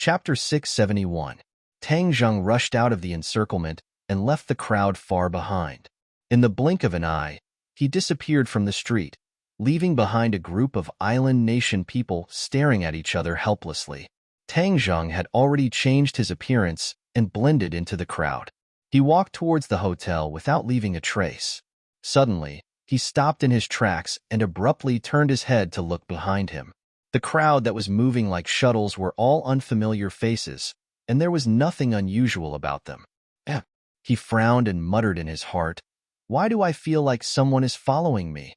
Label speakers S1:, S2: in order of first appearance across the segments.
S1: Chapter 671. Tang Zheng rushed out of the encirclement and left the crowd far behind. In the blink of an eye, he disappeared from the street, leaving behind a group of island nation people staring at each other helplessly. Tang Zheng had already changed his appearance and blended into the crowd. He walked towards the hotel without leaving a trace. Suddenly, he stopped in his tracks and abruptly turned his head to look behind him. The crowd that was moving like shuttles were all unfamiliar faces, and there was nothing unusual about them. He frowned and muttered in his heart, "Why do I feel like someone is following me?"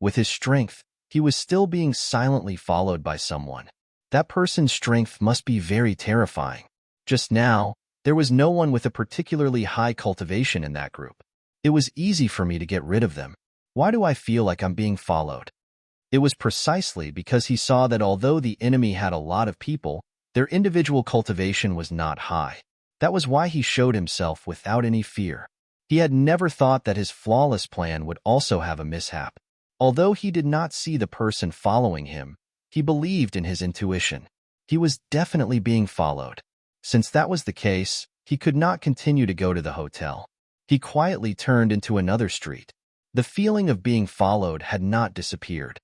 S1: With his strength, he was still being silently followed by someone. That person's strength must be very terrifying. Just now, there was no one with a particularly high cultivation in that group. It was easy for me to get rid of them. Why do I feel like I'm being followed? It was precisely because he saw that although the enemy had a lot of people, their individual cultivation was not high. That was why he showed himself without any fear. He had never thought that his flawless plan would also have a mishap. Although he did not see the person following him, he believed in his intuition. He was definitely being followed. Since that was the case, he could not continue to go to the hotel. He quietly turned into another street. The feeling of being followed had not disappeared.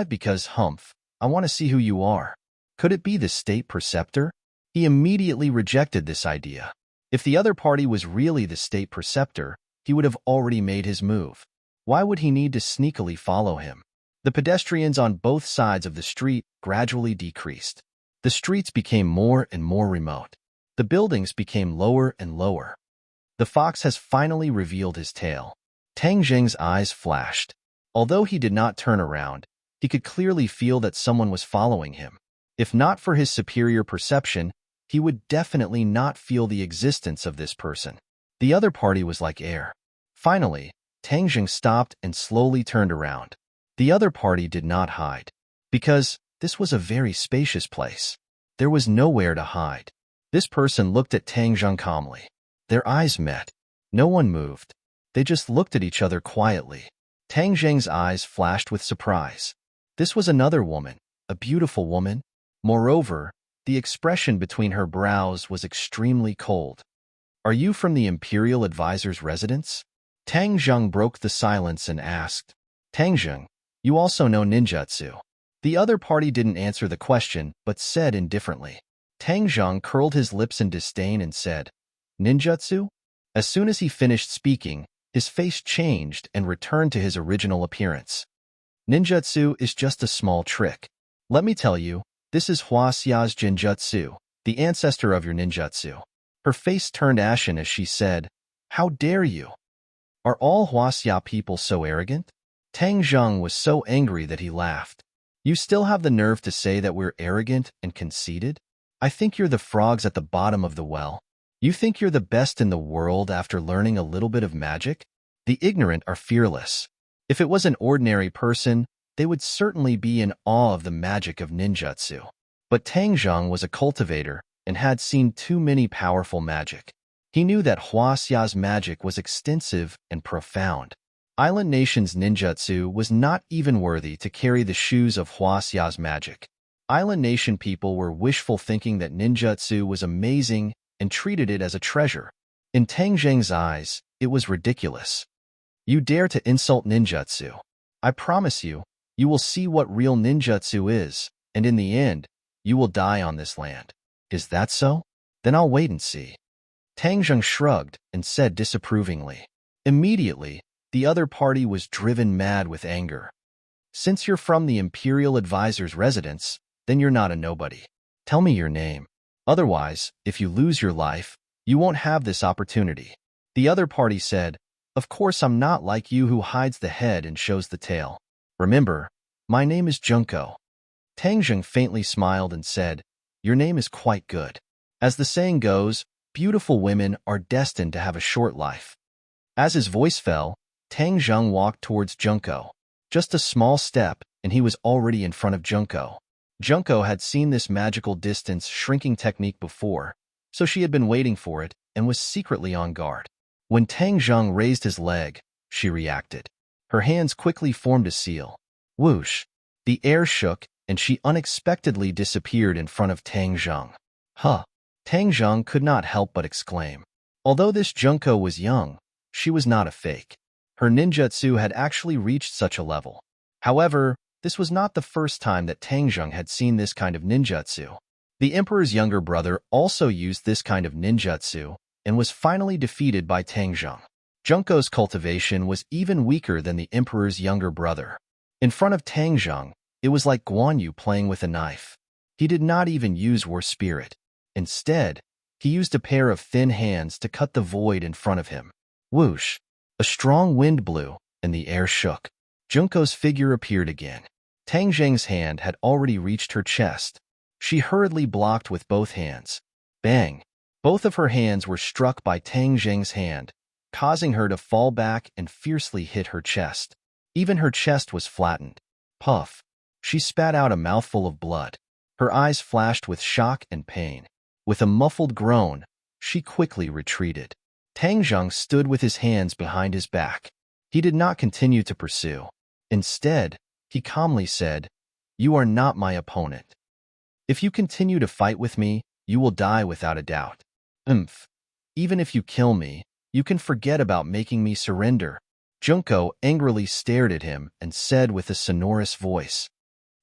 S1: Because, I want to see who you are. Could it be the state preceptor? He immediately rejected this idea. If the other party was really the state preceptor, he would have already made his move. Why would he need to sneakily follow him? The pedestrians on both sides of the street gradually decreased. The streets became more and more remote. The buildings became lower and lower. The fox has finally revealed his tail. Tang Zheng's eyes flashed. Although he did not turn around, he could clearly feel that someone was following him. If not for his superior perception, he would definitely not feel the existence of this person. The other party was like air. Finally, Tang Zheng stopped and slowly turned around. The other party did not hide, because this was a very spacious place. There was nowhere to hide. This person looked at Tang Zheng calmly. Their eyes met. No one moved. They just looked at each other quietly. Tang Zheng's eyes flashed with surprise. This was another woman, a beautiful woman. Moreover, the expression between her brows was extremely cold. "Are you from the Imperial Advisor's residence?" Tang Zheng broke the silence and asked. "Tang Zheng, you also know ninjutsu." The other party didn't answer the question, but said indifferently. Tang Zheng curled his lips in disdain and said, "Ninjutsu?" As soon as he finished speaking, his face changed and returned to his original appearance. "Ninjutsu is just a small trick. Let me tell you, this is Huaxia's Jinjutsu, the ancestor of your ninjutsu." Her face turned ashen as she said, "How dare you? Are all Huaxia people so arrogant?" Tang Zheng was so angry that he laughed. "You still have the nerve to say that we're arrogant and conceited? I think you're the frogs at the bottom of the well. You think you're the best in the world after learning a little bit of magic? The ignorant are fearless. If it was an ordinary person, they would certainly be in awe of the magic of ninjutsu. But Tang Zheng was a cultivator and had seen too many powerful magic. He knew that Huaxia's magic was extensive and profound. Island Nation's ninjutsu was not even worthy to carry the shoes of Huaxia's magic. Island Nation people were wishful thinking that ninjutsu was amazing and treated it as a treasure. In Tang Zheng's eyes, it was ridiculous. "You dare to insult ninjutsu. I promise you, you will see what real ninjutsu is, and in the end, you will die on this land." "Is that so? Then I'll wait and see." Tang Zheng shrugged and said disapprovingly. Immediately, the other party was driven mad with anger. "Since you're from the Imperial Advisor's residence, then you're not a nobody. Tell me your name. Otherwise, if you lose your life, you won't have this opportunity." The other party said, "Of course I'm not like you who hides the head and shows the tail. Remember, my name is Junko." Tang Zheng faintly smiled and said, "Your name is quite good. As the saying goes, beautiful women are destined to have a short life." As his voice fell, Tang Zheng walked towards Junko. Just a small step, and he was already in front of Junko. Junko had seen this magical distance shrinking technique before, so she had been waiting for it and was secretly on guard. When Tang Zheng raised his leg, she reacted. Her hands quickly formed a seal. Whoosh! The air shook, and she unexpectedly disappeared in front of Tang Zheng. Huh. Tang Zheng could not help but exclaim. Although this Junko was young, she was not a fake. Her ninjutsu had actually reached such a level. However, this was not the first time that Tang Zheng had seen this kind of ninjutsu. The emperor's younger brother also used this kind of ninjutsu and was finally defeated by Tang Zheng. Junko's cultivation was even weaker than the emperor's younger brother. In front of Tang Zheng, it was like Guan Yu playing with a knife. He did not even use war spirit. Instead, he used a pair of thin hands to cut the void in front of him. Whoosh! A strong wind blew, and the air shook. Junko's figure appeared again. Tang Zheng's hand had already reached her chest. She hurriedly blocked with both hands. Bang! Both of her hands were struck by Tang Zheng's hand, causing her to fall back and fiercely hit her chest. Even her chest was flattened. Puff! She spat out a mouthful of blood. Her eyes flashed with shock and pain. With a muffled groan, she quickly retreated. Tang Zheng stood with his hands behind his back. He did not continue to pursue. Instead, he calmly said, "You are not my opponent. If you continue to fight with me, you will die without a doubt. Even if you kill me, you can forget about making me surrender." Junko angrily stared at him and said with a sonorous voice,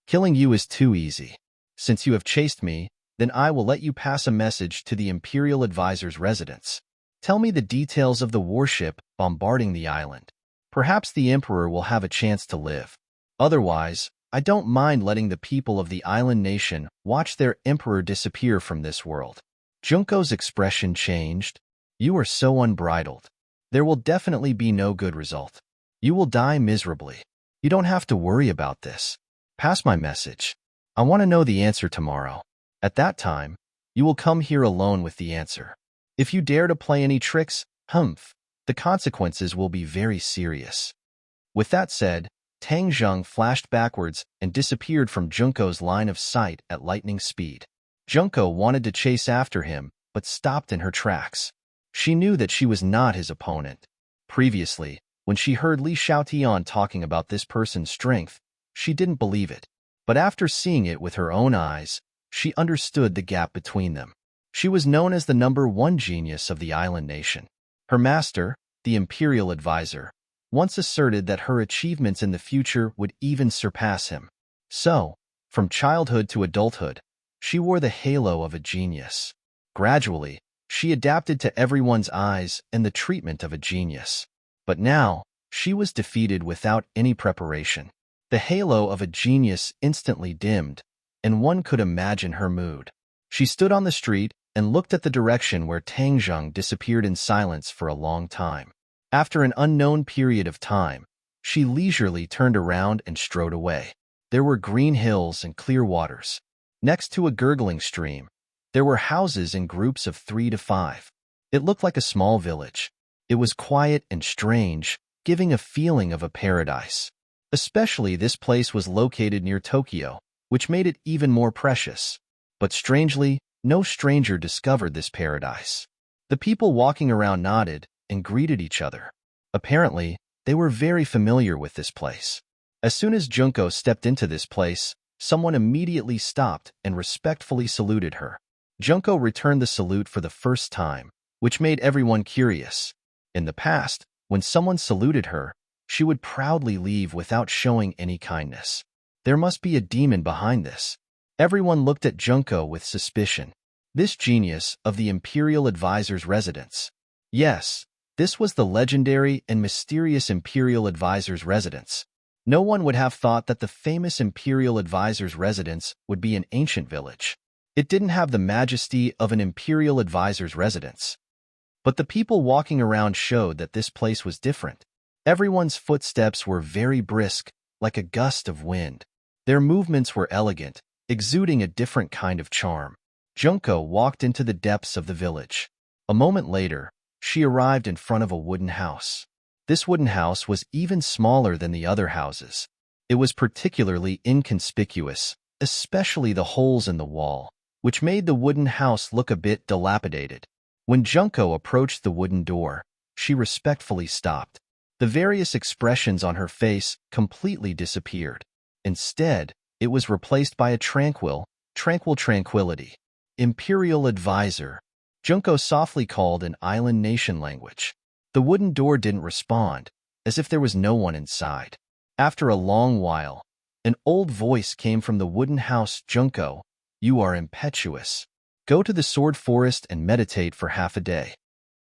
S1: "Killing you is too easy. Since you have chased me, then I will let you pass a message to the Imperial Advisor's residence. Tell me the details of the warship bombarding the island. Perhaps the Emperor will have a chance to live. Otherwise, I don't mind letting the people of the island nation watch their Emperor disappear from this world." Junko's expression changed. "You are so unbridled. There will definitely be no good result. You will die miserably. You don't have to worry about this. Pass my message. I want to know the answer tomorrow. At that time, you will come here alone with the answer. If you dare to play any tricks, the consequences will be very serious." With that said, Tang Zheng flashed backwards and disappeared from Junko's line of sight at lightning speed. Junko wanted to chase after him, but stopped in her tracks. She knew that she was not his opponent. Previously, when she heard Li Xiaotian talking about this person's strength, she didn't believe it. But after seeing it with her own eyes, she understood the gap between them. She was known as the #1 genius of the island nation. Her master, the Imperial Advisor, once asserted that her achievements in the future would even surpass him. So, from childhood to adulthood, she wore the halo of a genius. Gradually, she adapted to everyone's eyes and the treatment of a genius. But now, she was defeated without any preparation. The halo of a genius instantly dimmed, and one could imagine her mood. She stood on the street and looked at the direction where Tang Zheng disappeared in silence for a long time. After an unknown period of time, she leisurely turned around and strode away. There were green hills and clear waters. Next to a gurgling stream, there were houses in groups of 3 to 5. It looked like a small village. It was quiet and strange, giving a feeling of a paradise. Especially this place was located near Tokyo, which made it even more precious. But strangely, no stranger discovered this paradise. The people walking around nodded and greeted each other. Apparently, they were very familiar with this place. As soon as Junko stepped into this place, someone immediately stopped and respectfully saluted her. Junko returned the salute for the first time, which made everyone curious. In the past, when someone saluted her, she would proudly leave without showing any kindness. There must be a demon behind this. Everyone looked at Junko with suspicion. This genius of the Imperial Advisor's residence. Yes, this was the legendary and mysterious Imperial Advisor's residence. No one would have thought that the famous Imperial Advisor's residence would be an ancient village. It didn't have the majesty of an Imperial Advisor's residence. But the people walking around showed that this place was different. Everyone's footsteps were very brisk, like a gust of wind. Their movements were elegant, exuding a different kind of charm. Junko walked into the depths of the village. A moment later, she arrived in front of a wooden house. This wooden house was even smaller than the other houses. It was particularly inconspicuous, especially the holes in the wall, which made the wooden house look a bit dilapidated. When Junko approached the wooden door, she respectfully stopped. The various expressions on her face completely disappeared. Instead, it was replaced by a tranquility. Imperial Advisor, Junko softly called in island nation language. The wooden door didn't respond, as if there was no one inside. After a long while, an old voice came from the wooden house. Junko, you are impetuous. Go to the sword forest and meditate for half a day.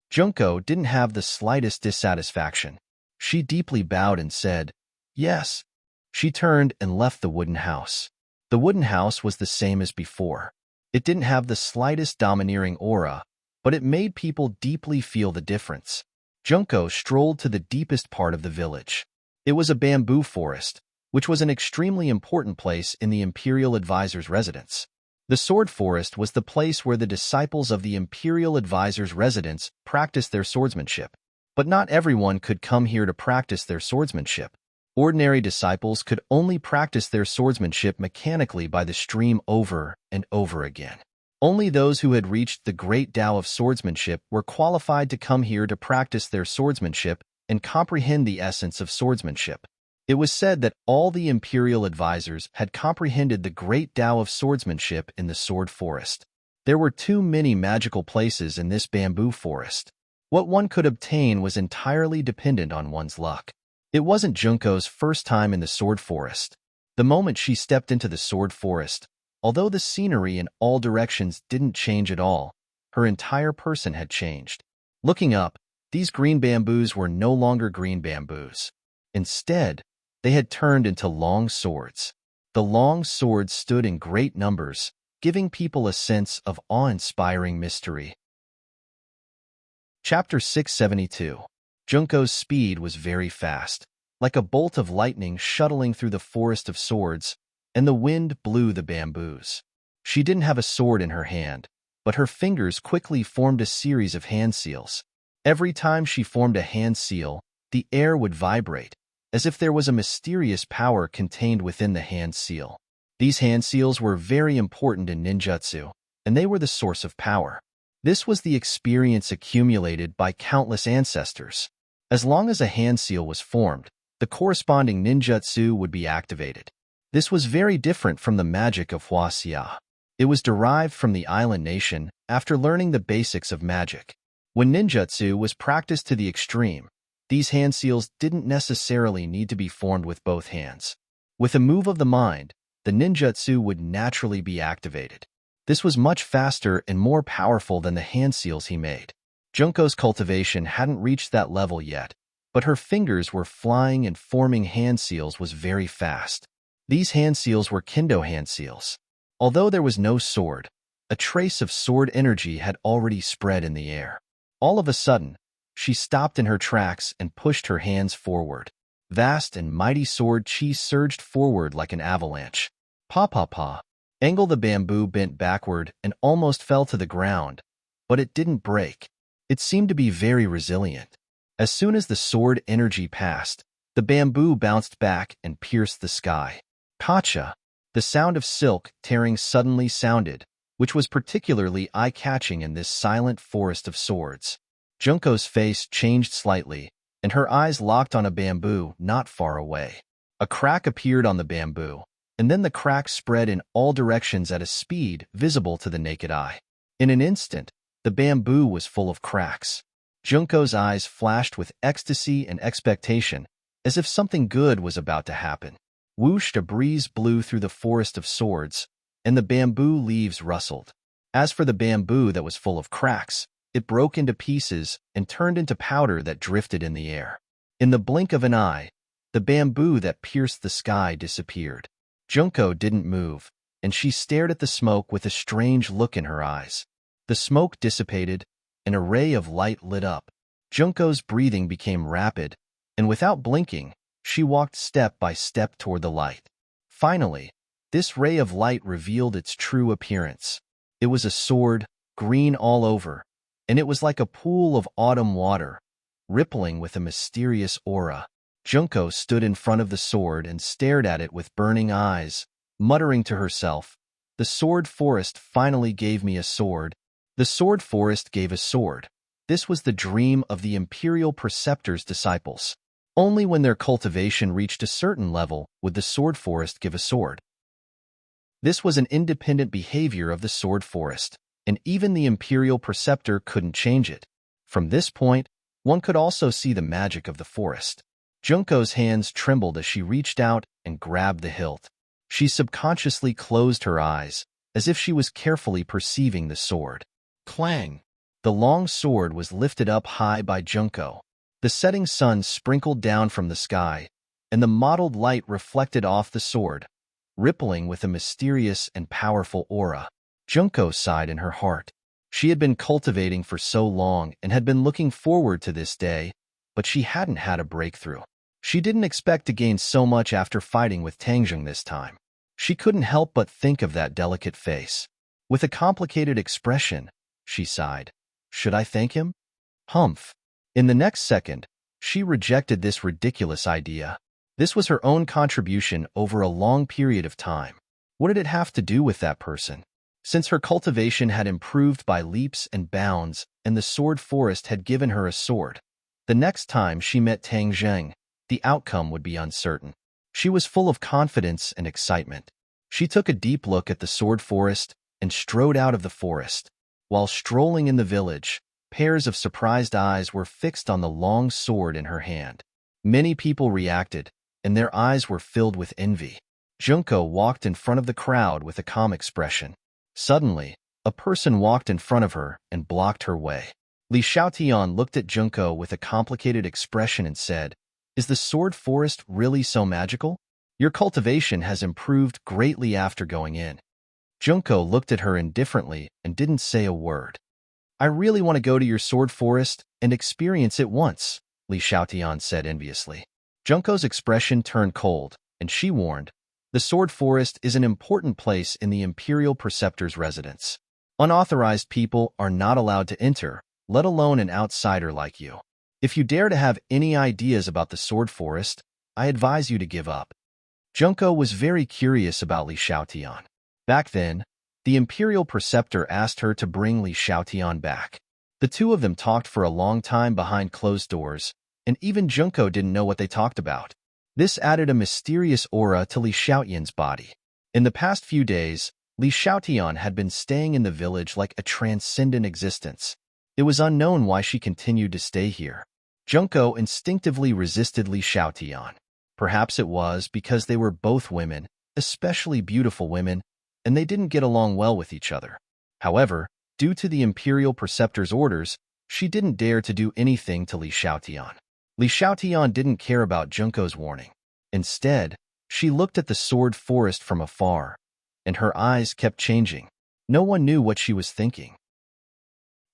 S1: Junko didn't have the slightest dissatisfaction. She deeply bowed and said, yes. She turned and left the wooden house. The wooden house was the same as before. It didn't have the slightest domineering aura, but it made people deeply feel the difference. Junko strolled to the deepest part of the village. It was a bamboo forest, which was an extremely important place in the Imperial Advisor's residence. The sword forest was the place where the disciples of the Imperial Advisor's residence practiced their swordsmanship. But not everyone could come here to practice their swordsmanship. Ordinary disciples could only practice their swordsmanship mechanically by the stream over and over again. Only those who had reached the great Tao of swordsmanship were qualified to come here to practice their swordsmanship and comprehend the essence of swordsmanship. It was said that all the Imperial Advisors had comprehended the great Tao of swordsmanship in the sword forest. There were too many magical places in this bamboo forest. What one could obtain was entirely dependent on one's luck. It wasn't Junko's first time in the sword forest. The moment she stepped into the sword forest, although the scenery in all directions didn't change at all, her entire person had changed. Looking up, these green bamboos were no longer green bamboos. Instead, they had turned into long swords. The long swords stood in great numbers, giving people a sense of awe-inspiring mystery. Chapter 672. Junko's speed was very fast, like a bolt of lightning shuttling through the forest of swords, and the wind blew the bamboos. She didn't have a sword in her hand, but her fingers quickly formed a series of hand seals. Every time she formed a hand seal, the air would vibrate, as if there was a mysterious power contained within the hand seal. These hand seals were very important in ninjutsu, and they were the source of power. This was the experience accumulated by countless ancestors. As long as a hand seal was formed, the corresponding ninjutsu would be activated. This was very different from the magic of Huaxia. It was derived from the island nation after learning the basics of magic. When ninjutsu was practiced to the extreme, these hand seals didn't necessarily need to be formed with both hands. With a move of the mind, the ninjutsu would naturally be activated. This was much faster and more powerful than the hand seals he made. Junko's cultivation hadn't reached that level yet, but her fingers were flying and forming hand seals was very fast. These hand seals were kendo hand seals. Although there was no sword, a trace of sword energy had already spread in the air. All of a sudden, she stopped in her tracks and pushed her hands forward. Vast and mighty sword chi surged forward like an avalanche. Pa. Angle the bamboo bent backward and almost fell to the ground, but it didn't break. It seemed to be very resilient. As soon as the sword energy passed, the bamboo bounced back and pierced the sky. Kacha! The sound of silk tearing suddenly sounded, which was particularly eye-catching in this silent forest of swords. Junko's face changed slightly, and her eyes locked on a bamboo not far away. A crack appeared on the bamboo, and then the crack spread in all directions at a speed visible to the naked eye. In an instant, the bamboo was full of cracks. Junko's eyes flashed with ecstasy and expectation, as if something good was about to happen. Whoosh! A breeze blew through the forest of swords, and the bamboo leaves rustled. As for the bamboo that was full of cracks, it broke into pieces and turned into powder that drifted in the air. In the blink of an eye, the bamboo that pierced the sky disappeared. Junko didn't move, and she stared at the smoke with a strange look in her eyes. The smoke dissipated, and a ray of light lit up. Junko's breathing became rapid, and without blinking, she walked step by step toward the light. Finally, this ray of light revealed its true appearance. It was a sword, green all over, and it was like a pool of autumn water, rippling with a mysterious aura. Junko stood in front of the sword and stared at it with burning eyes, muttering to herself, "The sword forest finally gave me a sword." The sword forest gave a sword. This was the dream of the Imperial Preceptor's disciples. Only when their cultivation reached a certain level would the sword forest give a sword. This was an independent behavior of the sword forest. and even the Imperial Preceptor couldn't change it. From this point, one could also see the magic of the forest. Junko's hands trembled as she reached out and grabbed the hilt. She subconsciously closed her eyes, as if she was carefully perceiving the sword. Clang! The long sword was lifted up high by Junko. The setting sun sprinkled down from the sky, and the mottled light reflected off the sword, rippling with a mysterious and powerful aura. Junko sighed in her heart. She had been cultivating for so long and had been looking forward to this day, but she hadn't had a breakthrough. She didn't expect to gain so much after fighting with Tangjung this time. She couldn't help but think of that delicate face. With a complicated expression, she sighed. Should I thank him? Humph. In the next second, she rejected this ridiculous idea. This was her own contribution over a long period of time. What did it have to do with that person? Since her cultivation had improved by leaps and bounds, and the sword forest had given her a sword, the next time she met Tang Zheng, the outcome would be uncertain. She was full of confidence and excitement. She took a deep look at the sword forest and strode out of the forest. While strolling in the village, pairs of surprised eyes were fixed on the long sword in her hand. Many people reacted, and their eyes were filled with envy. Junko walked in front of the crowd with a calm expression. Suddenly, a person walked in front of her and blocked her way. Li Xiaotian looked at Junko with a complicated expression and said, "Is the sword forest really so magical? Your cultivation has improved greatly after going in." Junko looked at her indifferently and didn't say a word. "I really want to go to your sword forest and experience it once," Li Xiaotian said enviously. Junko's expression turned cold, and she warned, "The sword forest is an important place in the Imperial Preceptor's residence. Unauthorized people are not allowed to enter, let alone an outsider like you. If you dare to have any ideas about the sword forest, I advise you to give up." Junko was very curious about Li Xiaotian. Back then, the Imperial Preceptor asked her to bring Li Xiaotian back. The two of them talked for a long time behind closed doors, and even Junko didn't know what they talked about. This added a mysterious aura to Li Xiaotian's body. In the past few days, Li Xiaotian had been staying in the village like a transcendent existence. It was unknown why she continued to stay here. Junko instinctively resisted Li Xiaotian. Perhaps it was because they were both women, especially beautiful women, and they didn't get along well with each other. However, due to the Imperial Preceptor's orders, she didn't dare to do anything to Li Xiaotian. Li Xiaotian didn't care about Junko's warning. Instead, she looked at the sword forest from afar, and her eyes kept changing. No one knew what she was thinking.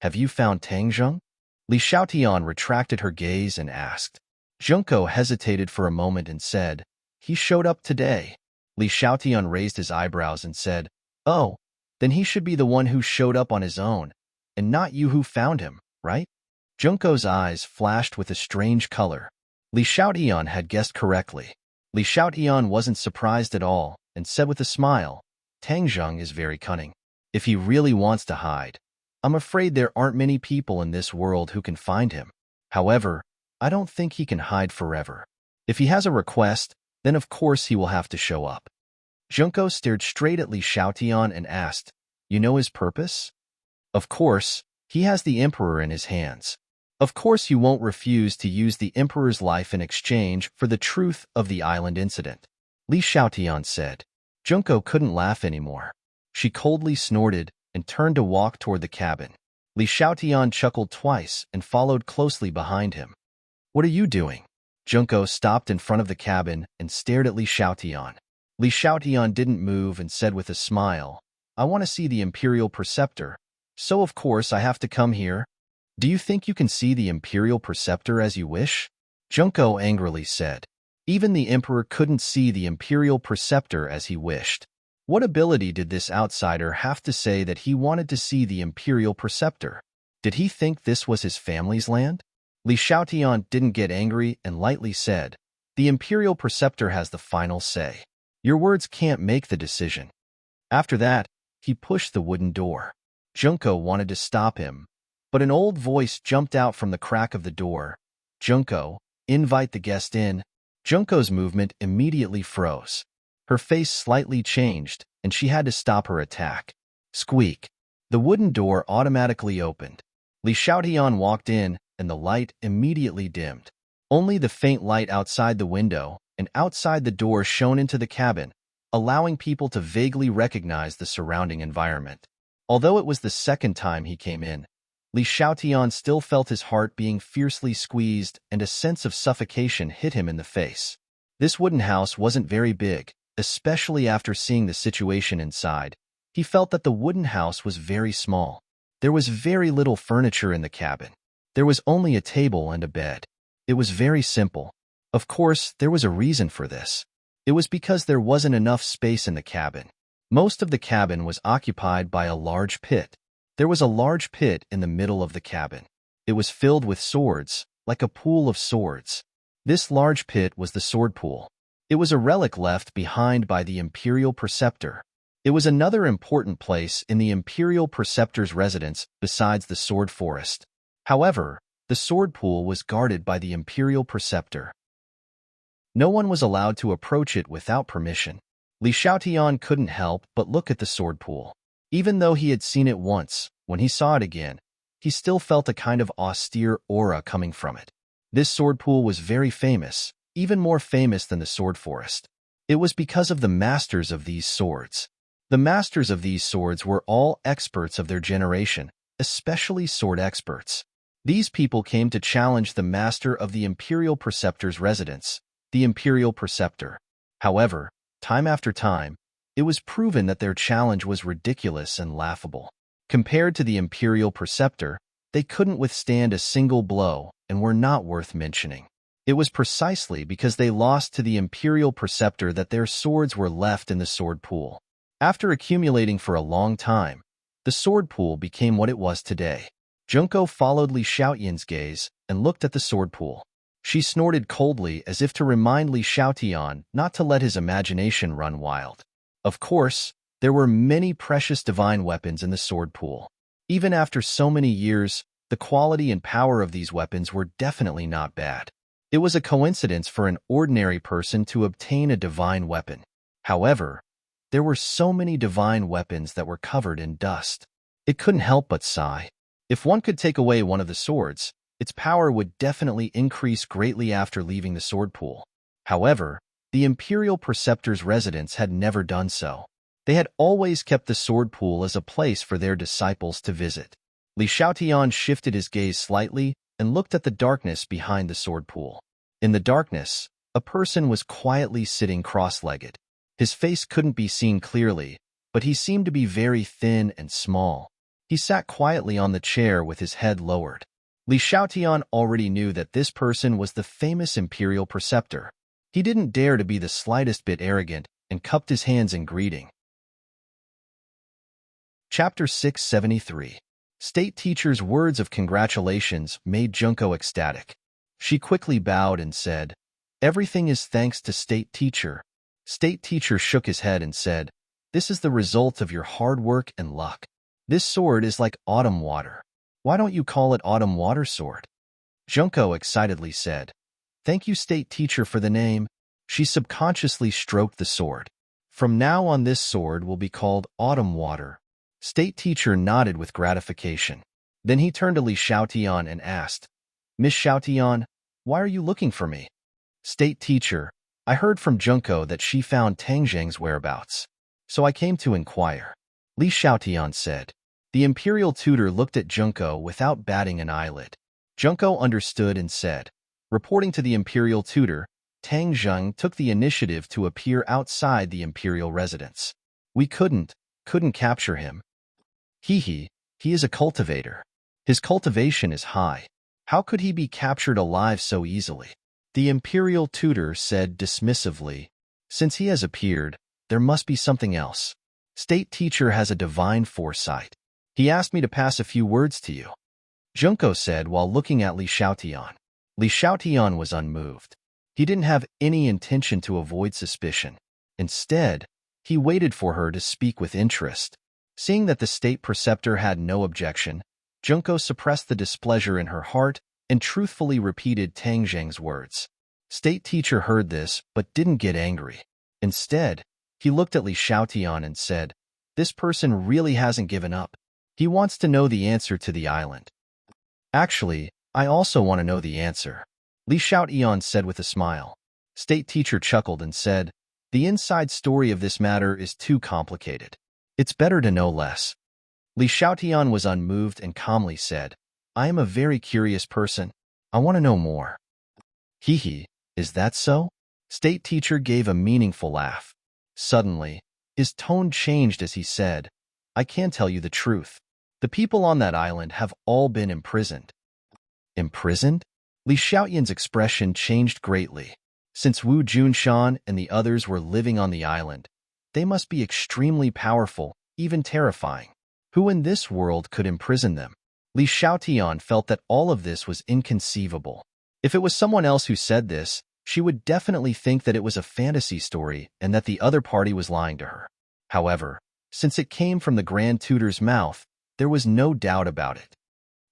S1: "Have you found Tangjung?" Li Xiaotian retracted her gaze and asked. Junko hesitated for a moment and said, "He showed up today." Li Xiaotian raised his eyebrows and said, "Oh, then he should be the one who showed up on his own, and not you who found him, right?" Junko's eyes flashed with a strange color. Li Xiaotian had guessed correctly. Li Xiaotian wasn't surprised at all and said with a smile, "Tangjung is very cunning. If he really wants to hide, I'm afraid there aren't many people in this world who can find him. However, I don't think he can hide forever. If he has a request, then of course he will have to show up." Junko stared straight at Li Xiaotian and asked, "You know his purpose?" "Of course, he has the Emperor in his hands. Of course you won't refuse to use the Emperor's life in exchange for the truth of the island incident," Li Xiaotian said. Junko couldn't laugh anymore. She coldly snorted and turned to walk toward the cabin. Li Xiaotian chuckled twice and followed closely behind him. "What are you doing?" Junko stopped in front of the cabin and stared at Li Xiaotian. Li Xiaotian didn't move and said with a smile, "I want to see the Imperial Preceptor, so of course I have to come here." "Do you think you can see the Imperial Preceptor as you wish?" Junko angrily said. Even the Emperor couldn't see the Imperial Preceptor as he wished. What ability did this outsider have to say that he wanted to see the Imperial Preceptor? Did he think this was his family's land? Li Xiaotian didn't get angry and lightly said, "The Imperial Preceptor has the final say. Your words can't make the decision." After that, he pushed the wooden door. Junko wanted to stop him, but an old voice jumped out from the crack of the door. "Junko, invite the guest in." Junko's movement immediately froze. Her face slightly changed, and she had to stop her attack. Squeak! The wooden door automatically opened. Li Xiaotian walked in, and the light immediately dimmed. Only the faint light outside the window and outside the door shone into the cabin, allowing people to vaguely recognize the surrounding environment. Although it was the second time he came in, Li Xiaotian still felt his heart being fiercely squeezed, and a sense of suffocation hit him in the face. This wooden house wasn't very big, especially after seeing the situation inside. He felt that the wooden house was very small. There was very little furniture in the cabin. There was only a table and a bed. It was very simple. Of course, there was a reason for this. It was because there wasn't enough space in the cabin. Most of the cabin was occupied by a large pit. There was a large pit in the middle of the cabin. It was filled with swords, like a pool of swords. This large pit was the sword pool. It was a relic left behind by the Imperial Preceptor. It was another important place in the Imperial Preceptor's residence besides the sword forest. However, the sword pool was guarded by the Imperial Preceptor. No one was allowed to approach it without permission. Li Xiaotian couldn't help but look at the sword pool. Even though he had seen it once, when he saw it again, he still felt a kind of austere aura coming from it. This sword pool was very famous, even more famous than the sword forest. It was because of the masters of these swords. The masters of these swords were all experts of their generation, especially sword experts. These people came to challenge the master of the Imperial Preceptor's residence, the Imperial Preceptor. However, time after time, it was proven that their challenge was ridiculous and laughable. Compared to the Imperial Preceptor, they couldn't withstand a single blow and were not worth mentioning. It was precisely because they lost to the Imperial Preceptor that their swords were left in the sword pool. After accumulating for a long time, the sword pool became what it was today. Junko followed Li Xiaotian's gaze and looked at the sword pool. She snorted coldly as if to remind Li Xiaotian not to let his imagination run wild. Of course, there were many precious divine weapons in the sword pool. Even after so many years, the quality and power of these weapons were definitely not bad. It was a coincidence for an ordinary person to obtain a divine weapon. However, there were so many divine weapons that were covered in dust. It couldn't help but sigh. If one could take away one of the swords, its power would definitely increase greatly after leaving the sword pool. However, the Imperial Preceptor's residence had never done so. They had always kept the sword pool as a place for their disciples to visit. Li Xiaotian shifted his gaze slightly and looked at the darkness behind the sword pool. In the darkness, a person was quietly sitting cross-legged. His face couldn't be seen clearly, but he seemed to be very thin and small. He sat quietly on the chair with his head lowered. Li Xiaotian already knew that this person was the famous Imperial Preceptor. He didn't dare to be the slightest bit arrogant and cupped his hands in greeting. Chapter 673. State Teacher's words of congratulations made Junko ecstatic. She quickly bowed and said, "Everything is thanks to State Teacher." State Teacher shook his head and said, "This is the result of your hard work and luck. This sword is like autumn water. Why don't you call it Autumn Water Sword?" Junko excitedly said, "Thank you, State Teacher, for the name." She subconsciously stroked the sword. "From now on, this sword will be called Autumn Water." State Teacher nodded with gratification. Then he turned to Li Xiaotian and asked, "Miss Xiaotian, why are you looking for me?" "State Teacher, I heard from Junko that she found Tang Zheng's whereabouts, so I came to inquire," Li Xiaotian said. The Imperial Tutor looked at Junko without batting an eyelid. Junko understood and said, "Reporting to the Imperial Tutor, Tang Zheng took the initiative to appear outside the Imperial residence. We couldn't capture him. He is a cultivator. His cultivation is high. How could he be captured alive so easily?" The Imperial Tutor said dismissively, "Since he has appeared, there must be something else. State Teacher has a divine foresight. He asked me to pass a few words to you," Junko said while looking at Li Xiaotian. Li Xiaotian was unmoved. He didn't have any intention to avoid suspicion. Instead, he waited for her to speak with interest. Seeing that the State Preceptor had no objection, Junko suppressed the displeasure in her heart and truthfully repeated Tang Zheng's words. State Teacher heard this but didn't get angry. Instead, he looked at Li Xiaotian and said, "This person really hasn't given up. He wants to know the answer to the island. Actually, I also want to know the answer, Li Shoutian said with a smile. State teacher chuckled and said, the inside story of this matter is too complicated. It's better to know less. Li Shoutian was unmoved and calmly said, I am a very curious person. I want to know more. Hee hee, is that so? State teacher gave a meaningful laugh. Suddenly, his tone changed as he said, I can tell you the truth. The people on that island have all been imprisoned. Imprisoned? Li Shoutian's expression changed greatly. Since Wu Junshan and the others were living on the island, they must be extremely powerful, even terrifying. Who in this world could imprison them? Li Shoutian felt that all of this was inconceivable. If it was someone else who said this, she would definitely think that it was a fantasy story and that the other party was lying to her. However, since it came from the Grand Tutor's mouth, there was no doubt about it.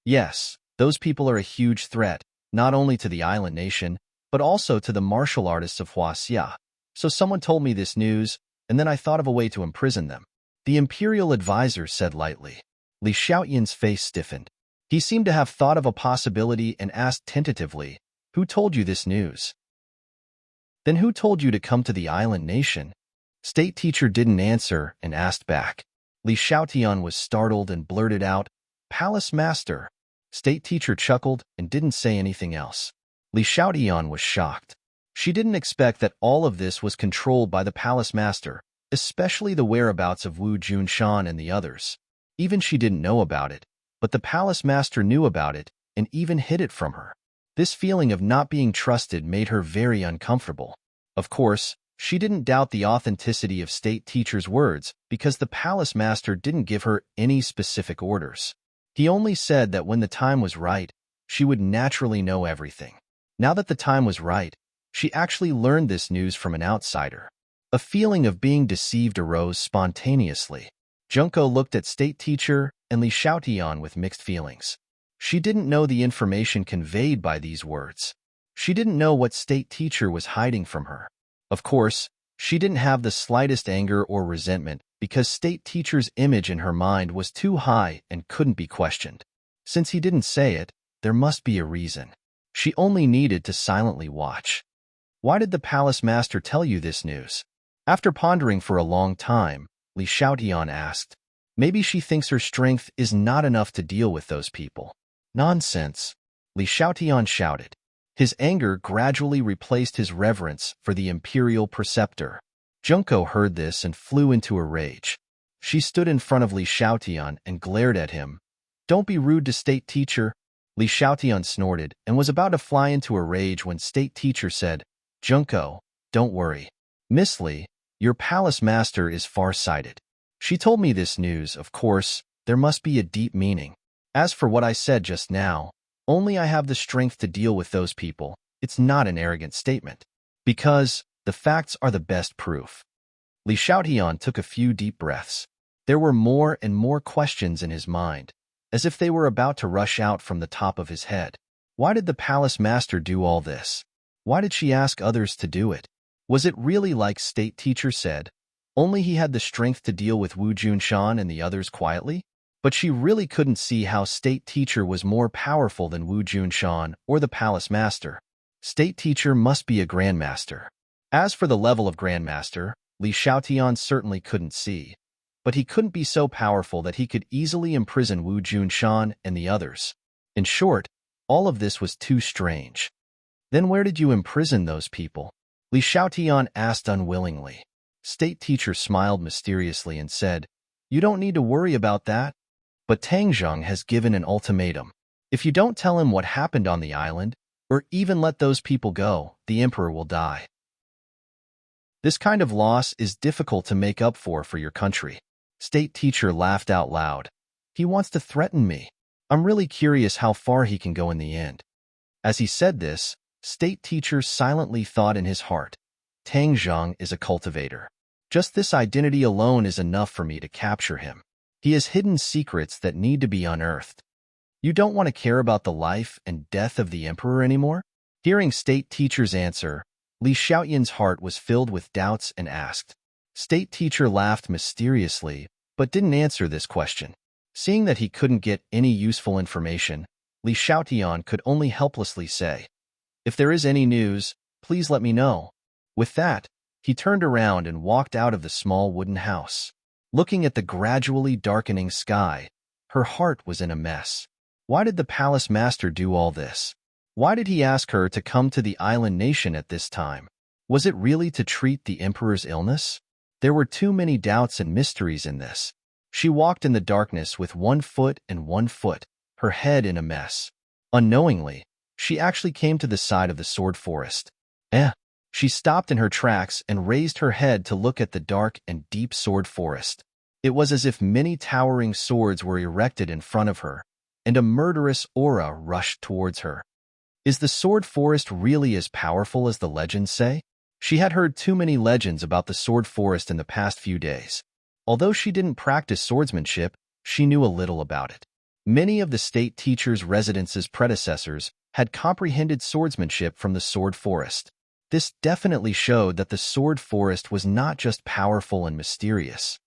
S1: Yes, those people are a huge threat, not only to the island nation, but also to the martial artists of Huaxia. So someone told me this news, and then I thought of a way to imprison them. The imperial advisor said lightly. Li Shoutian's face stiffened. He seemed to have thought of a possibility and asked tentatively, who told you this news? Then who told you to come to the island nation? State teacher didn't answer and asked back. Li Shoutian was startled and blurted out, Palace Master. State teacher chuckled and didn't say anything else. Li Shoutian was shocked. She didn't expect that all of this was controlled by the Palace Master, especially the whereabouts of Wu Junshan and the others. Even she didn't know about it, but the Palace Master knew about it and even hid it from her. This feeling of not being trusted made her very uncomfortable. Of course, she didn't doubt the authenticity of State Teacher's words because the Palace Master didn't give her any specific orders. He only said that when the time was right, she would naturally know everything. Now that the time was right, she actually learned this news from an outsider. A feeling of being deceived arose spontaneously. Junko looked at State Teacher and Li Shoutian with mixed feelings. She didn't know the information conveyed by these words. She didn't know what State Teacher was hiding from her. Of course, she didn't have the slightest anger or resentment because State Teacher's image in her mind was too high and couldn't be questioned. Since he didn't say it, there must be a reason. She only needed to silently watch. Why did the Palace Master tell you this news? After pondering for a long time, Li Shoutian asked, maybe she thinks her strength is not enough to deal with those people. Nonsense, Li Shoutian shouted. His anger gradually replaced his reverence for the imperial preceptor. Junko heard this and flew into a rage. She stood in front of Li Shoutian and glared at him. Don't be rude to State Teacher. Li Shoutian snorted and was about to fly into a rage when State Teacher said, Junko, don't worry. Miss Li, your Palace Master is far-sighted. She told me this news, of course, there must be a deep meaning. As for what I said just now, only I have the strength to deal with those people. It's not an arrogant statement. Because the facts are the best proof. Li Shoutian took a few deep breaths. There were more and more questions in his mind, as if they were about to rush out from the top of his head. Why did the Palace Master do all this? Why did she ask others to do it? Was it really like State Teacher said, only he had the strength to deal with Wu Junshan and the others quietly? But she really couldn't see how State Teacher was more powerful than Wu Junshan or the Palace Master. State Teacher must be a Grandmaster. As for the level of Grandmaster, Li Shoutian certainly couldn't see. But he couldn't be so powerful that he could easily imprison Wu Junshan and the others. In short, all of this was too strange. Then where did you imprison those people? Li Shoutian asked unwillingly. State Teacher smiled mysteriously and said, you don't need to worry about that. But Tangzheng has given an ultimatum. If you don't tell him what happened on the island, or even let those people go, the emperor will die. This kind of loss is difficult to make up for your country. State Teacher laughed out loud. He wants to threaten me. I'm really curious how far he can go in the end. As he said this, State Teacher silently thought in his heart, Tangzheng is a cultivator. Just this identity alone is enough for me to capture him. He has hidden secrets that need to be unearthed. You don't want to care about the life and death of the emperor anymore? Hearing State Teacher's answer, Li Shoutian's heart was filled with doubts and asked. State Teacher laughed mysteriously, but didn't answer this question. Seeing that he couldn't get any useful information, Li Xiaotian could only helplessly say, "If there is any news, please let me know." With that, he turned around and walked out of the small wooden house. Looking at the gradually darkening sky, her heart was in a mess. Why did the palace master do all this? Why did he ask her to come to the island nation at this time? Was it really to treat the emperor's illness? There were too many doubts and mysteries in this. She walked in the darkness with 1 foot and 1 foot, her head in a mess. Unknowingly, she actually came to the side of the sword forest. She stopped in her tracks and raised her head to look at the dark and deep sword forest. It was as if many towering swords were erected in front of her, and a murderous aura rushed towards her. Is the sword forest really as powerful as the legends say? She had heard too many legends about the sword forest in the past few days. Although she didn't practice swordsmanship, she knew a little about it. Many of the state teachers' residence's predecessors had comprehended swordsmanship from the sword forest. This definitely showed that the sword forest was not just powerful and mysterious.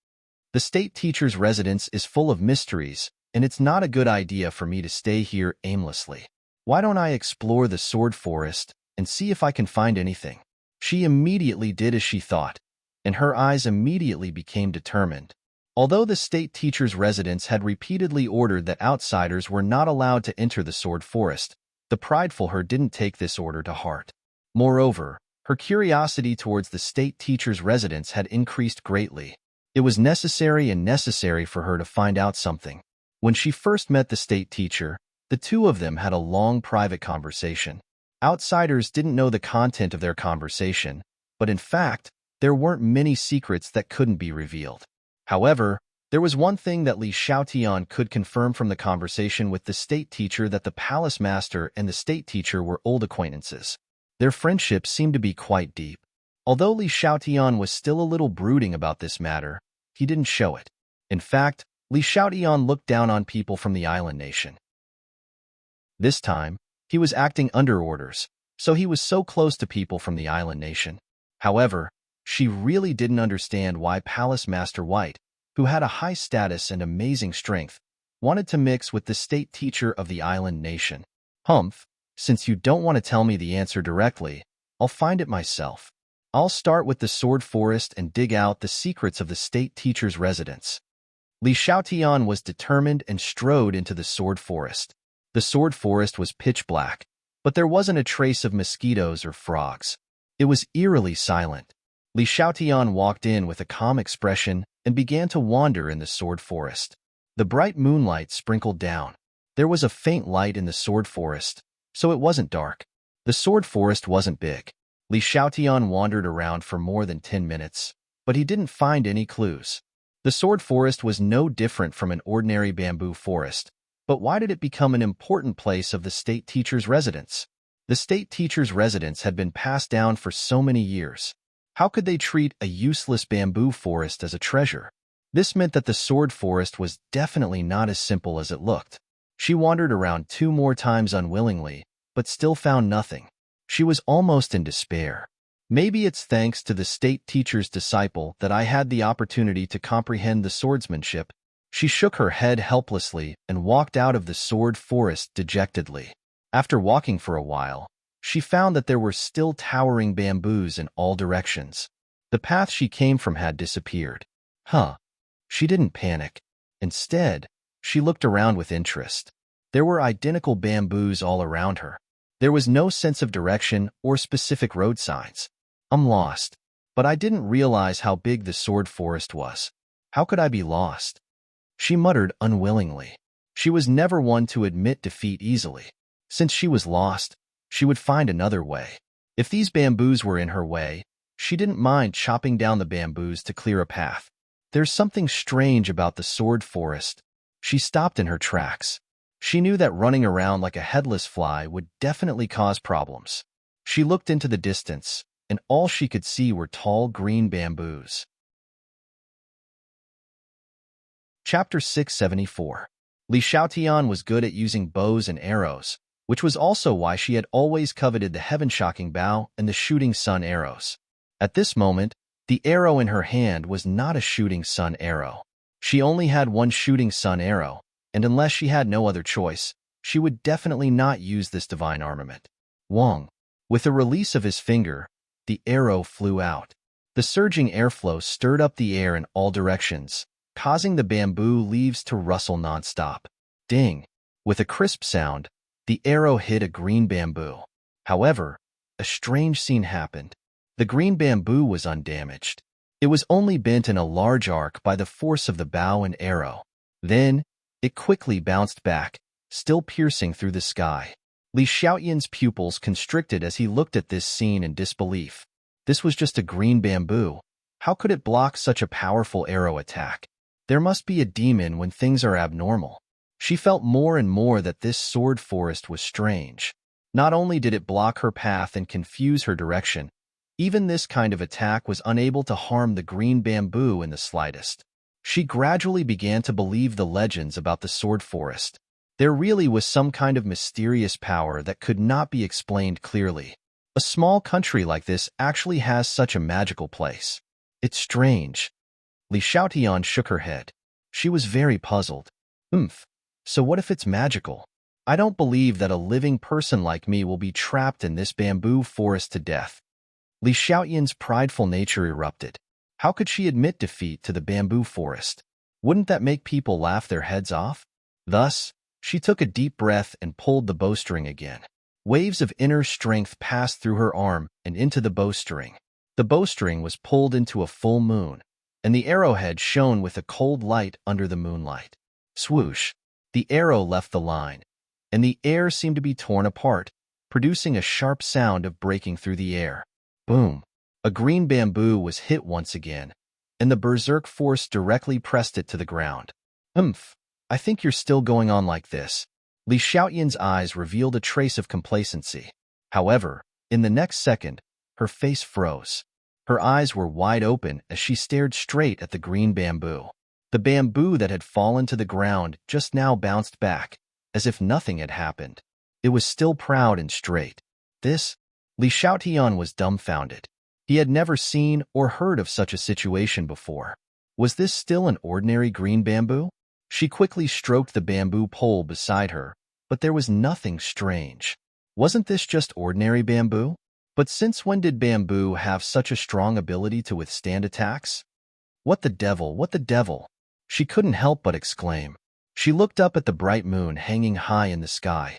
S1: The state teacher's residence is full of mysteries, and it's not a good idea for me to stay here aimlessly. Why don't I explore the sword forest and see if I can find anything? She immediately did as she thought, and her eyes immediately became determined. Although the state teacher's residence had repeatedly ordered that outsiders were not allowed to enter the sword forest, the prideful her didn't take this order to heart. Moreover, her curiosity towards the state teacher's residence had increased greatly. It was necessary for her to find out something. When she first met the state teacher, the two of them had a long private conversation. Outsiders didn't know the content of their conversation, but in fact, there weren't many secrets that couldn't be revealed. However, there was one thing that Li Xiaotian could confirm from the conversation with the state teacher, that the palace master and the state teacher were old acquaintances. Their friendship seemed to be quite deep. Although Li Xiaotian was still a little brooding about this matter, he didn't show it. In fact, Li Xiaotian looked down on people from the island nation. This time, he was acting under orders, so he was so close to people from the island nation. However, she really didn't understand why Palace Master White, who had a high status and amazing strength, wanted to mix with the state teacher of the island nation. Since you don't want to tell me the answer directly, I'll find it myself. I'll start with the sword forest and dig out the secrets of the state teacher's residence. Li Xiaotian was determined and strode into the sword forest. The sword forest was pitch black, but there wasn't a trace of mosquitoes or frogs. It was eerily silent. Li Xiaotian walked in with a calm expression and began to wander in the sword forest. The bright moonlight sprinkled down. There was a faint light in the sword forest, so it wasn't dark. The sword forest wasn't big. Li Xiaotian wandered around for more than 10 minutes, but he didn't find any clues. The sword forest was no different from an ordinary bamboo forest, but why did it become an important place of the state teacher's residence? The state teacher's residence had been passed down for so many years. How could they treat a useless bamboo forest as a treasure? This meant that the sword forest was definitely not as simple as it looked. She wandered around 2 more times unwillingly, but still found nothing. She was almost in despair. Maybe it's thanks to the state teacher's disciple that I had the opportunity to comprehend the swordsmanship. She shook her head helplessly and walked out of the sword forest dejectedly. After walking for a while, she found that there were still towering bamboos in all directions. The path she came from had disappeared. She didn't panic. Instead, she looked around with interest. There were identical bamboos all around her. There was no sense of direction or specific road signs. I'm lost, but I didn't realize how big the sword forest was. How could I be lost? She muttered unwillingly. She was never one to admit defeat easily. Since she was lost, she would find another way. If these bamboos were in her way, she didn't mind chopping down the bamboos to clear a path. There's something strange about the sword forest. She stopped in her tracks. She knew that running around like a headless fly would definitely cause problems. She looked into the distance, and all she could see were tall green bamboos. Chapter 674. Li Xiaotian was good at using bows and arrows, which was also why she had always coveted the heaven-shocking bow and the shooting sun arrows. At this moment, the arrow in her hand was not a shooting sun arrow. She only had one shooting sun arrow, and unless she had no other choice, she would definitely not use this divine armament. Wong. With a release of his finger, the arrow flew out. The surging airflow stirred up the air in all directions, causing the bamboo leaves to rustle nonstop. Ding! With a crisp sound, the arrow hit a green bamboo. However, a strange scene happened. The green bamboo was undamaged. It was only bent in a large arc by the force of the bow and arrow. Then, it quickly bounced back, still piercing through the sky. Li Xiaoyan's pupils constricted as he looked at this scene in disbelief. This was just a green bamboo. How could it block such a powerful arrow attack? There must be a demon when things are abnormal. She felt more and more that this sword forest was strange. Not only did it block her path and confuse her direction, even this kind of attack was unable to harm the green bamboo in the slightest. She gradually began to believe the legends about the sword forest. There really was some kind of mysterious power that could not be explained clearly. A small country like this actually has such a magical place. It's strange. Li Xiaotian shook her head. She was very puzzled. So what if it's magical? I don't believe that a living person like me will be trapped in this bamboo forest to death. Li Xiaoyan's prideful nature erupted. How could she admit defeat to the bamboo forest? Wouldn't that make people laugh their heads off? Thus, she took a deep breath and pulled the bowstring again. Waves of inner strength passed through her arm and into the bowstring. The bowstring was pulled into a full moon, and the arrowhead shone with a cold light under the moonlight. Swoosh! The arrow left the line, and the air seemed to be torn apart, producing a sharp sound of breaking through the air. Boom! A green bamboo was hit once again, and the berserk force directly pressed it to the ground. I think you're still going on like this. Li Xiaoyan's eyes revealed a trace of complacency. However, in the next second, her face froze. Her eyes were wide open as she stared straight at the green bamboo. The bamboo that had fallen to the ground just now bounced back, as if nothing had happened. It was still proud and straight. Li Xiaotian was dumbfounded. He had never seen or heard of such a situation before. Was this still an ordinary green bamboo? She quickly stroked the bamboo pole beside her, but there was nothing strange. Wasn't this just ordinary bamboo? But since when did bamboo have such a strong ability to withstand attacks? What the devil, what the devil? She couldn't help but exclaim. She looked up at the bright moon hanging high in the sky.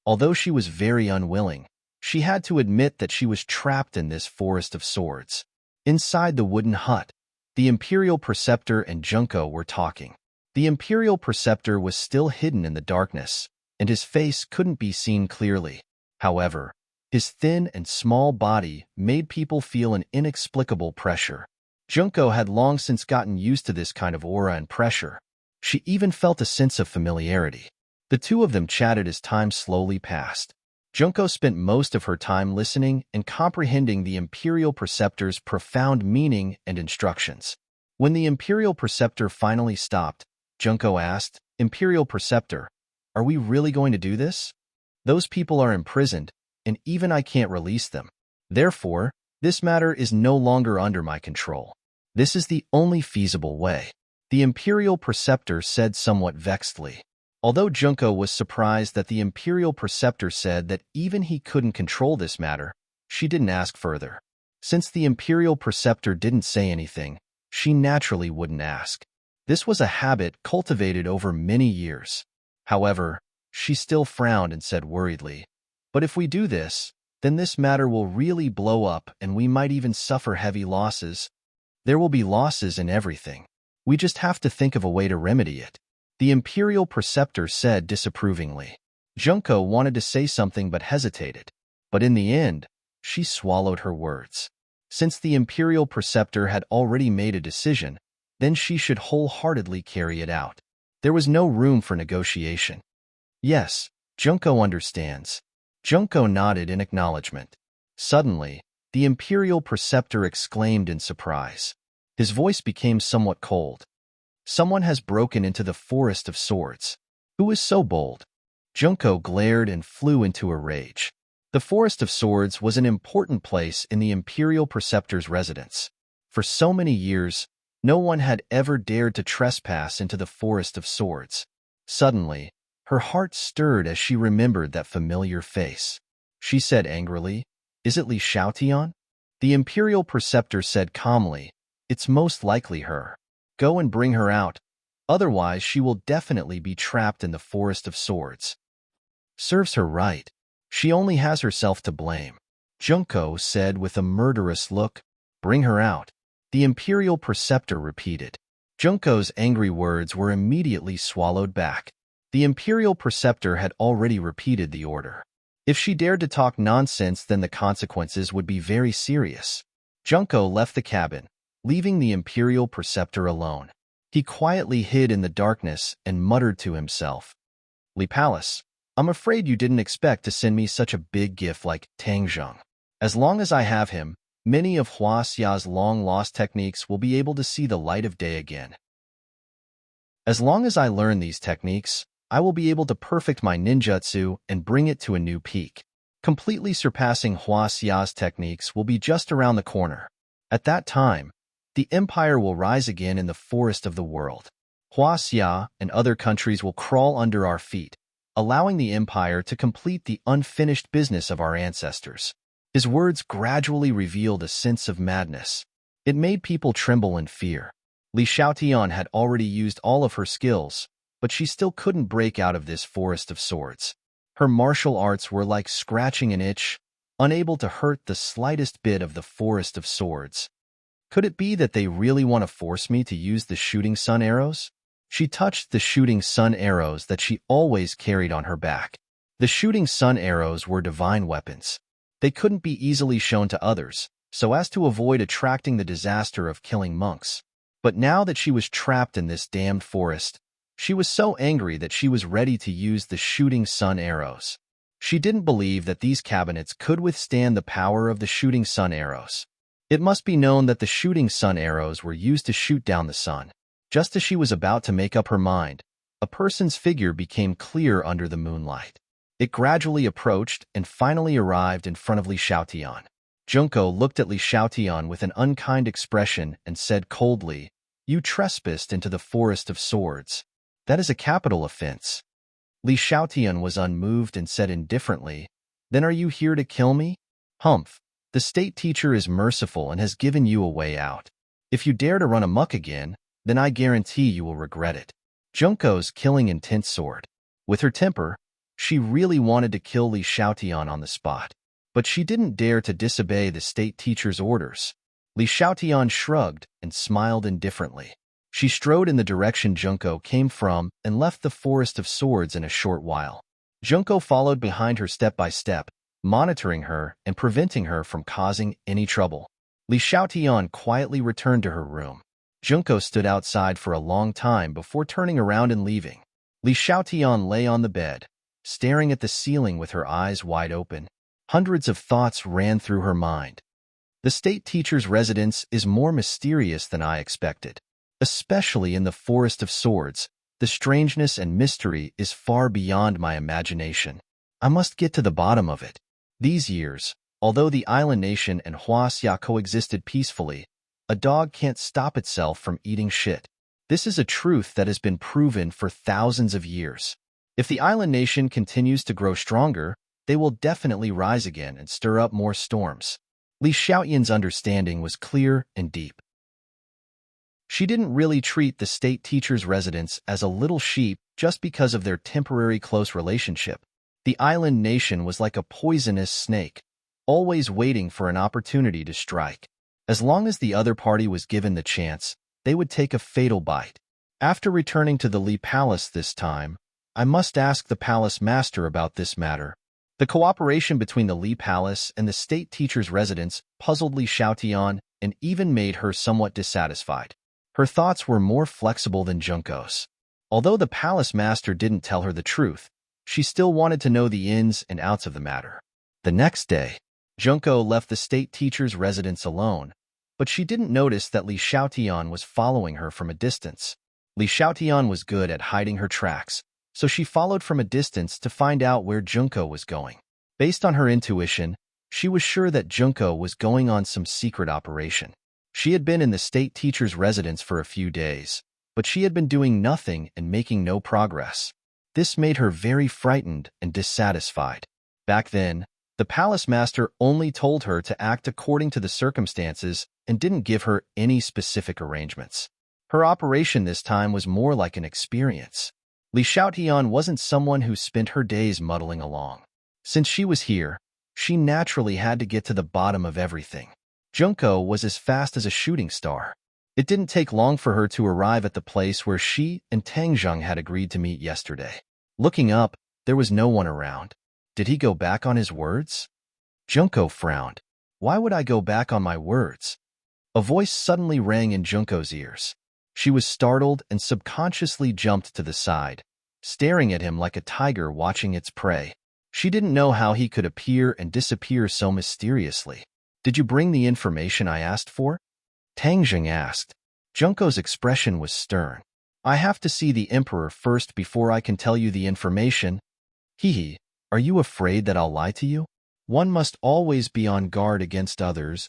S1: Although she was very unwilling, she had to admit that she was trapped in this forest of swords. Inside the wooden hut, the Imperial Preceptor and Junko were talking. The Imperial Preceptor was still hidden in the darkness, and his face couldn't be seen clearly. However, his thin and small body made people feel an inexplicable pressure. Junko had long since gotten used to this kind of aura and pressure. She even felt a sense of familiarity. The two of them chatted as time slowly passed. Junko spent most of her time listening and comprehending the Imperial Preceptor's profound meaning and instructions. When the Imperial Preceptor finally stopped, Junko asked, "Imperial Preceptor, are we really going to do this? Those people are imprisoned, and even I can't release them. Therefore, this matter is no longer under my control. This is the only feasible way," the Imperial Preceptor said somewhat vexedly. Although Junko was surprised that the Imperial Preceptor said that even he couldn't control this matter, she didn't ask further. Since the Imperial Preceptor didn't say anything, she naturally wouldn't ask. This was a habit cultivated over many years. However, she still frowned and said worriedly, "But if we do this, then this matter will really blow up and we might even suffer heavy losses. There will be losses in everything. We just have to think of a way to remedy it," the Imperial Preceptor said disapprovingly. Junko wanted to say something but hesitated. But in the end, she swallowed her words. Since the Imperial Preceptor had already made a decision, then she should wholeheartedly carry it out. There was no room for negotiation. "Yes, Junko understands." Junko nodded in acknowledgement. Suddenly, the Imperial Preceptor exclaimed in surprise. His voice became somewhat cold. "Someone has broken into the Forest of Swords. Who is so bold?" Junko glared and flew into a rage. The Forest of Swords was an important place in the Imperial Preceptor's residence. For so many years, No one had ever dared to trespass into the Forest of Swords. Suddenly, her heart stirred as she remembered that familiar face. She said angrily, "Is it Li Xiaotian?" The Imperial Preceptor said calmly, "It's most likely her. Go and bring her out. Otherwise, she will definitely be trapped in the Forest of Swords." "Serves her right. She only has herself to blame," Junko said with a murderous look. "Bring her out," the Imperial Preceptor repeated. Junko's angry words were immediately swallowed back. The Imperial Preceptor had already repeated the order. If she dared to talk nonsense, then the consequences would be very serious. Junko left the cabin, leaving the Imperial Preceptor alone. He quietly hid in the darkness and muttered to himself, "Li Palace, I'm afraid you didn't expect to send me such a big gift like Tangjung. As long as I have him, many of Hua Xia's long-lost techniques will be able to see the light of day again. As long as I learn these techniques, I will be able to perfect my ninjutsu and bring it to a new peak. Completely surpassing Hua Xia's techniques will be just around the corner. At that time, the empire will rise again in the forest of the world. Hua Xia and other countries will crawl under our feet, allowing the empire to complete the unfinished business of our ancestors." His words gradually revealed a sense of madness. It made people tremble in fear. Li Xiaotian had already used all of her skills, but she still couldn't break out of this Forest of Swords. Her martial arts were like scratching an itch, unable to hurt the slightest bit of the Forest of Swords. Could it be that they really want to force me to use the shooting sun arrows? She touched the shooting sun arrows that she always carried on her back. The shooting sun arrows were divine weapons. They couldn't be easily shown to others, so as to avoid attracting the disaster of killing monks. But now that she was trapped in this damned forest, she was so angry that she was ready to use the shooting sun arrows. She didn't believe that these cabinets could withstand the power of the shooting sun arrows. It must be known that the shooting sun arrows were used to shoot down the sun. Just as she was about to make up her mind, a person's figure became clear under the moonlight. It gradually approached and finally arrived in front of Li Xiaotian. Junko looked at Li Xiaotian with an unkind expression and said coldly, "You trespassed into the Forest of Swords. That is a capital offense." Li Xiaotian was unmoved and said indifferently, "Then are you here to kill me?" "Humph, the state teacher is merciful and has given you a way out. If you dare to run amok again, then I guarantee you will regret it." Junko's killing intent soared. With her temper, she really wanted to kill Li Xiaotian on the spot, but she didn't dare to disobey the state teacher's orders. Li Xiaotian shrugged and smiled indifferently. She strode in the direction Junko came from and left the Forest of Swords in a short while. Junko followed behind her step by step, monitoring her and preventing her from causing any trouble. Li Xiaotian quietly returned to her room. Junko stood outside for a long time before turning around and leaving. Li Xiaotian lay on the bed, staring at the ceiling with her eyes wide open. Hundreds of thoughts ran through her mind. The state teacher's residence is more mysterious than I expected. Especially in the Forest of Swords, the strangeness and mystery is far beyond my imagination. I must get to the bottom of it. These years, although the island nation and Hua Xia coexisted peacefully, a dog can't stop itself from eating shit. This is a truth that has been proven for thousands of years. If the island nation continues to grow stronger, they will definitely rise again and stir up more storms. Li Xiaotian's understanding was clear and deep. She didn't really treat the state teacher's residence as a little sheep just because of their temporary close relationship. The island nation was like a poisonous snake, always waiting for an opportunity to strike. As long as the other party was given the chance, they would take a fatal bite. After returning to the Li Palace this time, I must ask the palace master about this matter. The cooperation between the Li Palace and the state teacher's residence puzzled Li Xiaotian and even made her somewhat dissatisfied. Her thoughts were more flexible than Junko's. Although the palace master didn't tell her the truth, she still wanted to know the ins and outs of the matter. The next day, Junko left the state teacher's residence alone, but she didn't notice that Li Xiaotian was following her from a distance. Li Xiaotian was good at hiding her tracks, so she followed from a distance to find out where Junko was going. Based on her intuition, she was sure that Junko was going on some secret operation. She had been in the state teacher's residence for a few days, but she had been doing nothing and making no progress. This made her very frightened and dissatisfied. Back then, the palace master only told her to act according to the circumstances and didn't give her any specific arrangements. Her operation this time was more like an experience. Li Xiaotian wasn't someone who spent her days muddling along. Since she was here, she naturally had to get to the bottom of everything. Junko was as fast as a shooting star. It didn't take long for her to arrive at the place where she and Tang Zheng had agreed to meet yesterday. Looking up, there was no one around. Did he go back on his words? Junko frowned. Why would I go back on my words? A voice suddenly rang in Junko's ears. She was startled and subconsciously jumped to the side, staring at him like a tiger watching its prey. She didn't know how he could appear and disappear so mysteriously. Did you bring the information I asked for? Tang Zheng asked. Junko's expression was stern. I have to see the emperor first before I can tell you the information. Hee. Are you afraid that I'll lie to you? One must always be on guard against others.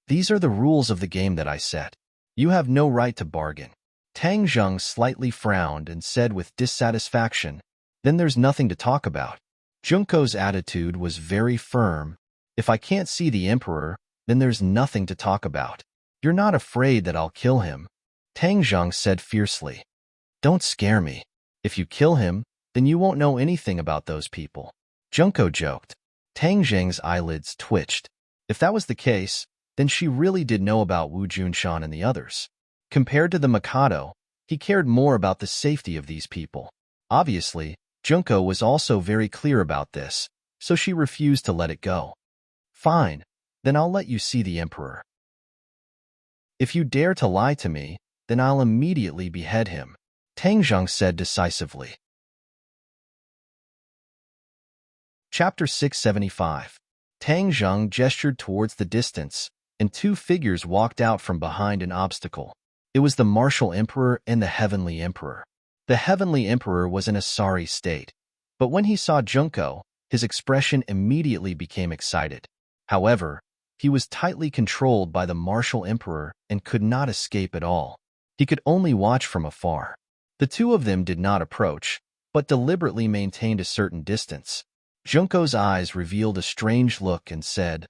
S1: These are the rules of the game that I set. You have no right to bargain. Tang Zheng slightly frowned and said with dissatisfaction, then there's nothing to talk about. Junko's attitude was very firm. If I can't see the emperor, then there's nothing to talk about. You're not afraid that I'll kill him? Tang Zheng said fiercely. Don't scare me. If you kill him, then you won't know anything about those people. Junko joked. Tang Zheng's eyelids twitched. If that was the case, then she really did know about Wu Junshan and the others. Compared to the Mikado, he cared more about the safety of these people. Obviously, Junko was also very clear about this, so she refused to let it go. Fine, then I'll let you see the emperor. If you dare to lie to me, then I'll immediately behead him, Tang Zheng said decisively. Chapter 675. Tang Zheng gestured towards the distance, and two figures walked out from behind an obstacle. It was the martial emperor and the heavenly emperor. The heavenly emperor was in a sorry state, but when he saw Junko, his expression immediately became excited. However, he was tightly controlled by the martial emperor and could not escape at all. He could only watch from afar. The two of them did not approach, but deliberately maintained a certain distance. Junko's eyes revealed a strange look and said,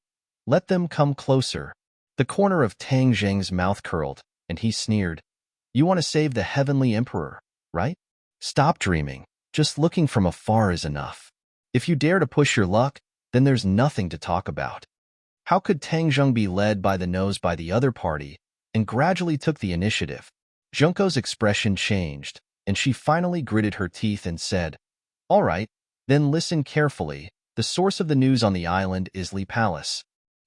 S1: "Let them come closer." The corner of Tang Zheng's mouth curled, and he sneered. You want to save the heavenly emperor, right? Stop dreaming. Just looking from afar is enough. If you dare to push your luck, then there's nothing to talk about. How could Tang Zheng be led by the nose by the other party, and gradually took the initiative? Junko's expression changed, and she finally gritted her teeth and said, All right, then listen carefully. The source of the news on the island is Li Palace.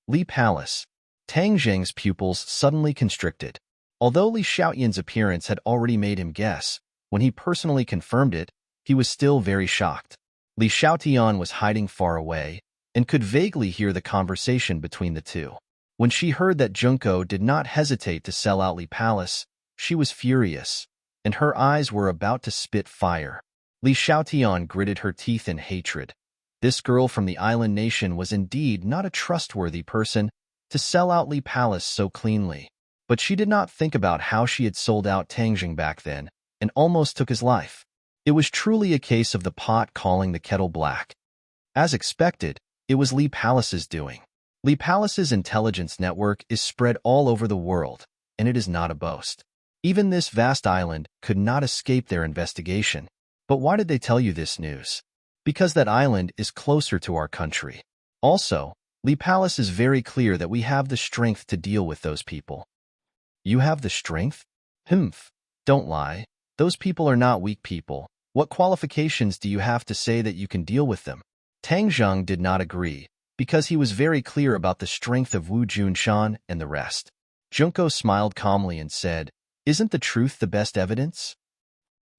S1: Li Palace. Tang Zheng's pupils suddenly constricted. Although Li Xiaotian's appearance had already made him guess, when he personally confirmed it, he was still very shocked. Li Xiaotian was hiding far away, and could vaguely hear the conversation between the two. When she heard that Junko did not hesitate to sell out Li Palace, she was furious, and her eyes were about to spit fire. Li Xiaotian gritted her teeth in hatred. This girl from the island nation was indeed not a trustworthy person to sell out Li Palace so cleanly. But she did not think about how she had sold out Tang Zheng back then and almost took his life. It was truly a case of the pot calling the kettle black. As expected, it was Li Palace's doing. Li Palace's intelligence network is spread all over the world, and it is not a boast. Even this vast island could not escape their investigation. But why did they tell you this news? Because that island is closer to our country. Also, Li Palace is very clear that we have the strength to deal with those people. You have the strength? Humph. Don't lie. Those people are not weak people. What qualifications do you have to say that you can deal with them? Tang Zheng did not agree, because he was very clear about the strength of Wu Junshan and the rest. Junko smiled calmly and said, Isn't the truth the best evidence?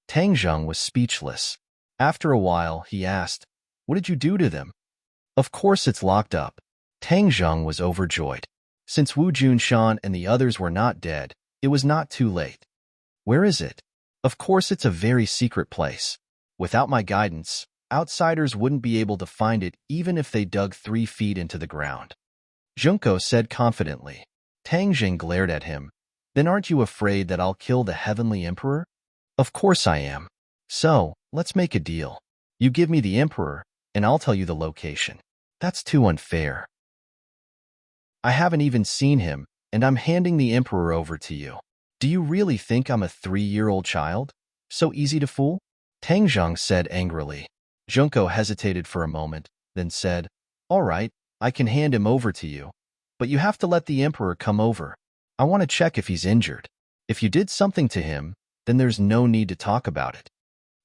S1: Tang Zheng was speechless. After a while, he asked, What did you do to them? Of course it's locked up. Tang Zheng was overjoyed. Since Wu Junshan and the others were not dead, it was not too late. Where is it? Of course it's a very secret place. Without my guidance, outsiders wouldn't be able to find it even if they dug 3 feet into the ground. Junko said confidently. Tang Jing glared at him. Then aren't you afraid that I'll kill the heavenly emperor? Of course I am. So, let's make a deal. You give me the emperor, and I'll tell you the location. That's too unfair. I haven't even seen him, and I'm handing the emperor over to you. Do you really think I'm a 3-year-old child? So easy to fool? Tang Zhang said angrily. Junko hesitated for a moment, then said, All right, I can hand him over to you. But you have to let the emperor come over. I want to check if he's injured. If you did something to him, then there's no need to talk about it.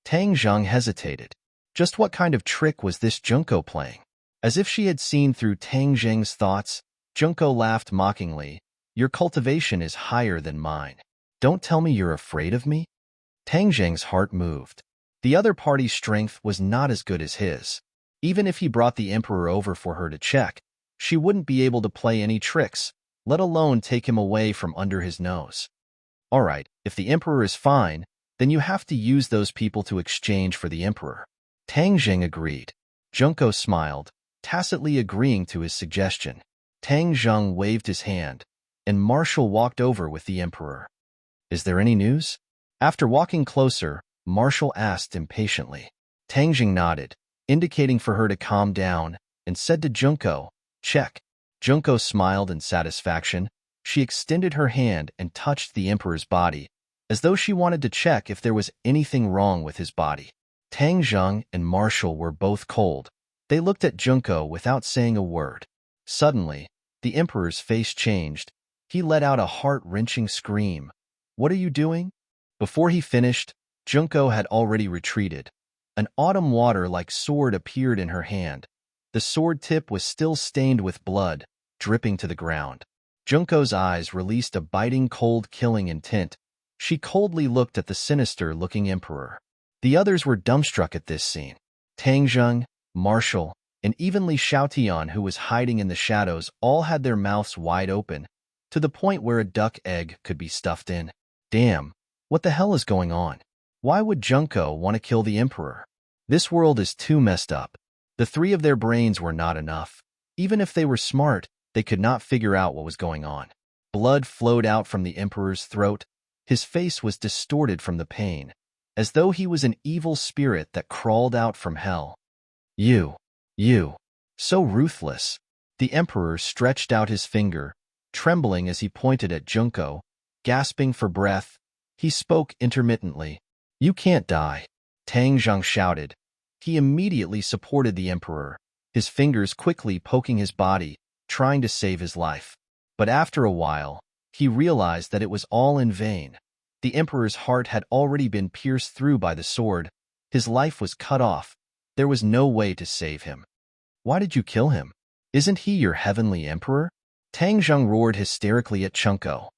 S1: Tang Zhang hesitated. Just what kind of trick was this Junko playing? As if she had seen through Tang Zhang's thoughts, Junko laughed mockingly. Your cultivation is higher than mine. Don't tell me you're afraid of me? Tang Zhang's heart moved. The other party's strength was not as good as his. Even if he brought the emperor over for her to check, she wouldn't be able to play any tricks, let alone take him away from under his nose. All right, if the emperor is fine, then you have to use those people to exchange for the emperor. Tang Zhang agreed. Junko smiled, tacitly agreeing to his suggestion. Tang Zhang waved his hand, and Marshall walked over with the emperor. Is there any news? After walking closer, Marshall asked impatiently. Tang Zhang nodded, indicating for her to calm down, and said to Junko, Check. Junko smiled in satisfaction. She extended her hand and touched the emperor's body, as though she wanted to check if there was anything wrong with his body. Tang Zhang and Marshall were both cold. They looked at Junko without saying a word. Suddenly, the emperor's face changed. He let out a heart-wrenching scream. What are you doing? Before he finished, Junko had already retreated. An autumn water-like sword appeared in her hand. The sword tip was still stained with blood, dripping to the ground. Junko's eyes released a biting cold killing intent. She coldly looked at the sinister-looking emperor. The others were dumbstruck at this scene. Tang Zhang, Marshall, and even Li Xiaotian, who was hiding in the shadows, all had their mouths wide open, to the point where a duck egg could be stuffed in. Damn, what the hell is going on? Why would Junko want to kill the emperor? This world is too messed up. The three of their brains were not enough. Even if they were smart, they could not figure out what was going on. Blood flowed out from the emperor's throat. His face was distorted from the pain, as though he was an evil spirit that crawled out from hell. You, so ruthless. The emperor stretched out his finger, trembling as he pointed at Junko. Gasping for breath, he spoke intermittently. You can't die. Tang Zhang shouted. He immediately supported the emperor, his fingers quickly poking his body, trying to save his life. But after a while, he realized that it was all in vain. The emperor's heart had already been pierced through by the sword. His life was cut off. There was no way to save him. Why did you kill him? Isn't he your heavenly emperor? Tang Zhang roared hysterically at Junko.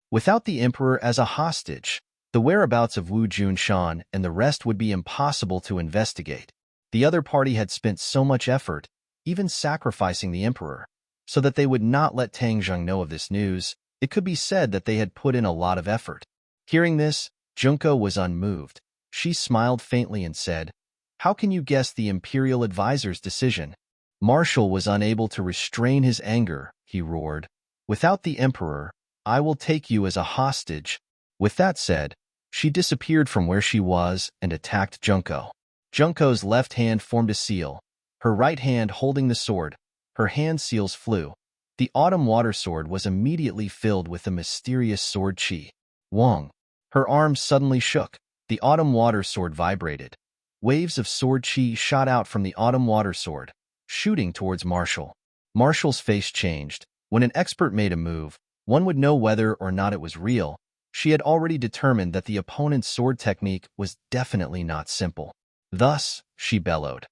S1: Without the emperor as a hostage, the whereabouts of Wu Junshan and the rest would be impossible to investigate. The other party had spent so much effort, even sacrificing the emperor, so that they would not let Tang Zhang know of this news. It could be said that they had put in a lot of effort. Hearing this, Junko was unmoved. She smiled faintly and said, How can you guess the Imperial Advisor's decision? Marshall was unable to restrain his anger. He roared, Without the emperor, I will take you as a hostage. With that said, she disappeared from where she was and attacked Junko. Junko's left hand formed a seal, her right hand holding the sword. Her hand seals flew. The autumn water sword was immediately filled with the mysterious sword chi. Wong. Her arms suddenly shook. The autumn water sword vibrated. Waves of sword chi shot out from the autumn water sword, shooting towards Marshall. Marshall's face changed. When an expert made a move, one would know whether or not it was real. She had already determined that the opponent's sword technique was definitely not simple. Thus, she bellowed.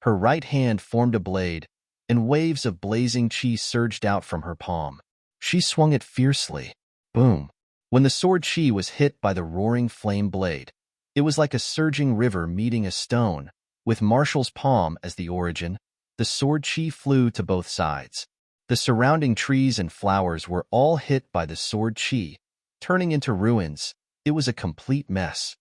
S1: Her right hand formed a blade, and waves of blazing chi surged out from her palm. She swung it fiercely. Boom! When the sword chi was hit by the roaring flame blade, it was like a surging river meeting a stone. With Marshall's palm as the origin, the sword chi flew to both sides. The surrounding trees and flowers were all hit by the sword chi, turning into ruins. It was a complete mess.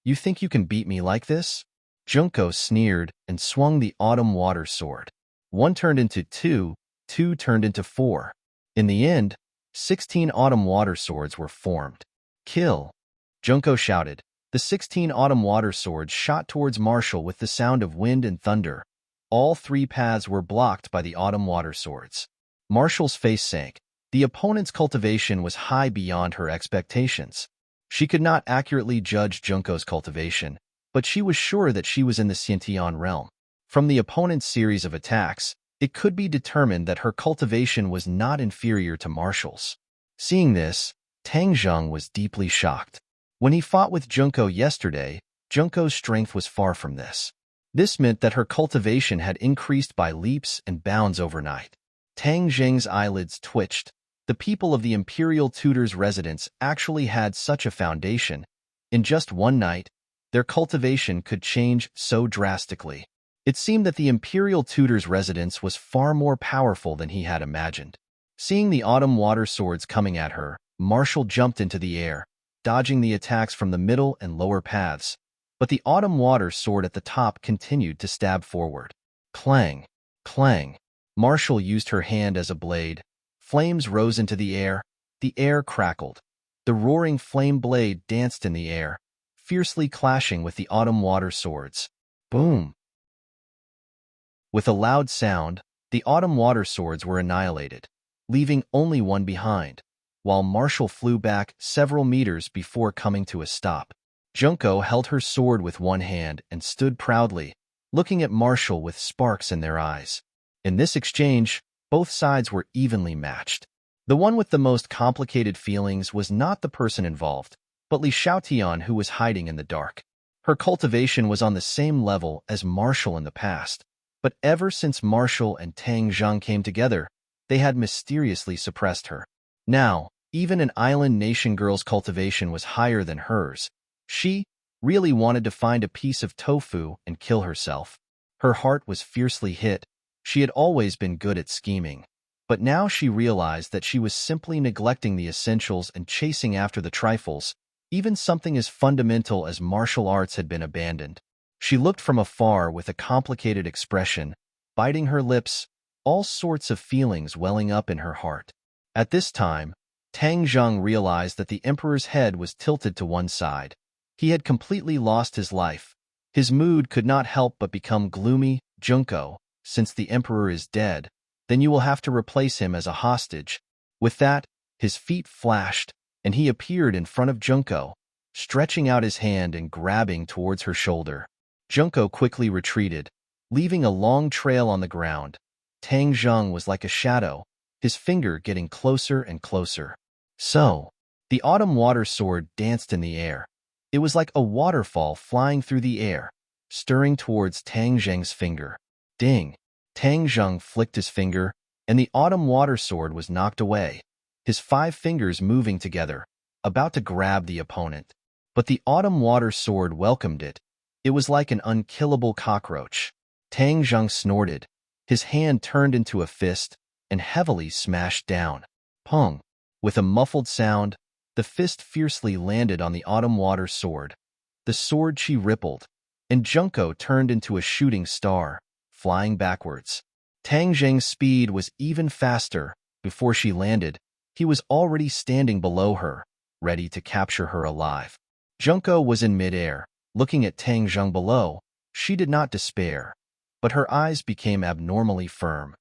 S1: You think you can beat me like this? Junko sneered and swung the autumn water sword. One turned into two, two turned into four. In the end, 16 autumn water swords were formed. Kill! Junko shouted. The 16 autumn water swords shot towards Marshall with the sound of wind and thunder. All 3 paths were blocked by the autumn water swords. Marshall's face sank. The opponent's cultivation was high beyond her expectations. She could not accurately judge Junko's cultivation, but she was sure that she was in the Sciention realm. From the opponent's series of attacks, it could be determined that her cultivation was not inferior to Marshall's. Seeing this, Tang Zheng was deeply shocked. When he fought with Junko yesterday, Junko's strength was far from this. This meant that her cultivation had increased by leaps and bounds overnight. Tang Zheng's eyelids twitched. The people of the Imperial Tutor's residence actually had such a foundation. In just one night, their cultivation could change so drastically. It seemed that the Imperial Tutor's residence was far more powerful than he had imagined. Seeing the autumn water swords coming at her, Marshall jumped into the air, dodging the attacks from the middle and lower paths. But the autumn water sword at the top continued to stab forward. Clang! Clang! Marshall used her hand as a blade. Flames rose into the air crackled. The roaring flame blade danced in the air, fiercely clashing with the autumn water swords. Boom! With a loud sound, the autumn water swords were annihilated, leaving only one behind, while Marshall flew back several meters before coming to a stop. Junko held her sword with one hand and stood proudly, looking at Marshall with sparks in their eyes. In this exchange, both sides were evenly matched. The one with the most complicated feelings was not the person involved, but Li Xiaotian, who was hiding in the dark. Her cultivation was on the same level as Marshall in the past, but ever since Marshall and Tang Zheng came together, they had mysteriously suppressed her. Now, even an island nation girl's cultivation was higher than hers. She really wanted to find a piece of tofu and kill herself. Her heart was fiercely hit. She had always been good at scheming, but now she realized that she was simply neglecting the essentials and chasing after the trifles. Even something as fundamental as martial arts had been abandoned. She looked from afar with a complicated expression, biting her lips, all sorts of feelings welling up in her heart. At this time, Tang Zheng realized that the emperor's head was tilted to one side. He had completely lost his life. His mood could not help but become gloomy. Junko, since the emperor is dead, then you will have to replace him as a hostage. With that, his feet flashed, and he appeared in front of Junko, stretching out his hand and grabbing towards her shoulder. Junko quickly retreated, leaving a long trail on the ground. Tang Zheng was like a shadow, his finger getting closer and closer. So, the autumn water sword danced in the air. It was like a waterfall flying through the air, stirring towards Tang Zheng's finger. Ding! Tang Zheng flicked his finger, and the autumn water sword was knocked away, his 5 fingers moving together, about to grab the opponent. But the autumn water sword welcomed it. It was like an unkillable cockroach. Tang Zheng snorted. His hand turned into a fist and heavily smashed down. Pong! With a muffled sound, the fist fiercely landed on the autumn water sword. The sword she rippled, and Junko turned into a shooting star, flying backwards. Tang Zheng's speed was even faster. Before she landed, he was already standing below her, ready to capture her alive. Junko was in midair, looking at Tang Zheng below. She did not despair, but her eyes became abnormally firm.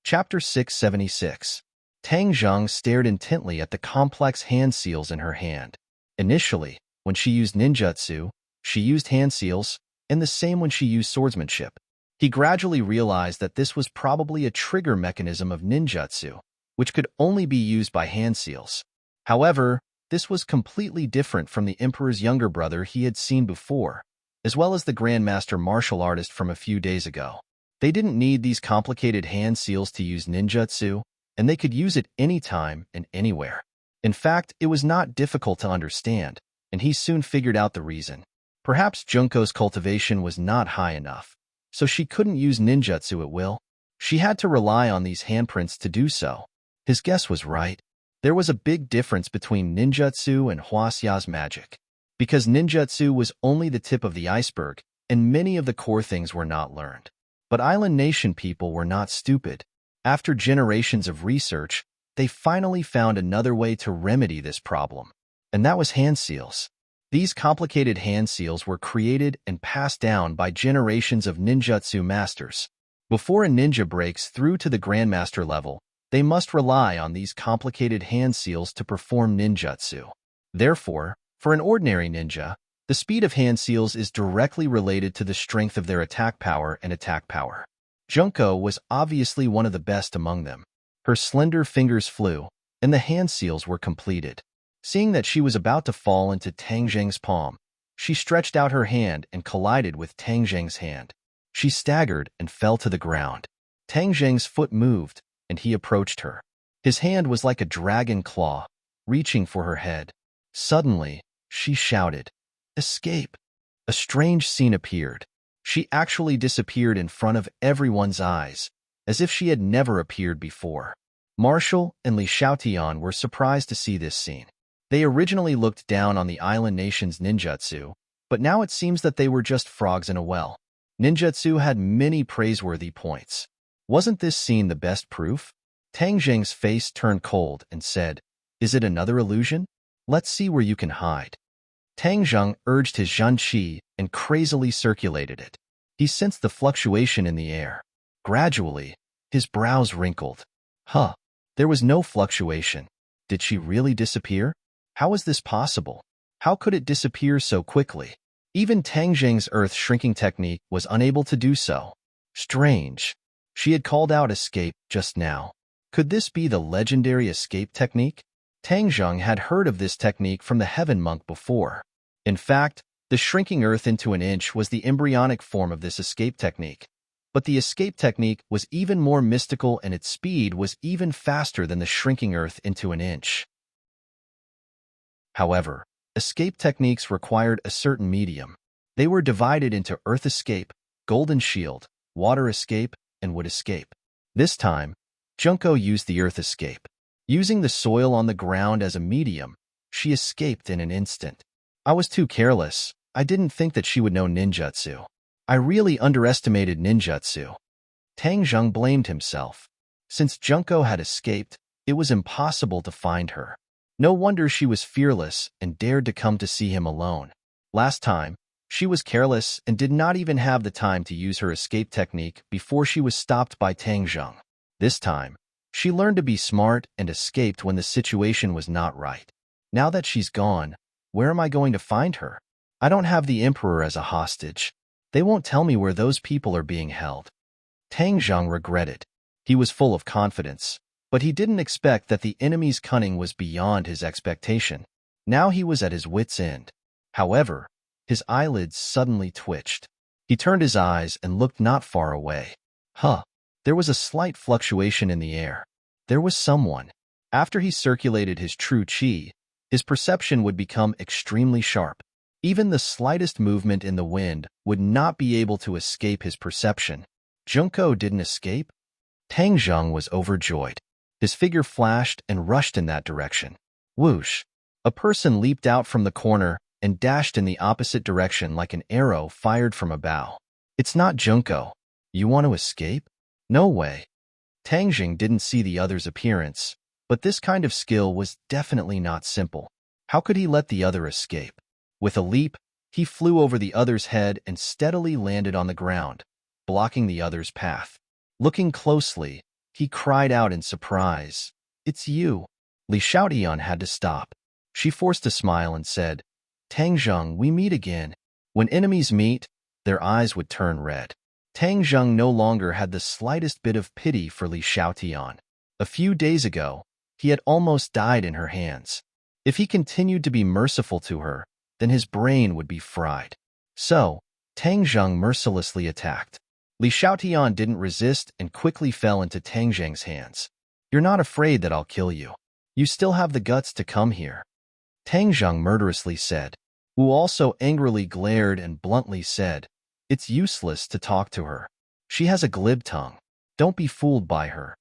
S1: Chapter 676. Tang Zheng stared intently at the complex hand seals in her hand. Initially, when she used ninjutsu, she used hand seals, and the same when she used swordsmanship. He gradually realized that this was probably a trigger mechanism of ninjutsu, which could only be used by hand seals. However, this was completely different from the Emperor's younger brother he had seen before, as well as the Grandmaster martial artist from a few days ago. They didn't need these complicated hand seals to use ninjutsu, and they could use it anytime and anywhere. In fact, it was not difficult to understand, and he soon figured out the reason. Perhaps Junko's cultivation was not high enough, so she couldn't use ninjutsu at will. She had to rely on these handprints to do so. His guess was right. There was a big difference between ninjutsu and Huaxia's magic, because ninjutsu was only the tip of the iceberg, and many of the core things were not learned. But Island Nation people were not stupid. After generations of research, they finally found another way to remedy this problem. And that was hand seals. These complicated hand seals were created and passed down by generations of ninjutsu masters. Before a ninja breaks through to the grandmaster level, they must rely on these complicated hand seals to perform ninjutsu. Therefore, for an ordinary ninja, the speed of hand seals is directly related to the strength of their attack power and attack power. Junko was obviously one of the best among them. Her slender fingers flew, and the hand seals were completed. Seeing that she was about to fall into Tang Zheng's palm, she stretched out her hand and collided with Tang Zheng's hand. She staggered and fell to the ground. Tang Zheng's foot moved, and he approached her. His hand was like a dragon claw, reaching for her head. Suddenly, she shouted, "Escape!" A strange scene appeared. She actually disappeared in front of everyone's eyes, as if she had never appeared before. Marshall and Li Xiaotian were surprised to see this scene. They originally looked down on the island nation's ninjutsu, but now it seems that they were just frogs in a well. Ninjutsu had many praiseworthy points. Wasn't this scene the best proof? Tang Zheng's face turned cold and said, "Is it another illusion? Let's see where you can hide." Tang Zheng urged his Zhanqi and crazily circulated it. He sensed the fluctuation in the air. Gradually, his brows wrinkled. There was no fluctuation. Did she really disappear? How was this possible? How could it disappear so quickly? Even Tang Zheng's earth-shrinking technique was unable to do so. Strange. She had called out escape just now. Could this be the legendary escape technique? Tang Zheng had heard of this technique from the Heaven Monk before. In fact, the shrinking earth into an inch was the embryonic form of this escape technique. But the escape technique was even more mystical and its speed was even faster than the shrinking earth into an inch. However, escape techniques required a certain medium. They were divided into earth escape, golden shield, water escape, and wood escape. This time, Junko used the earth escape. Using the soil on the ground as a medium, she escaped in an instant. I was too careless. I didn't think that she would know ninjutsu. I really underestimated ninjutsu. Tang Zheng blamed himself. Since Junko had escaped, it was impossible to find her. No wonder she was fearless and dared to come to see him alone. Last time, she was careless and did not even have the time to use her escape technique before she was stopped by Tang Zheng. This time, she learned to be smart and escaped when the situation was not right. Now that she's gone, where am I going to find her? I don't have the Emperor as a hostage. They won't tell me where those people are being held. Tang Zheng regretted. He was full of confidence, but he didn't expect that the enemy's cunning was beyond his expectation. Now he was at his wit's end. However, his eyelids suddenly twitched. He turned his eyes and looked not far away. There was a slight fluctuation in the air. There was someone. After he circulated his true qi, his perception would become extremely sharp. Even the slightest movement in the wind would not be able to escape his perception. Junko didn't escape? Tang Zheng was overjoyed. His figure flashed and rushed in that direction. Whoosh! A person leaped out from the corner and dashed in the opposite direction like an arrow fired from a bow. It's not Junko. You want to escape? No way. Tang Zheng didn't see the other's appearance, but this kind of skill was definitely not simple. How could he let the other escape? With a leap, he flew over the other's head and steadily landed on the ground, blocking the other's path. Looking closely, he cried out in surprise, "It's you!" Li Xiaotian had to stop. She forced a smile and said, "Tang Zheng, we meet again." When enemies meet, their eyes would turn red. Tang Zheng no longer had the slightest bit of pity for Li Xiaotian. A few days ago, he had almost died in her hands. If he continued to be merciful to her, then his brain would be fried. So, Tang Zheng mercilessly attacked. Li Xiaotian didn't resist and quickly fell into Tang Zheng's hands. "You're not afraid that I'll kill you. You still have the guts to come here," Tang Zheng murderously said. Wu also angrily glared and bluntly said, "It's useless to talk to her. She has a glib tongue. Don't be fooled by her."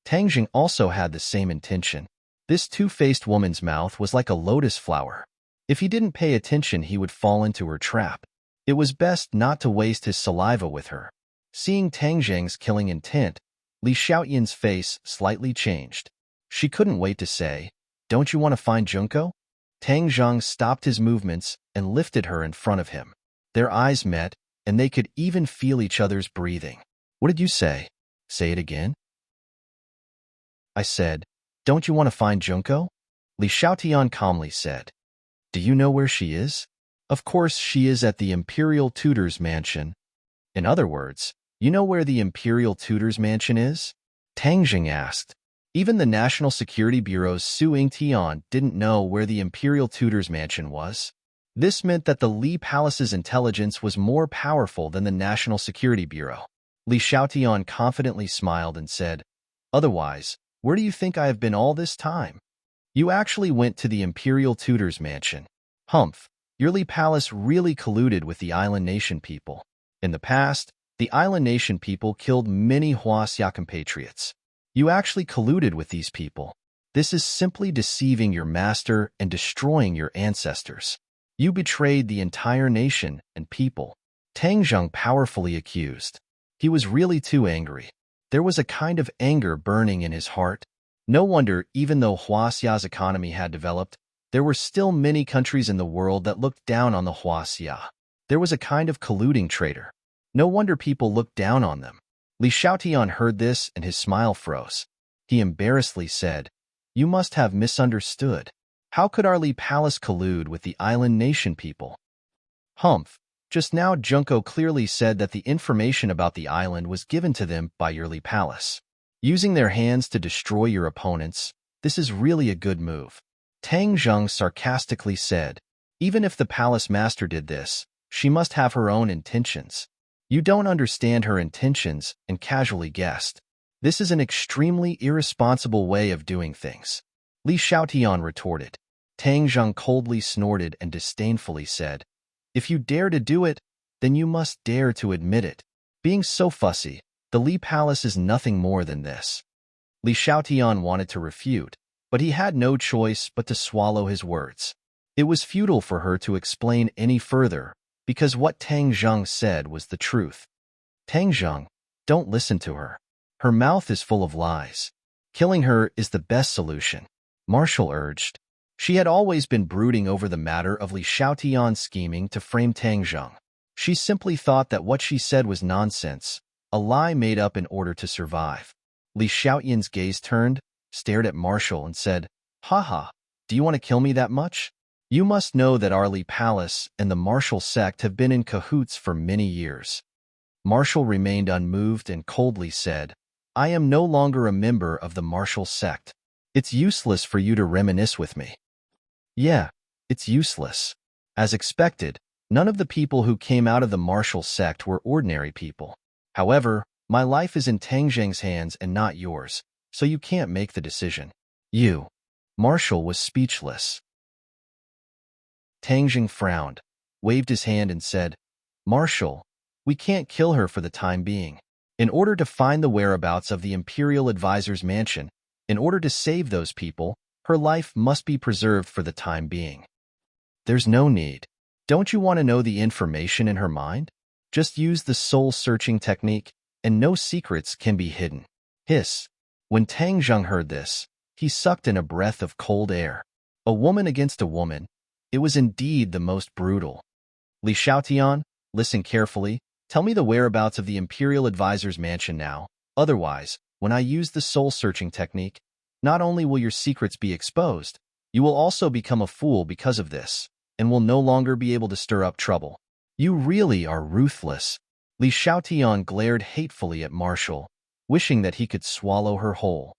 S1: Tang Zheng also had the same intention. This two-faced woman's mouth was like a lotus flower. If he didn't pay attention, he would fall into her trap. It was best not to waste his saliva with her. Seeing Tang Zheng's killing intent, Li Xiaoyan's face slightly changed. She couldn't wait to say, "Don't you want to find Junko?" Tang Zheng stopped his movements and lifted her in front of him. Their eyes met, and they could even feel each other's breathing. "What did you say?" "Say it again." "I said, don't you want to find Junko?" Li Xiaotian calmly said. "Do you know where she is?" "Of course she is at the Imperial Tutor's mansion." "In other words, you know where the Imperial Tutor's mansion is?" Tang Jing asked. Even the National Security Bureau's Su Yingtian didn't know where the Imperial Tutor's mansion was. This meant that the Li Palace's intelligence was more powerful than the National Security Bureau. Li Xiaotian confidently smiled and said, "Otherwise, where do you think I have been all this time?" "You actually went to the Imperial Tutor's mansion." "Humph, your Li Palace really colluded with the island nation people. In the past, the island nation people killed many Huaxia compatriots. You actually colluded with these people. This is simply deceiving your master and destroying your ancestors. You betrayed the entire nation and people." Tang Zheng powerfully accused. He was really too angry. There was a kind of anger burning in his heart. No wonder, even though Huaxia's economy had developed, there were still many countries in the world that looked down on the Huaxia. There was a kind of colluding traitor. No wonder people looked down on them. Li Xiaotian heard this and his smile froze. He embarrassedly said, "You must have misunderstood. How could our Li Palace collude with the island nation people?" "Humph, just now Junko clearly said that the information about the island was given to them by your Li Palace. Using their hands to destroy your opponents, this is really a good move." Tang Zheng sarcastically said, "Even if the palace master did this, she must have her own intentions. You don't understand her intentions and casually guessed. This is an extremely irresponsible way of doing things." Li Xiaotian retorted. Tang Zheng coldly snorted and disdainfully said, "If you dare to do it, then you must dare to admit it. Being so fussy, the Li Palace is nothing more than this." Li Xiaotian wanted to refute, but he had no choice but to swallow his words. It was futile for her to explain any further, because what Tang Zheng said was the truth. "Tang Zheng, don't listen to her. Her mouth is full of lies. Killing her is the best solution," Marshall urged. She had always been brooding over the matter of Li Xiaotian's scheming to frame Tang Zheng. She simply thought that what she said was nonsense, a lie made up in order to survive. Li Xiaoyan's gaze turned, stared at Marshall and said, "Haha, do you want to kill me that much? You must know that our Li Palace and the Marshall sect have been in cahoots for many years." Marshall remained unmoved and coldly said, "I am no longer a member of the Marshall sect. It's useless for you to reminisce with me." "Yeah, it's useless." As expected, none of the people who came out of the Marshall sect were ordinary people. "However, my life is in Tang Zheng's hands and not yours, so you can't make the decision." "You." Marshall was speechless. Tang Zheng frowned, waved his hand and said, "Marshall, we can't kill her for the time being. In order to find the whereabouts of the Imperial Advisor's mansion, in order to save those people, her life must be preserved for the time being." "There's no need. Don't you want to know the information in her mind? Just use the soul-searching technique, and no secrets can be hidden." Hiss. When Tang Zheng heard this, he sucked in a breath of cold air. A woman against a woman. It was indeed the most brutal. "Li Xiaotian, listen carefully. Tell me the whereabouts of the Imperial Advisor's mansion now. Otherwise, when I use the soul-searching technique, not only will your secrets be exposed, you will also become a fool because of this, and will no longer be able to stir up trouble." "You really are ruthless." Li Xiaotian glared hatefully at Marshall, wishing that he could swallow her whole.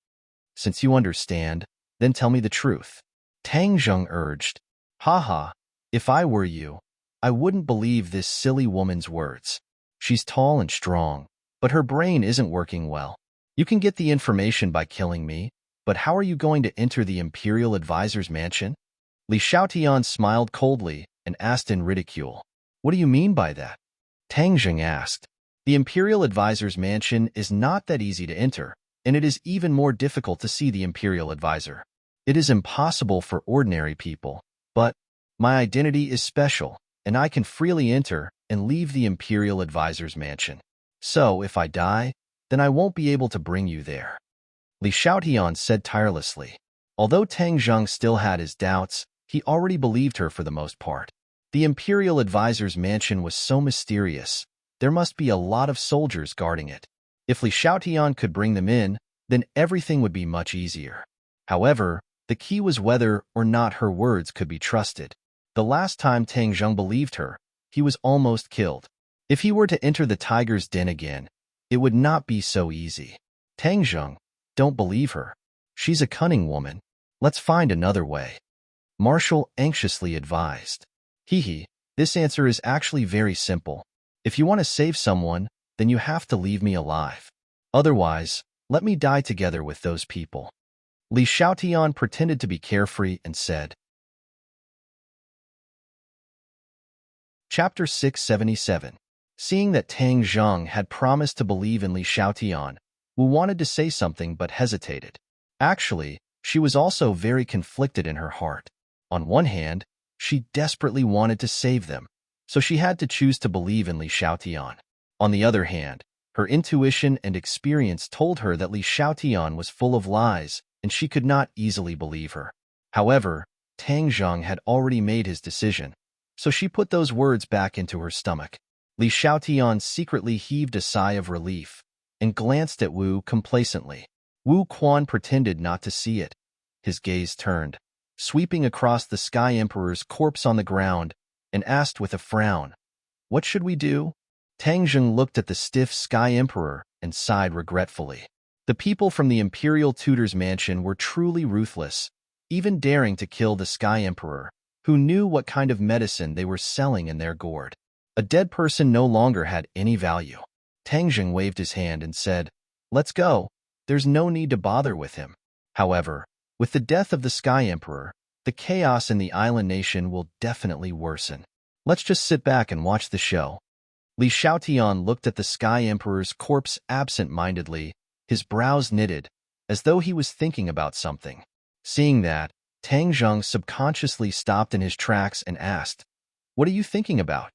S1: "Since you understand, then tell me the truth," Tang Zheng urged. "Haha, if I were you, I wouldn't believe this silly woman's words. She's tall and strong, but her brain isn't working well. You can get the information by killing me, but how are you going to enter the Imperial Advisor's mansion?" Li Xiaotian smiled coldly and asked in ridicule, "What do you mean by that?" Tang Zheng asked. "The Imperial Advisor's mansion is not that easy to enter, and it is even more difficult to see the Imperial Advisor. It is impossible for ordinary people, but my identity is special, and I can freely enter and leave the Imperial Advisor's mansion. So, if I die, then I won't be able to bring you there. Li Xiaotian said tirelessly. Although Tang Zheng still had his doubts, he already believed her for the most part. The imperial advisor's mansion was so mysterious. There must be a lot of soldiers guarding it. If Li Xiaotian could bring them in, then everything would be much easier. However, the key was whether or not her words could be trusted. The last time Tang Zheng believed her, he was almost killed. If he were to enter the tiger's den again, it would not be so easy. Tang Zheng, don't believe her. She's a cunning woman. Let's find another way. Marshall anxiously advised. This answer is actually very simple. If you want to save someone, then you have to leave me alive. Otherwise, let me die together with those people. Li Xiaotian pretended to be carefree and said. Chapter 677. Seeing that Tang Zheng had promised to believe in Li Xiaotian, Wu wanted to say something but hesitated. Actually, she was also very conflicted in her heart. On one hand, she desperately wanted to save them, so she had to choose to believe in Li Xiaotian. On the other hand, her intuition and experience told her that Li Xiaotian was full of lies, and she could not easily believe her. However, Tang Zheng had already made his decision, so she put those words back into her stomach. Li Xiaotian secretly heaved a sigh of relief and glanced at Wu complacently. Wu Quan pretended not to see it. His gaze turned, sweeping across the Sky Emperor's corpse on the ground, and asked with a frown, "What should we do?" Tang Zheng looked at the stiff Sky Emperor and sighed regretfully. The people from the Imperial Tutor's mansion were truly ruthless, even daring to kill the Sky Emperor, who knew what kind of medicine they were selling in their gourd. A dead person no longer had any value. Tang Zheng waved his hand and said, "Let's go. There's no need to bother with him." However, with the death of the Sky Emperor, the chaos in the island nation will definitely worsen. Let's just sit back and watch the show. Li Xiaotian looked at the Sky Emperor's corpse absent-mindedly, his brows knitted, as though he was thinking about something. Seeing that, Tang Zheng subconsciously stopped in his tracks and asked, "What are you thinking about?"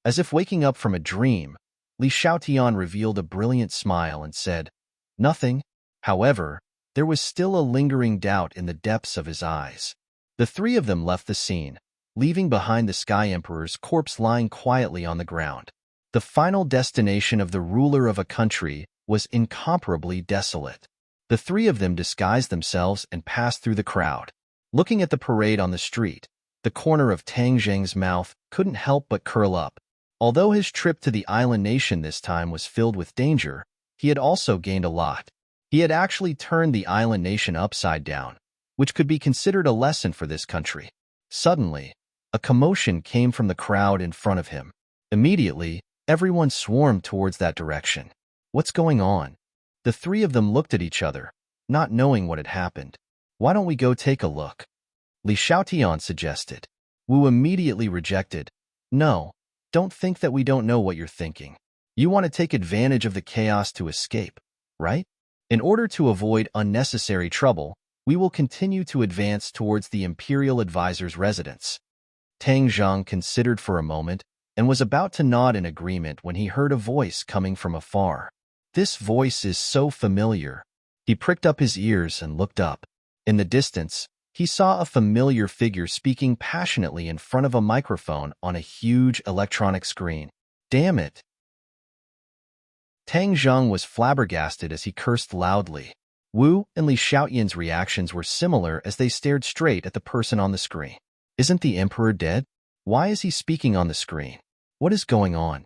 S1: As if waking up from a dream, Li Xiaotian revealed a brilliant smile and said, "Nothing." However, there was still a lingering doubt in the depths of his eyes. The three of them left the scene, leaving behind the Sky Emperor's corpse lying quietly on the ground. The final destination of the ruler of a country was incomparably desolate. The three of them disguised themselves and passed through the crowd. Looking at the parade on the street, the corner of Tang Zheng's mouth couldn't help but curl up. Although his trip to the island nation this time was filled with danger, he had also gained a lot. He had actually turned the island nation upside down, which could be considered a lesson for this country. Suddenly, a commotion came from the crowd in front of him. Immediately, everyone swarmed towards that direction. What's going on? The three of them looked at each other, not knowing what had happened. Why don't we go take a look? Li Xiaotian suggested. Wu immediately rejected. No, don't think that we don't know what you're thinking. You want to take advantage of the chaos to escape, right? In order to avoid unnecessary trouble, we will continue to advance towards the Imperial Advisor's residence. Tang Zheng considered for a moment and was about to nod in agreement when he heard a voice coming from afar. This voice is so familiar. He pricked up his ears and looked up. In the distance, he saw a familiar figure speaking passionately in front of a microphone on a huge electronic screen. Damn it! Tang Zheng was flabbergasted as he cursed loudly. Wu and Li Xiaotian's reactions were similar as they stared straight at the person on the screen. Isn't the Emperor dead? Why is he speaking on the screen? What is going on?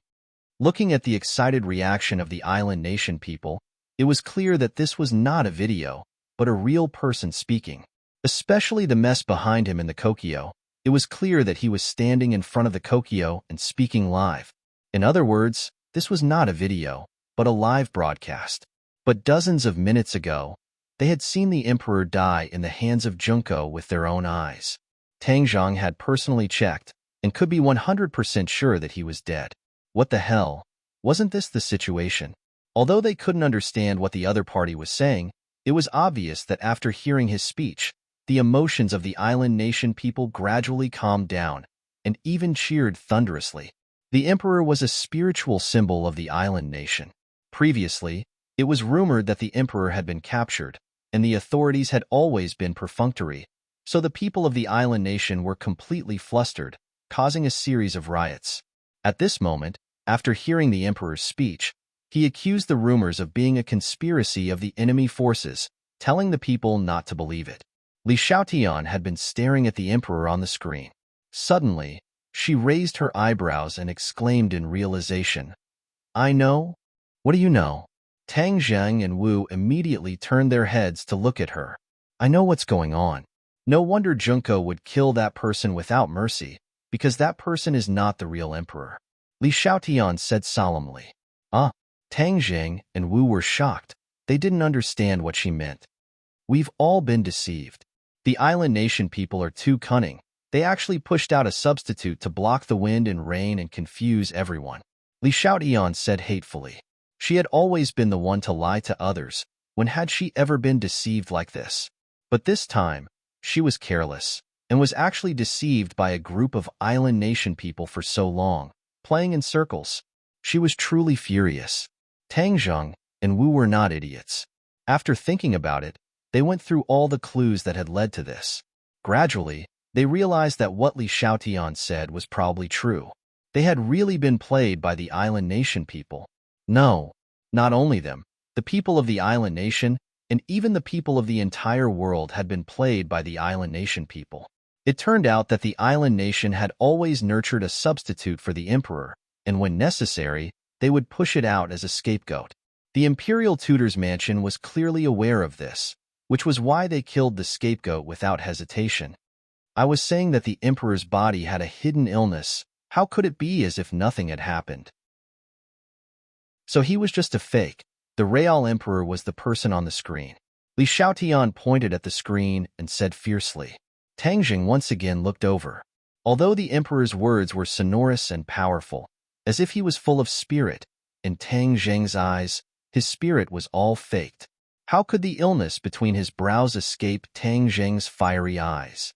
S1: Looking at the excited reaction of the island nation people, it was clear that this was not a video, but a real person speaking. Especially the mess behind him in the Kokyo, it was clear that he was standing in front of the Kokyo and speaking live. In other words, this was not a video, but a live broadcast. But dozens of minutes ago, they had seen the Emperor die in the hands of Junko with their own eyes. Tang Zheng had personally checked and could be 100% sure that he was dead. What the hell? Wasn't this the situation? Although they couldn't understand what the other party was saying, it was obvious that after hearing his speech, the emotions of the island nation people gradually calmed down and even cheered thunderously. The Emperor was a spiritual symbol of the island nation. Previously, it was rumored that the emperor had been captured, and the authorities had always been perfunctory, so the people of the island nation were completely flustered, causing a series of riots. At this moment, after hearing the emperor's speech, he accused the rumors of being a conspiracy of the enemy forces, telling the people not to believe it. Li Xiaotian had been staring at the emperor on the screen. Suddenly, she raised her eyebrows and exclaimed in realization, "I know? What do you know?" Tang Zheng and Wu immediately turned their heads to look at her. "I know what's going on. No wonder Junko would kill that person without mercy, because that person is not the real emperor," Li Xiaotian said solemnly. Tang Zheng and Wu were shocked. They didn't understand what she meant. "We've all been deceived. The island nation people are too cunning. They actually pushed out a substitute to block the wind and rain and confuse everyone," Li Xiaotian said hatefully. She had always been the one to lie to others. When had she ever been deceived like this? But this time, she was careless, and was actually deceived by a group of island nation people for so long, playing in circles. She was truly furious. Tang Zheng and Wu were not idiots. After thinking about it, they went through all the clues that had led to this. Gradually, they realized that what Li Xiaotian said was probably true. They had really been played by the island nation people. No, not only them, the people of the island nation, and even the people of the entire world had been played by the island nation people. It turned out that the island nation had always nurtured a substitute for the emperor, and when necessary, they would push it out as a scapegoat. The imperial tutor's mansion was clearly aware of this, which was why they killed the scapegoat without hesitation. I was saying that the emperor's body had a hidden illness. How could it be as if nothing had happened? So he was just a fake. The real emperor was the person on the screen. Li Xiaotian pointed at the screen and said fiercely. Tang Jing once again looked over. Although the emperor's words were sonorous and powerful, as if he was full of spirit, in Tang Jing's eyes, his spirit was all faked. How could the illness between his brows escape Tang Jing's fiery eyes?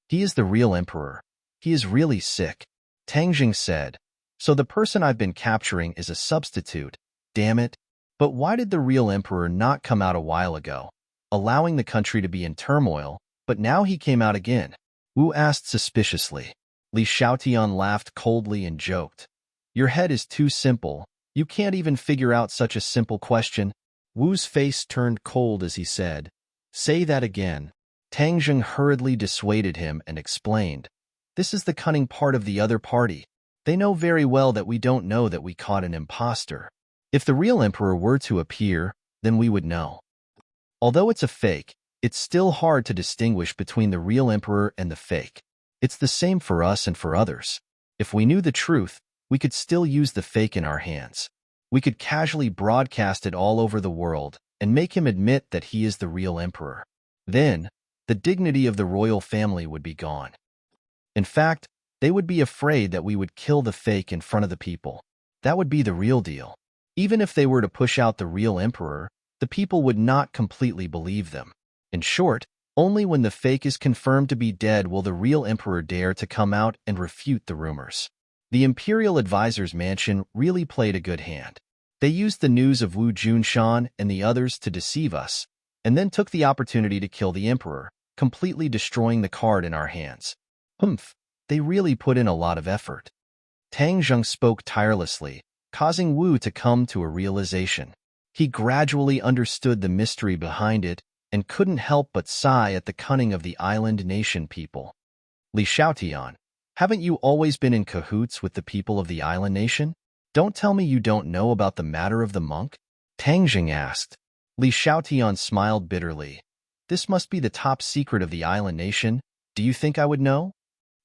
S1: He is the real emperor. He is really sick, Tang Jing said. So the person I've been capturing is a substitute. Damn it. But why did the real emperor not come out a while ago, allowing the country to be in turmoil, but now he came out again? Wu asked suspiciously. Li Xiaotian laughed coldly and joked. Your head is too simple. You can't even figure out such a simple question. Wu's face turned cold as he said, Say that again. Tang Jing hurriedly dissuaded him and explained. This is the cunning part of the other party. They know very well that we don't know that we caught an imposter. If the real emperor were to appear, then we would know. Although it's a fake, it's still hard to distinguish between the real emperor and the fake. It's the same for us and for others. If we knew the truth, we could still use the fake in our hands. We could casually broadcast it all over the world and make him admit that he is the real emperor. Then, the dignity of the royal family would be gone. In fact, they would be afraid that we would kill the fake in front of the people. That would be the real deal. Even if they were to push out the real emperor, the people would not completely believe them. In short, only when the fake is confirmed to be dead will the real emperor dare to come out and refute the rumors. The imperial advisor's mansion really played a good hand. They used the news of Wu Junshan and the others to deceive us, and then took the opportunity to kill the emperor, completely destroying the card in our hands. They really put in a lot of effort. Tang Zheng spoke tirelessly, causing Wu to come to a realization. He gradually understood the mystery behind it and couldn't help but sigh at the cunning of the island nation people. Li Xiaotian, haven't you always been in cahoots with the people of the island nation? Don't tell me you don't know about the matter of the monk? Tang Jing asked. Li Xiaotian smiled bitterly. This must be the top secret of the island nation. Do you think I would know?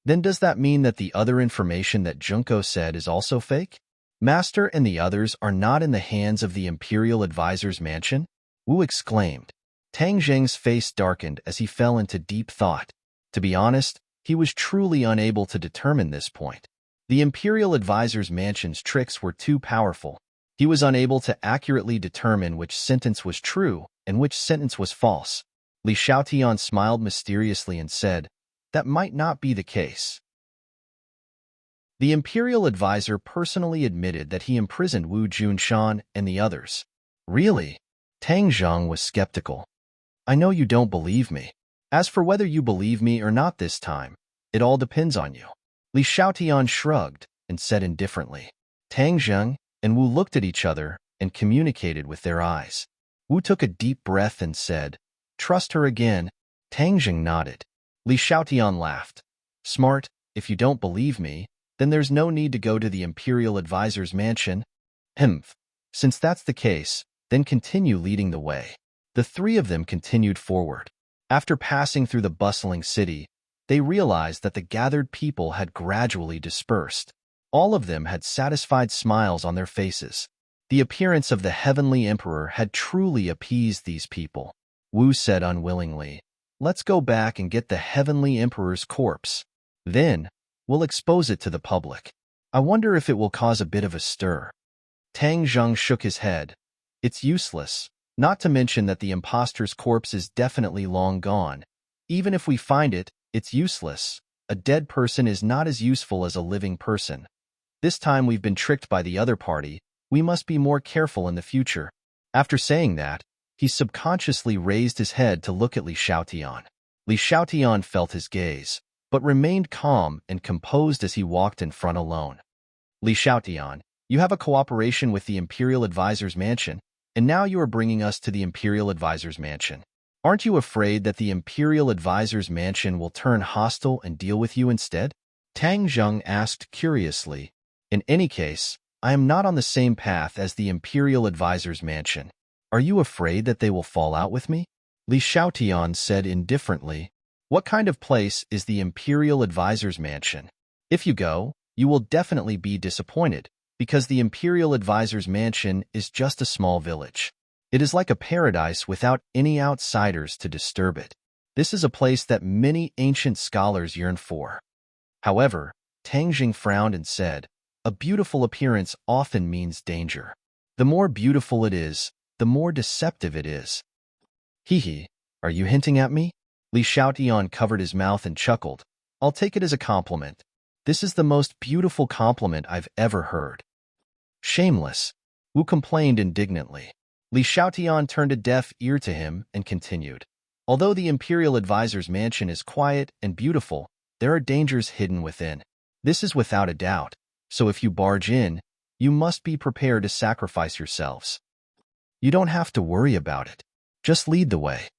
S1: Then does that mean that the other information that Junko said is also fake? Master and the others are not in the hands of the imperial advisor's mansion? Wu exclaimed. Tang Jing's face darkened as he fell into deep thought. To be honest, he was truly unable to determine this point. The imperial advisor's mansion's tricks were too powerful. He was unable to accurately determine which sentence was true and which sentence was false. Li Xiaotian smiled mysteriously and said, That might not be the case. The imperial advisor personally admitted that he imprisoned Wu Junshan and the others. Really? Tang Zheng was skeptical. I know you don't believe me. As for whether you believe me or not this time, it all depends on you. Li Xiaotian shrugged and said indifferently. Tang Zheng and Wu looked at each other and communicated with their eyes. Wu took a deep breath and said, "Trust her again." Tang Zheng nodded. Li Xiaotian laughed. "Smart, if you don't believe me, then there's no need to go to the imperial advisor's mansion." Humph. Since that's the case, then continue leading the way. The three of them continued forward. After passing through the bustling city, they realized that the gathered people had gradually dispersed. All of them had satisfied smiles on their faces. The appearance of the heavenly emperor had truly appeased these people. Wu said unwillingly, "Let's go back and get the heavenly emperor's corpse. Then, we'll expose it to the public. I wonder if it will cause a bit of a stir." Tang Zheng shook his head. "It's useless, not to mention that the impostor's corpse is definitely long gone. Even if we find it, it's useless. A dead person is not as useful as a living person. This time we've been tricked by the other party. We must be more careful in the future." After saying that, he subconsciously raised his head to look at Li Xiaotian. Li Xiaotian felt his gaze, but remained calm and composed as he walked in front alone. "Li Xiaotian, you have a cooperation with the Imperial Advisor's mansion, and now you are bringing us to the Imperial Advisor's mansion. Aren't you afraid that the Imperial Advisor's mansion will turn hostile and deal with you instead?" Tang Zheng asked curiously. "In any case, I am not on the same path as the Imperial Advisor's mansion. Are you afraid that they will fall out with me?" Li Xiaotian said indifferently. "What kind of place is the Imperial Advisor's mansion? If you go, you will definitely be disappointed, because the Imperial Advisor's mansion is just a small village. It is like a paradise without any outsiders to disturb it. This is a place that many ancient scholars yearn for." However, Tang Jing frowned and said, "A beautiful appearance often means danger. The more beautiful it is, the more deceptive it is." "Hee, are you hinting at me?" Li Xiaotian covered his mouth and chuckled. "I'll take it as a compliment. This is the most beautiful compliment I've ever heard." "Shameless," Wu complained indignantly. Li Xiaotian turned a deaf ear to him and continued. "Although the Imperial Advisor's mansion is quiet and beautiful, there are dangers hidden within. This is without a doubt. So if you barge in, you must be prepared to sacrifice yourselves. You don't have to worry about it. Just lead the way."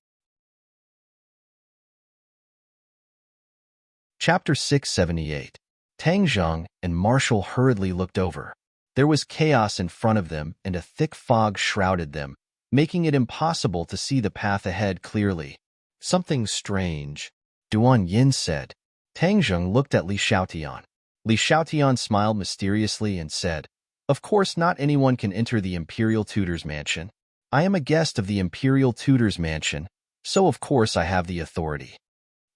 S1: Chapter 678. Tang Zheng and Marshall hurriedly looked over. There was chaos in front of them and a thick fog shrouded them, making it impossible to see the path ahead clearly. "Something strange," Duan Yin said. Tang Zheng looked at Li Xiaotian. Li Xiaotian smiled mysteriously and said, "Of course not anyone can enter the Imperial Tutor's mansion. I am a guest of the Imperial Tutor's mansion, so of course I have the authority."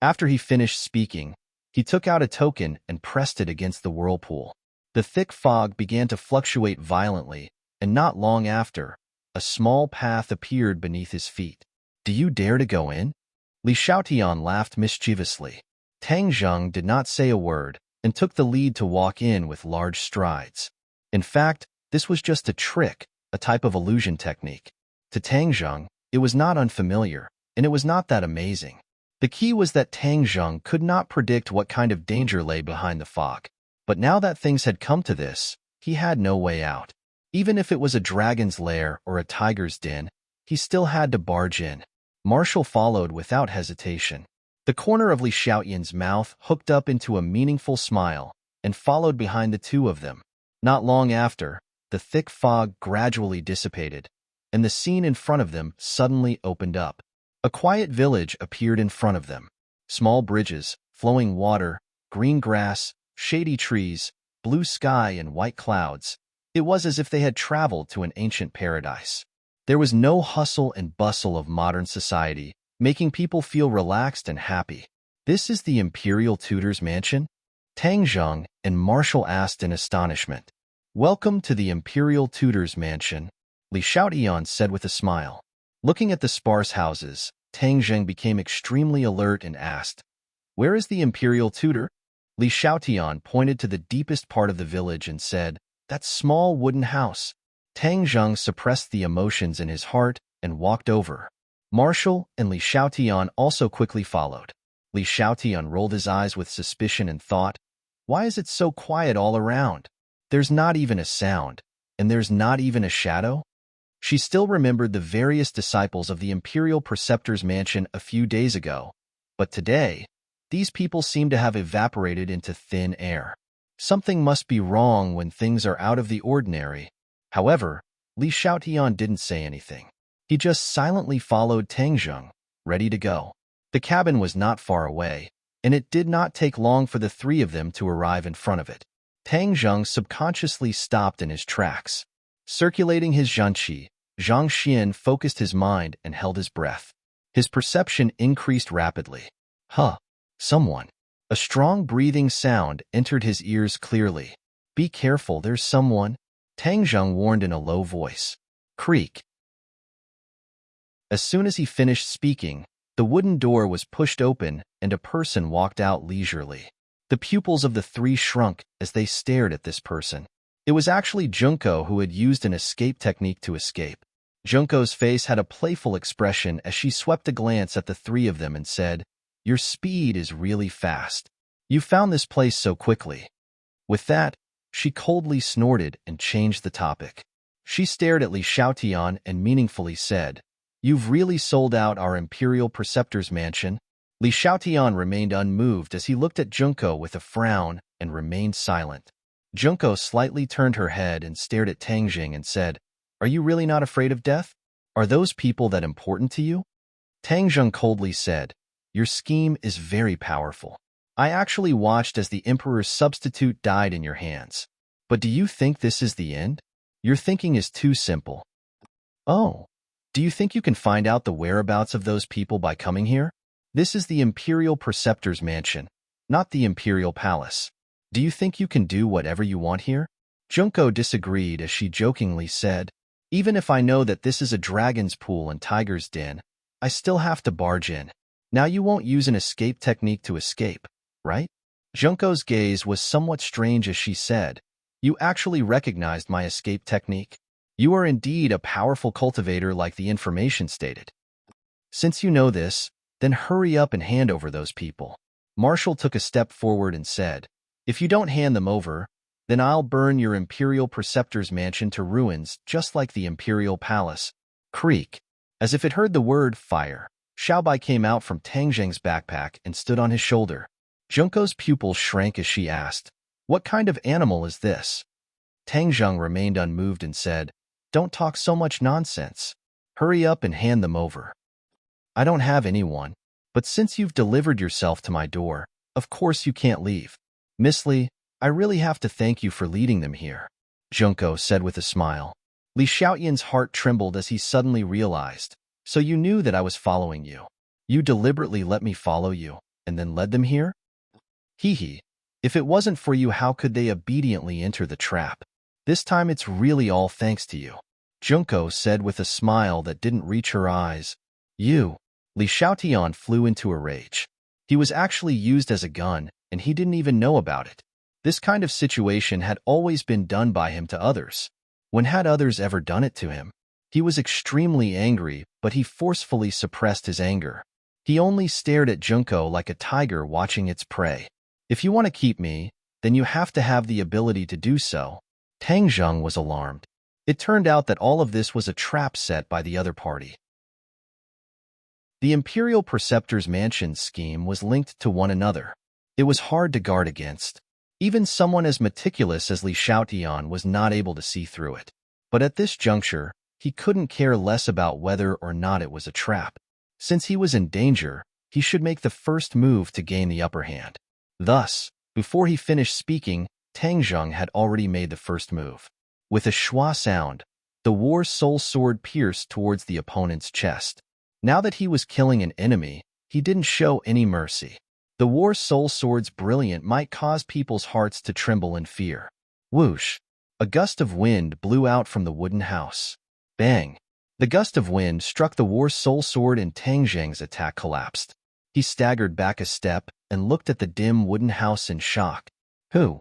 S1: After he finished speaking, he took out a token and pressed it against the whirlpool. The thick fog began to fluctuate violently, and not long after, a small path appeared beneath his feet. "Do you dare to go in?" Li Xiaotian laughed mischievously. Tang Zheng did not say a word and took the lead to walk in with large strides. In fact, this was just a trick, a type of illusion technique. To Tang Zheng, it was not unfamiliar, and it was not that amazing. The key was that Tang Zheng could not predict what kind of danger lay behind the fog. But now that things had come to this, he had no way out. Even if it was a dragon's lair or a tiger's den, he still had to barge in. Marshall followed without hesitation. The corner of Li Xiaotian's mouth hooked up into a meaningful smile and followed behind the two of them. Not long after, the thick fog gradually dissipated, and the scene in front of them suddenly opened up. A quiet village appeared in front of them. Small bridges, flowing water, green grass, shady trees, blue sky, and white clouds. It was as if they had traveled to an ancient paradise. There was no hustle and bustle of modern society, making people feel relaxed and happy. "This is the Imperial Tutor's mansion?" Tang Zheng and Marshall asked in astonishment. "Welcome to the Imperial Tutor's mansion," Li Xiaotian said with a smile. Looking at the sparse houses, Tang Zheng became extremely alert and asked, "Where is the Imperial Tutor?" Li Xiaotian pointed to the deepest part of the village and said, "That small wooden house." Tang Zheng suppressed the emotions in his heart and walked over. Marshall and Li Xiaotian also quickly followed. Li Xiaotian rolled his eyes with suspicion and thought, "Why is it so quiet all around? There's not even a sound, and there's not even a shadow?" She still remembered the various disciples of the Imperial Preceptor's mansion a few days ago, but today, these people seem to have evaporated into thin air. Something must be wrong when things are out of the ordinary. However, Li Xiaotian didn't say anything. He just silently followed Tang Zheng, ready to go. The cabin was not far away, and it did not take long for the three of them to arrive in front of it. Tang Zheng subconsciously stopped in his tracks. Circulating his zhanqi, Zhang Xian focused his mind and held his breath. His perception increased rapidly. Someone. A strong breathing sound entered his ears clearly. "Be careful, there's someone," Tang Zheng warned in a low voice. Creak. As soon as he finished speaking, the wooden door was pushed open and a person walked out leisurely. The pupils of the three shrunk as they stared at this person. It was actually Junko, who had used an escape technique to escape. Junko's face had a playful expression as she swept a glance at the three of them and said, "Your speed is really fast. You found this place so quickly." With that, she coldly snorted and changed the topic. She stared at Li Xiaotian and meaningfully said, "You've really sold out our Imperial Preceptor's mansion?" Li Xiaotian remained unmoved as he looked at Junko with a frown and remained silent. Junko slightly turned her head and stared at Tang Zheng and said, "Are you really not afraid of death? Are those people that important to you?" Tang Zheng coldly said, "Your scheme is very powerful. I actually watched as the Emperor's substitute died in your hands. But do you think this is the end? Your thinking is too simple." "Oh, do you think you can find out the whereabouts of those people by coming here? This is the Imperial Preceptor's mansion, not the Imperial Palace. Do you think you can do whatever you want here?" Junko disagreed as she jokingly said, "Even if I know that this is a dragon's pool and tiger's den, I still have to barge in. Now you won't use an escape technique to escape, right?" Junko's gaze was somewhat strange as she said, "You actually recognized my escape technique? You are indeed a powerful cultivator like the information stated. Since you know this, then hurry up and hand over those people." Marshall took a step forward and said, "If you don't hand them over, then I'll burn your Imperial Preceptor's mansion to ruins just like the Imperial Palace." Creak. As if it heard the word fire, Xiaobai came out from Tang Zheng's backpack and stood on his shoulder. Junko's pupils shrank as she asked, "What kind of animal is this?" Tang Zheng remained unmoved and said, "Don't talk so much nonsense. Hurry up and hand them over." "I don't have anyone, but since you've delivered yourself to my door, of course you can't leave. Miss Li, I really have to thank you for leading them here," Junko said with a smile. Li Xiaotian's heart trembled as he suddenly realized, "So you knew that I was following you. You deliberately let me follow you, and then led them here? Hee. If it wasn't for you, how could they obediently enter the trap? This time it's really all thanks to you," Junko said with a smile that didn't reach her eyes. "You." Li Xiaotian flew into a rage. He was actually used as a gun, and he didn't even know about it. This kind of situation had always been done by him to others. When had others ever done it to him? He was extremely angry, but he forcefully suppressed his anger. He only stared at Junko like a tiger watching its prey. "If you want to keep me, then you have to have the ability to do so." Tang Zheng was alarmed. It turned out that all of this was a trap set by the other party. The Imperial Preceptor's mansion scheme was linked to one another. It was hard to guard against. Even someone as meticulous as Li Xiaotian was not able to see through it. But at this juncture, he couldn't care less about whether or not it was a trap. Since he was in danger, he should make the first move to gain the upper hand. Thus, before he finished speaking, Tang Zheng had already made the first move. With a schwa sound, the War Soul Sword pierced towards the opponent's chest. Now that he was killing an enemy, he didn't show any mercy. The War Soul Sword's brilliance might cause people's hearts to tremble in fear. Whoosh! A gust of wind blew out from the wooden house. Bang! The gust of wind struck the War Soul Sword and Tang Zheng's attack collapsed. He staggered back a step and looked at the dim wooden house in shock. Who?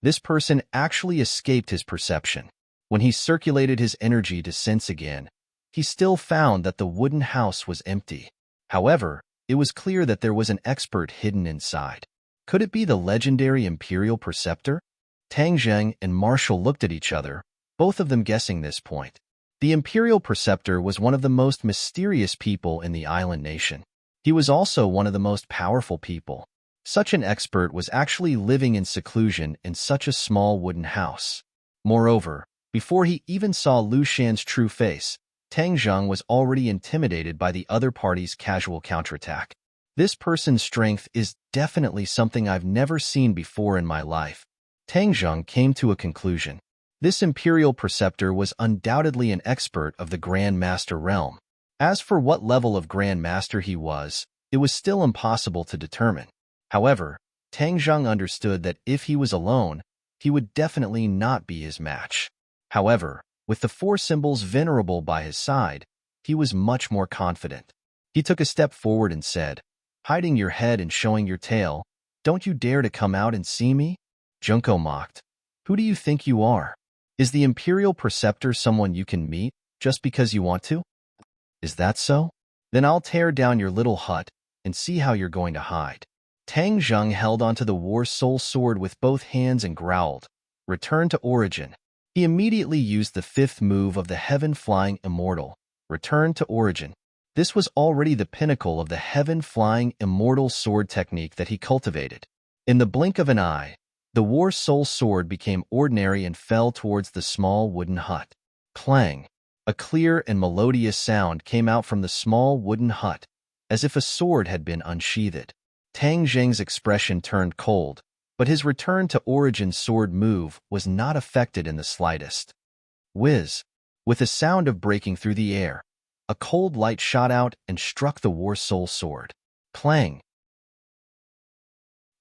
S1: This person actually escaped his perception. When he circulated his energy to sense again, he still found that the wooden house was empty. However, it was clear that there was an expert hidden inside. Could it be the legendary Imperial Preceptor? Tang Zheng and Marshall looked at each other, both of them guessing this point. The Imperial Preceptor was one of the most mysterious people in the island nation. He was also one of the most powerful people. Such an expert was actually living in seclusion in such a small wooden house. Moreover, before he even saw Lu Shan's true face, Tang Zheng was already intimidated by the other party's casual counterattack. This person's strength is definitely something I've never seen before in my life. Tang Zheng came to a conclusion. This Imperial Preceptor was undoubtedly an expert of the Grand Master realm. As for what level of Grand Master he was, it was still impossible to determine. However, Tang Zheng understood that if he was alone, he would definitely not be his match. However, with the four symbols venerable by his side, he was much more confident. He took a step forward and said, "Hiding your head and showing your tail, don't you dare to come out and see me?" Junko mocked. "Who do you think you are? Is the Imperial Preceptor someone you can meet just because you want to? Is that so? Then I'll tear down your little hut and see how you're going to hide." Tang Zheng held onto the War Soul Sword with both hands and growled, "Return to origin." He immediately used the fifth move of the Heaven-Flying Immortal, Return to Origin. This was already the pinnacle of the Heaven-Flying Immortal Sword technique that he cultivated. In the blink of an eye, the War Soul Sword became ordinary and fell towards the small wooden hut. Clang! A clear and melodious sound came out from the small wooden hut, as if a sword had been unsheathed. Tang Zheng's expression turned cold, but his return to origin sword move was not affected in the slightest. Whiz! With a sound of breaking through the air, a cold light shot out and struck the War Soul Sword. Clang!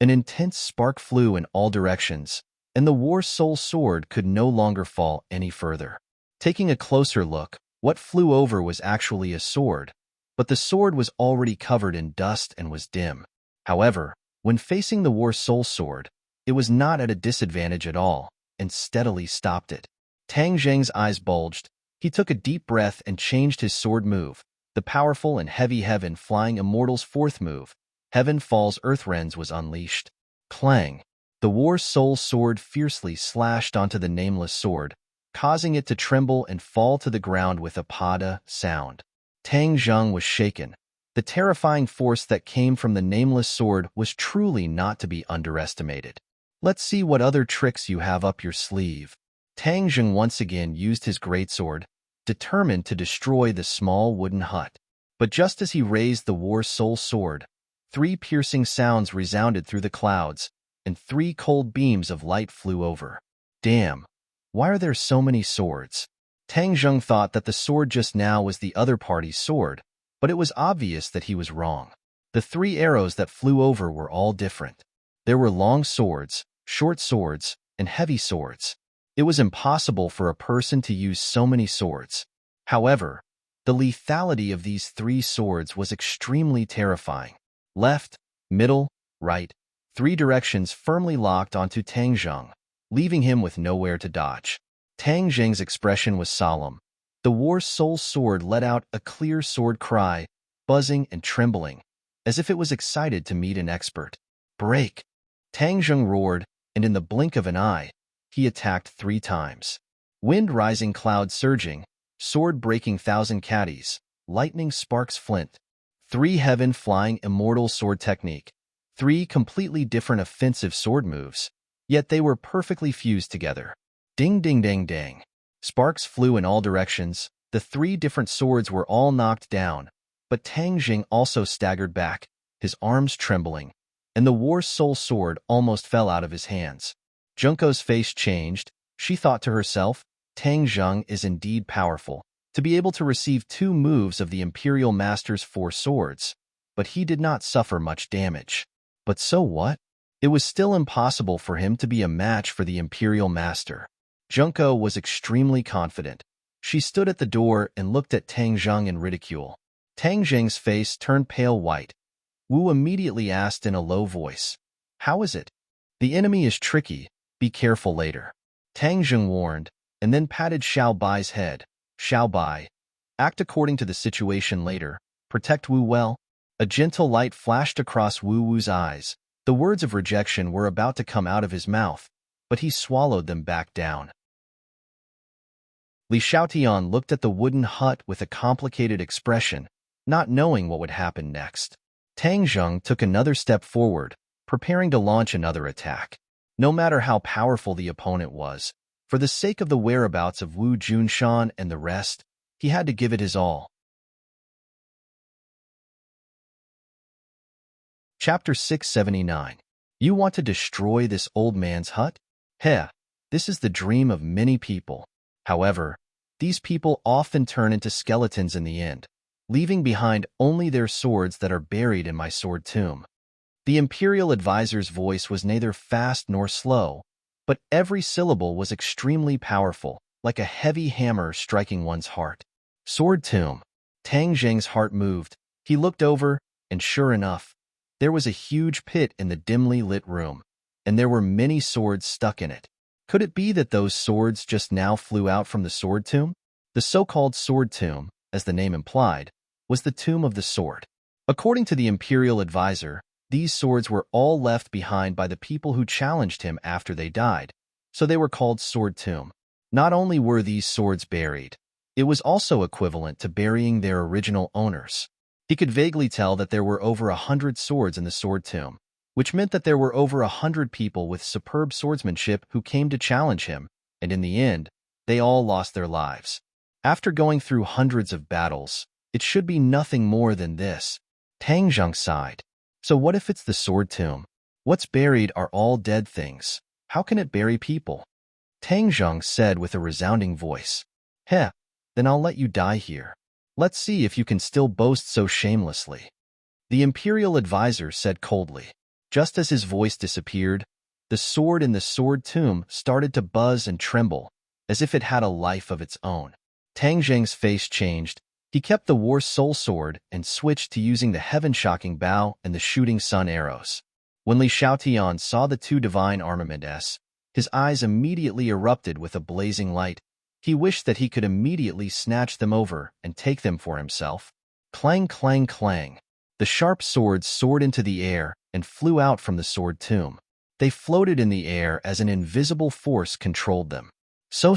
S1: An intense spark flew in all directions, and the War Soul Sword could no longer fall any further. Taking a closer look, what flew over was actually a sword, but the sword was already covered in dust and was dim. However, when facing the War Soul Sword, it was not at a disadvantage at all, and steadily stopped it. Tang Zheng's eyes bulged. He took a deep breath and changed his sword move, the powerful and heavy Heaven-Flying Immortal's fourth move. Heaven Falls Earth Rends was unleashed. Clang! The War Soul Sword fiercely slashed onto the Nameless Sword, causing it to tremble and fall to the ground with a pada sound. Tang Zheng was shaken. The terrifying force that came from the Nameless Sword was truly not to be underestimated. "Let's see what other tricks you have up your sleeve." Tang Zheng once again used his greatsword, determined to destroy the small wooden hut. But just as he raised the War Soul Sword, three piercing sounds resounded through the clouds, and three cold beams of light flew over. Damn! Why are there so many swords? Tang Zheng thought that the sword just now was the other party's sword, but it was obvious that he was wrong. The three arrows that flew over were all different. There were long swords, short swords, and heavy swords. It was impossible for a person to use so many swords. However, the lethality of these three swords was extremely terrifying. Left, middle, right, three directions firmly locked onto Tang Zheng, leaving him with nowhere to dodge. Tang Zheng's expression was solemn. The War Soul Sword let out a clear sword cry, buzzing and trembling, as if it was excited to meet an expert. Break! Tang Zheng roared, and in the blink of an eye, he attacked 3 times. Wind rising, cloud surging, sword breaking thousand caddies, lightning sparks flint. 3 Heaven-Flying Immortal Sword technique. 3 completely different offensive sword moves, yet they were perfectly fused together. Ding ding ding dang. Sparks flew in all directions. The 3 different swords were all knocked down, but Tang Zheng also staggered back, his arms trembling, and the War Soul Sword almost fell out of his hands. Junko's face changed. She thought to herself, Tang Zheng is indeed powerful, to be able to receive 2 moves of the Imperial Master's 4 swords, but he did not suffer much damage. But so what? It was still impossible for him to be a match for the Imperial Master. Junko was extremely confident. She stood at the door and looked at Tang Zheng in ridicule. Tang Zheng's face turned pale white. Wu immediately asked in a low voice. How is it? The enemy is tricky. Be careful later. Tang Zheng warned, and then patted Xiao Bai's head. Xiao Bai, act according to the situation later. Protect Wu well. A gentle light flashed across Wu Wu's eyes. The words of rejection were about to come out of his mouth, but he swallowed them back down. Li Xiaotian looked at the wooden hut with a complicated expression, not knowing what would happen next. Tang Zheng took another step forward, preparing to launch another attack. No matter how powerful the opponent was, for the sake of the whereabouts of Wu Junshan and the rest, he had to give it his all. Chapter 679. You want to destroy this old man's hut? Heh, this is the dream of many people. However, these people often turn into skeletons in the end, leaving behind only their swords that are buried in my sword tomb. The imperial advisor's voice was neither fast nor slow, but every syllable was extremely powerful, like a heavy hammer striking one's heart. Sword tomb. Tang Zheng's heart moved. He looked over, and sure enough, there was a huge pit in the dimly lit room, and there were many swords stuck in it. Could it be that those swords just now flew out from the sword tomb? The so-called sword tomb, as the name implied, was the tomb of the sword. According to the imperial advisor, these swords were all left behind by the people who challenged him after they died, so they were called sword tomb. Not only were these swords buried, it was also equivalent to burying their original owners. He could vaguely tell that there were over 100 swords in the sword tomb, which meant that there were over 100 people with superb swordsmanship who came to challenge him, and in the end, they all lost their lives. After going through hundreds of battles, it should be nothing more than this. Tang Zheng sighed. So what if it's the sword tomb? What's buried are all dead things. How can it bury people? Tang Zheng said with a resounding voice. Heh, then I'll let you die here. Let's see if you can still boast so shamelessly. The imperial advisor said coldly. Just as his voice disappeared, the sword in the sword tomb started to buzz and tremble, as if it had a life of its own. Tang Zheng's face changed. He kept the war soul sword and switched to using the heaven-shocking bow and the shooting sun arrows. When Li Xiaotian saw the two divine armaments, his eyes immediately erupted with a blazing light. He wished that he could immediately snatch them over and take them for himself. Clang, clang, clang. The sharp swords soared into the air and flew out from the sword tomb. They floated in the air as an invisible force controlled them. So.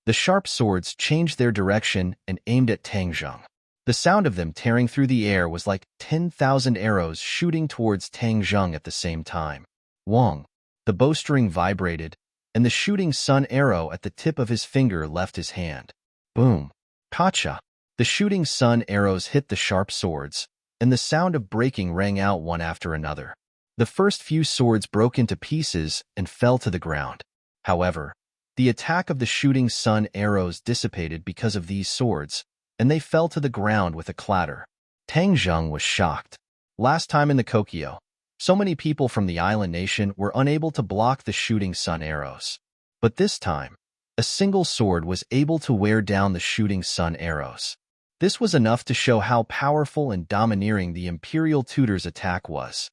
S1: The sharp swords changed their direction and aimed at Tang Zheng. The sound of them tearing through the air was like 10,000 arrows shooting towards Tang Zheng at the same time. Wong. The bowstring vibrated, and the shooting sun arrow at the tip of his finger left his hand. Boom. Kacha. The shooting sun arrows hit the sharp swords, and the sound of breaking rang out one after another. The first few swords broke into pieces and fell to the ground. However, the attack of the shooting sun arrows dissipated because of these swords, and they fell to the ground with a clatter. Tang Zheng was shocked. Last time in the Kokyo, so many people from the island nation were unable to block the shooting sun arrows. But this time, a single sword was able to wear down the shooting sun arrows. This was enough to show how powerful and domineering the imperial tutor's attack was.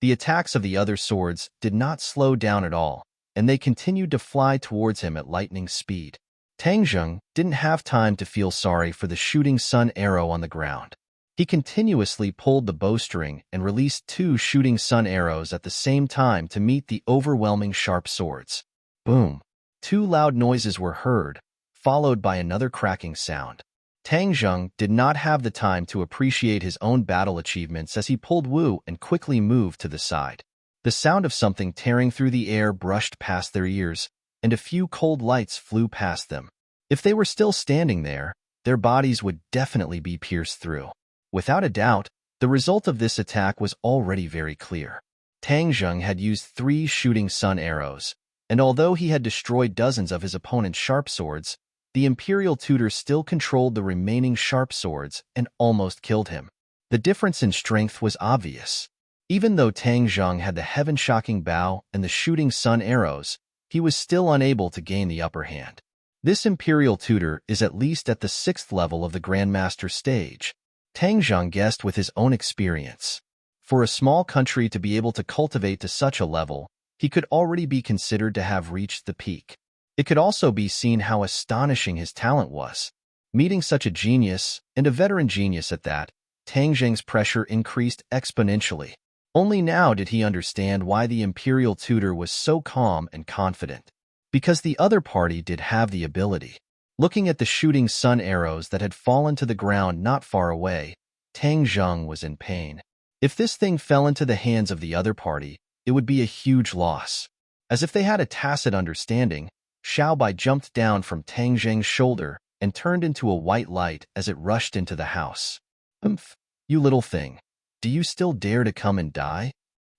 S1: The attacks of the other swords did not slow down at all, and they continued to fly towards him at lightning speed. Tang Zheng didn't have time to feel sorry for the shooting sun arrow on the ground. He continuously pulled the bowstring and released 2 shooting sun arrows at the same time to meet the overwhelming sharp swords. Boom! 2 loud noises were heard, followed by another cracking sound. Tang Zheng did not have the time to appreciate his own battle achievements as he pulled Wu and quickly moved to the side. The sound of something tearing through the air brushed past their ears, and a few cold lights flew past them. If they were still standing there, their bodies would definitely be pierced through. Without a doubt, the result of this attack was already very clear. Tang Zheng had used 3 shooting sun arrows, and although he had destroyed dozens of his opponent's sharp swords, the imperial tutor still controlled the remaining sharp swords and almost killed him. The difference in strength was obvious. Even though Tang Zheng had the heaven-shocking bow and the shooting sun arrows, he was still unable to gain the upper hand. This imperial tutor is at least at the 6th level of the Grandmaster stage. Tang Zheng guessed with his own experience. For a small country to be able to cultivate to such a level, he could already be considered to have reached the peak. It could also be seen how astonishing his talent was. Meeting such a genius, and a veteran genius at that, Tang Zheng's pressure increased exponentially. Only now did he understand why the imperial tutor was so calm and confident. Because the other party did have the ability. Looking at the shooting sun arrows that had fallen to the ground not far away, Tang Zheng was in pain. If this thing fell into the hands of the other party, it would be a huge loss. As if they had a tacit understanding, Xiaobai jumped down from Tang Zheng's shoulder and turned into a white light as it rushed into the house. "Humph, you little thing. Do you still dare to come and die?"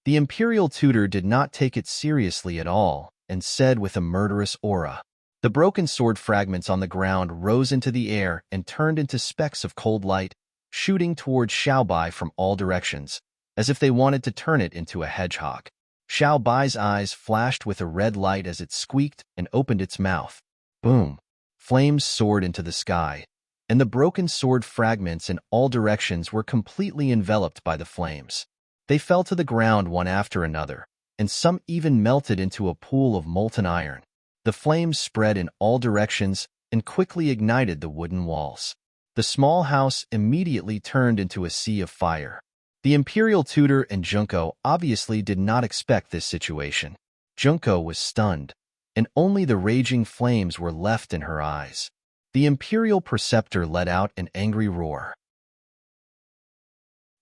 S1: The imperial tutor did not take it seriously at all and said with a murderous aura. The broken sword fragments on the ground rose into the air and turned into specks of cold light, shooting towards Xiaobai from all directions, as if they wanted to turn it into a hedgehog. Xiaobai's eyes flashed with a red light as it squeaked and opened its mouth. Boom! Flames soared into the sky, and the broken sword fragments in all directions were completely enveloped by the flames. They fell to the ground one after another, and some even melted into a pool of molten iron. The flames spread in all directions and quickly ignited the wooden walls. The small house immediately turned into a sea of fire. The imperial tutor and Junko obviously did not expect this situation. Junko was stunned, and only the raging flames were left in her eyes. The imperial preceptor let out an angry roar.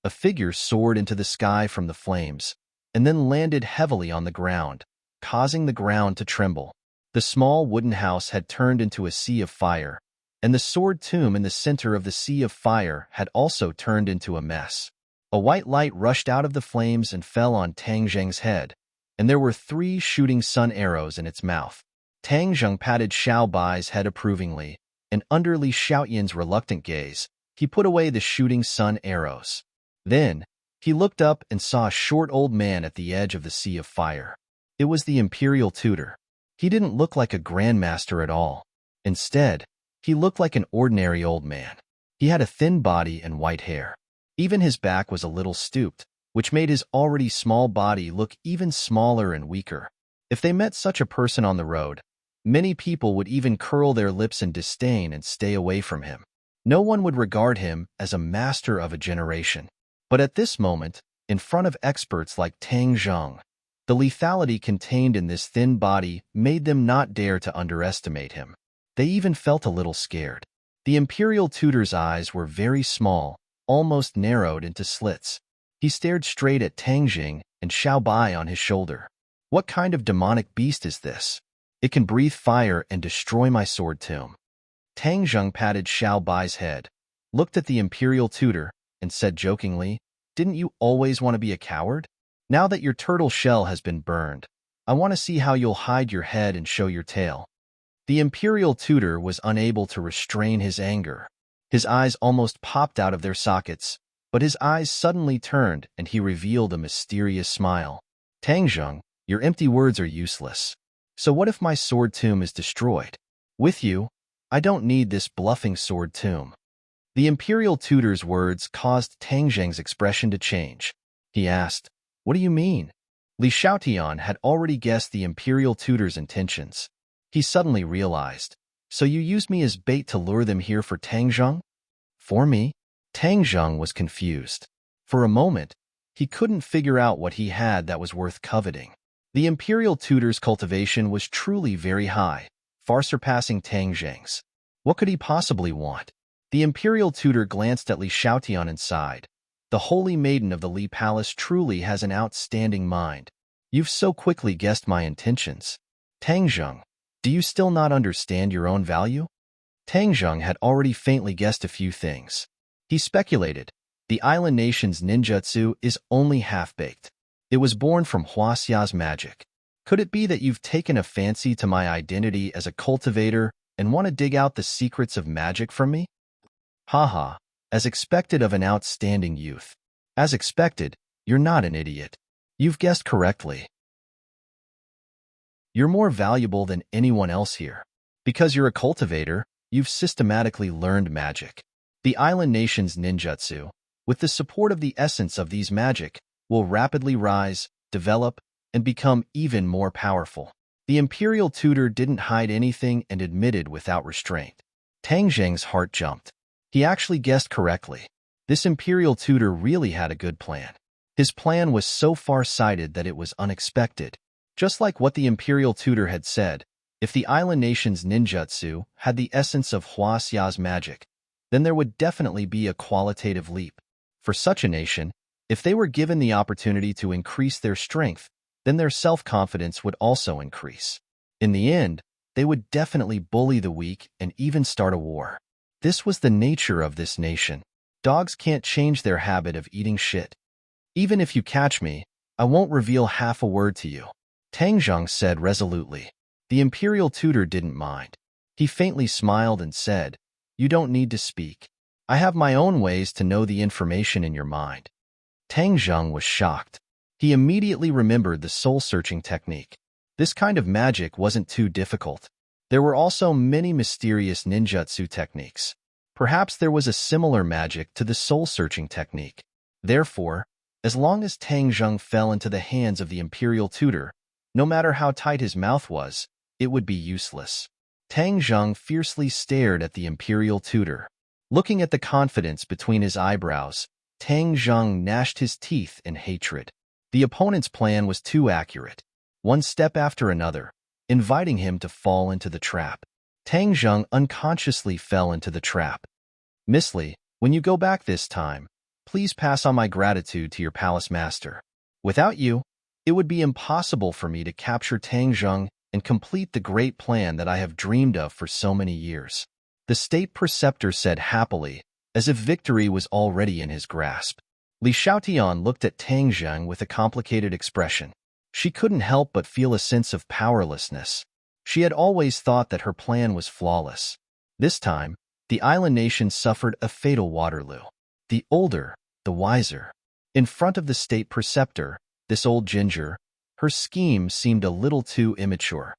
S1: A figure soared into the sky from the flames, and then landed heavily on the ground, causing the ground to tremble. The small wooden house had turned into a sea of fire, and the sword tomb in the center of the sea of fire had also turned into a mess. A white light rushed out of the flames and fell on Tang Zheng's head, and there were 3 shooting sun arrows in its mouth. Tang Zheng patted Xiaobai's head approvingly, and under Li Xiaoyan's reluctant gaze, he put away the shooting sun arrows. Then, he looked up and saw a short old man at the edge of the sea of fire. It was the imperial tutor. He didn't look like a grandmaster at all. Instead, he looked like an ordinary old man. He had a thin body and white hair. Even his back was a little stooped, which made his already small body look even smaller and weaker. If they met such a person on the road, many people would even curl their lips in disdain and stay away from him. No one would regard him as a master of a generation. But at this moment, in front of experts like Tang Zheng, the lethality contained in this thin body made them not dare to underestimate him. They even felt a little scared. The imperial tutor's eyes were very small, almost narrowed into slits. He stared straight at Tang Zheng and Xiaobai on his shoulder. What kind of demonic beast is this? It can breathe fire and destroy my sword tomb. Tang Zheng patted Xiaobai's head, looked at the imperial tutor, and said jokingly, "Didn't you always want to be a coward? Now that your turtle shell has been burned, I want to see how you'll hide your head and show your tail." The imperial tutor was unable to restrain his anger. His eyes almost popped out of their sockets, but his eyes suddenly turned and he revealed a mysterious smile. "Tang Zheng, your empty words are useless. So what if my sword tomb is destroyed? With you, I don't need this bluffing sword tomb." The imperial tutor's words caused Tang Zheng's expression to change. He asked, "What do you mean?" Li Xiaotian had already guessed the imperial tutor's intentions. He suddenly realized, "So you used me as bait to lure them here for Tang Zheng?" "For me?" Tang Zheng was confused. For a moment, he couldn't figure out what he had that was worth coveting. The imperial tutor's cultivation was truly very high, far surpassing Tang Zheng's. What could he possibly want? The imperial tutor glanced at Li Xiaotian and sighed. The holy maiden of the Li Palace truly has an outstanding mind. You've so quickly guessed my intentions. Tang Zheng, do you still not understand your own value? Tang Zheng had already faintly guessed a few things. He speculated, the island nation's ninjutsu is only half-baked. It was born from Huaxia's magic. Could it be that you've taken a fancy to my identity as a cultivator and want to dig out the secrets of magic from me? Haha, as expected of an outstanding youth. As expected, you're not an idiot. You've guessed correctly. You're more valuable than anyone else here. Because you're a cultivator, you've systematically learned magic. The island nation's ninjutsu, with the support of the essence of these magic, will rapidly rise, develop, and become even more powerful. The imperial tutor didn't hide anything and admitted without restraint. Tang Zheng's heart jumped. He actually guessed correctly. This imperial tutor really had a good plan. His plan was so far-sighted that it was unexpected. Just like what the imperial tutor had said, if the island nation's ninjutsu had the essence of Huaxia's magic, then there would definitely be a qualitative leap. For such a nation, if they were given the opportunity to increase their strength, then their self-confidence would also increase. In the end, they would definitely bully the weak and even start a war. This was the nature of this nation. Dogs can't change their habit of eating shit. Even if you catch me, I won't reveal half a word to you, Tang Zheng said resolutely. The imperial tutor didn't mind. He faintly smiled and said, "You don't need to speak. I have my own ways to know the information in your mind." Tang Zheng was shocked. He immediately remembered the soul-searching technique. This kind of magic wasn't too difficult. There were also many mysterious ninjutsu techniques. Perhaps there was a similar magic to the soul-searching technique. Therefore, as long as Tang Zheng fell into the hands of the imperial tutor, no matter how tight his mouth was, it would be useless. Tang Zheng fiercely stared at the imperial tutor. Looking at the confidence between his eyebrows, Tang Zheng gnashed his teeth in hatred. The opponent's plan was too accurate, one step after another, inviting him to fall into the trap. Tang Zheng unconsciously fell into the trap. "Misty, when you go back this time, please pass on my gratitude to your palace master. Without you, it would be impossible for me to capture Tang Zheng and complete the great plan that I have dreamed of for so many years," the state preceptor said happily, as if victory was already in his grasp. Li Xiaotian looked at Tang Zheng with a complicated expression. She couldn't help but feel a sense of powerlessness. She had always thought that her plan was flawless. This time, the island nation suffered a fatal Waterloo. The older, the wiser. In front of the state preceptor, this old ginger, her scheme seemed a little too immature.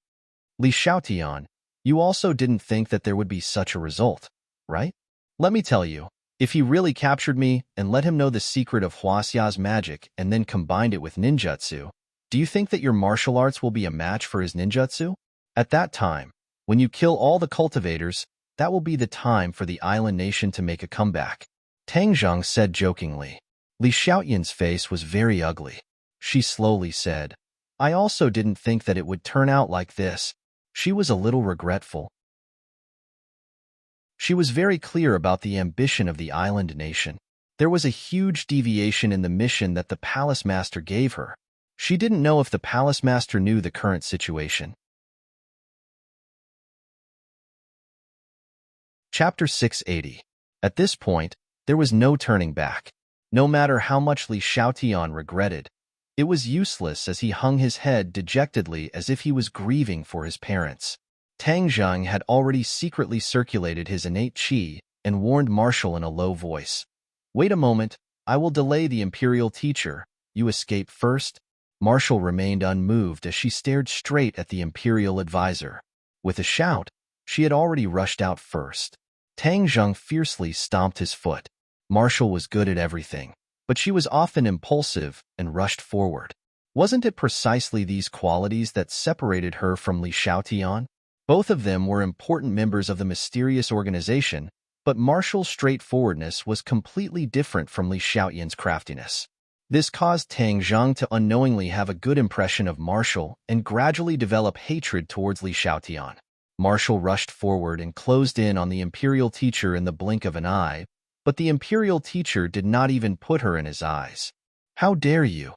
S1: "Li Xiaotian, you also didn't think that there would be such a result, right? Let me tell you, if he really captured me and let him know the secret of Huaxia's magic and then combined it with ninjutsu, do you think that your martial arts will be a match for his ninjutsu? At that time, when you kill all the cultivators, that will be the time for the island nation to make a comeback," Tang Zheng said jokingly. Li Xiaotian's face was very ugly. She slowly said, "I also didn't think that it would turn out like this." She was a little regretful. She was very clear about the ambition of the island nation. There was a huge deviation in the mission that the palace master gave her. She didn't know if the palace master knew the current situation. Chapter 680. At this point, there was no turning back. No matter how much Li Xiaotian regretted, it was useless as he hung his head dejectedly as if he was grieving for his parents. Tang Zheng had already secretly circulated his innate qi and warned Marshall in a low voice. "Wait a moment, I will delay the imperial teacher. You escape first." Marshall remained unmoved as she stared straight at the imperial advisor. With a shout, she had already rushed out first. Tang Zheng fiercely stomped his foot. Marshall was good at everything, but she was often impulsive and rushed forward. Wasn't it precisely these qualities that separated her from Li Xiaotian? Both of them were important members of the mysterious organization, but Marshall's straightforwardness was completely different from Li Xiaotian's craftiness. This caused Tang Zheng to unknowingly have a good impression of Marshall and gradually develop hatred towards Li Xiaotian. Marshall rushed forward and closed in on the imperial teacher in the blink of an eye, but the imperial teacher did not even put her in his eyes. "How dare you?"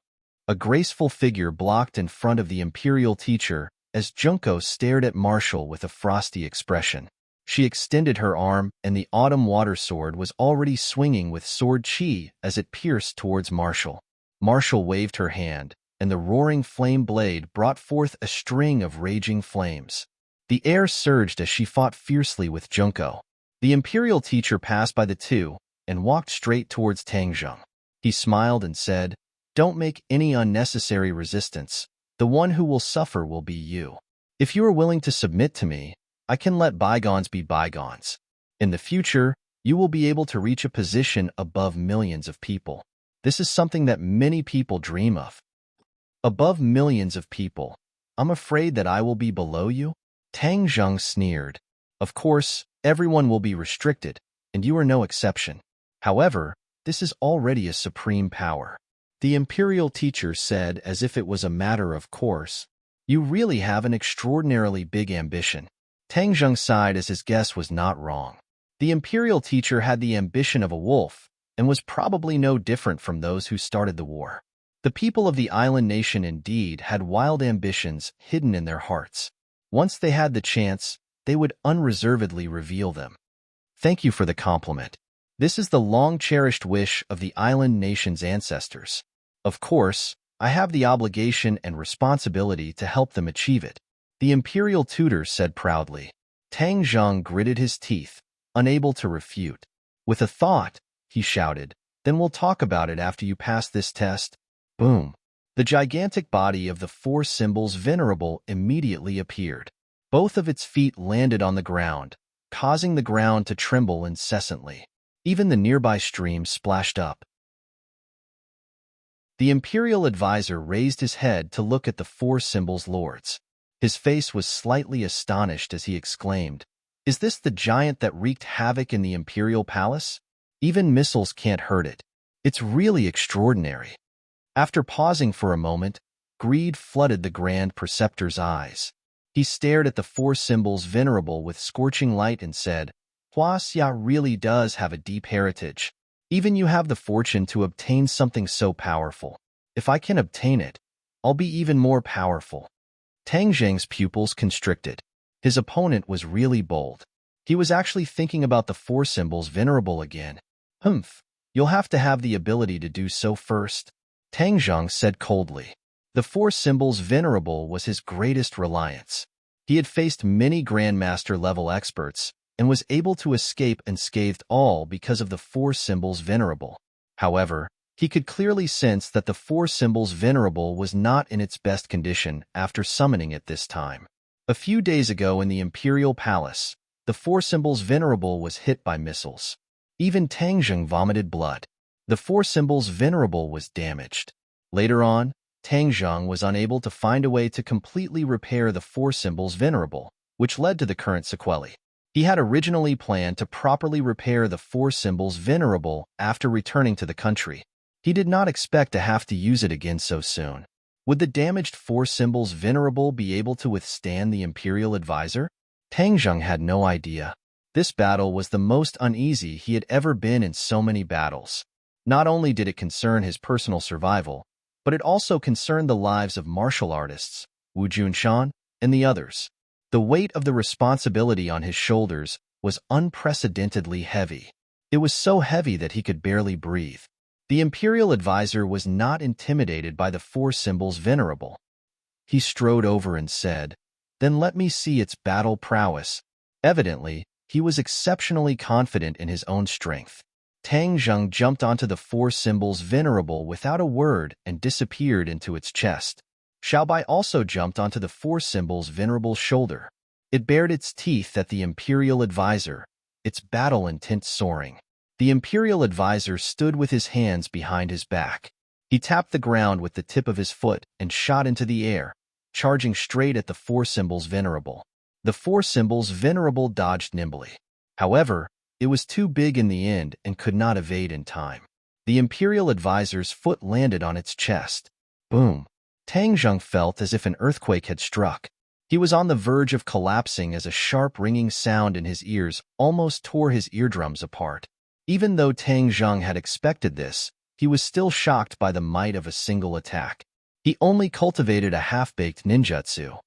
S1: A graceful figure blocked in front of the imperial teacher as Junko stared at Marshall with a frosty expression. She extended her arm, and the autumn water sword was already swinging with sword chi as it pierced towards Marshall. Marshall waved her hand, and the roaring flame blade brought forth a string of raging flames. The air surged as she fought fiercely with Junko. The imperial teacher passed by the two and walked straight towards Tang Zheng. He smiled and said, "Don't make any unnecessary resistance. The one who will suffer will be you. If you are willing to submit to me, I can let bygones be bygones. In the future, You will be able to reach a position above millions of people. This is something that many people dream of. Above millions of people. I'm afraid that I will be below you? Tang Zheng sneered. Of course, everyone will be restricted, and you are no exception. However, this is already a supreme power. The imperial teacher said as if it was a matter of course. You really have an extraordinarily big ambition. Tang Zheng sighed as his guess was not wrong. The imperial teacher had the ambition of a wolf and was probably no different from those who started the war. The people of the island nation indeed had wild ambitions hidden in their hearts. Once they had the chance, they would unreservedly reveal them. Thank you for the compliment. This is the long-cherished wish of the island nation's ancestors. Of course, I have the obligation and responsibility to help them achieve it, the imperial tutor said proudly. Tang Zheng gritted his teeth, unable to refute. With a thought, he shouted, then we'll talk about it after you pass this test. Boom. The gigantic body of the four symbols venerable immediately appeared. Both of its feet landed on the ground, causing the ground to tremble incessantly. Even the nearby stream splashed up. The imperial advisor raised his head to look at the four symbols' lords. His face was slightly astonished as he exclaimed, "Is this the giant that wreaked havoc in the imperial palace? Even missiles can't hurt it. It's really extraordinary." After pausing for a moment, greed flooded the Grand Preceptor's eyes. He stared at the four symbols venerable with scorching light and said, Huaxia really does have a deep heritage. Even you have the fortune to obtain something so powerful. If I can obtain it, I'll be even more powerful. Tang Zheng's pupils constricted. His opponent was really bold. He was actually thinking about the four symbols venerable again. You'll have to have the ability to do so first. Tang Zheng said coldly. The four symbols venerable was his greatest reliance. He had faced many Grandmaster-level experts and was able to escape unscathed all because of the four symbols venerable. However, he could clearly sense that the four symbols venerable was not in its best condition after summoning it this time. A few days ago in the Imperial Palace, the four symbols venerable was hit by missiles. Even Tang Zheng vomited blood. The four symbols venerable was damaged. Later on, Tang Zheng was unable to find a way to completely repair the four symbols venerable, which led to the current sequelae. He had originally planned to properly repair the four symbols venerable after returning to the country. He did not expect to have to use it again so soon. Would the damaged four symbols venerable be able to withstand the imperial advisor? Tang Zheng had no idea. This battle was the most uneasy he had ever been in so many battles. Not only did it concern his personal survival, but it also concerned the lives of martial artists, Wu Junshan, and the others. The weight of the responsibility on his shoulders was unprecedentedly heavy. It was so heavy that he could barely breathe. The imperial advisor was not intimidated by the four symbols venerable. He strode over and said, "Then let me see its battle prowess." Evidently, he was exceptionally confident in his own strength. Tang Zheng jumped onto the four symbols venerable without a word and disappeared into its chest. Xiaobai also jumped onto the four symbols venerable's shoulder. It bared its teeth at the imperial advisor, its battle intent soaring. The imperial advisor stood with his hands behind his back. He tapped the ground with the tip of his foot and shot into the air, charging straight at the four symbols venerable. The four symbols venerable dodged nimbly. However, it was too big in the end and could not evade in time. The imperial advisor's foot landed on its chest. Boom. Tang Zheng felt as if an earthquake had struck. He was on the verge of collapsing as a sharp ringing sound in his ears almost tore his eardrums apart. Even though Tang Zheng had expected this, he was still shocked by the might of a single attack. He only cultivated a half-baked ninjutsu.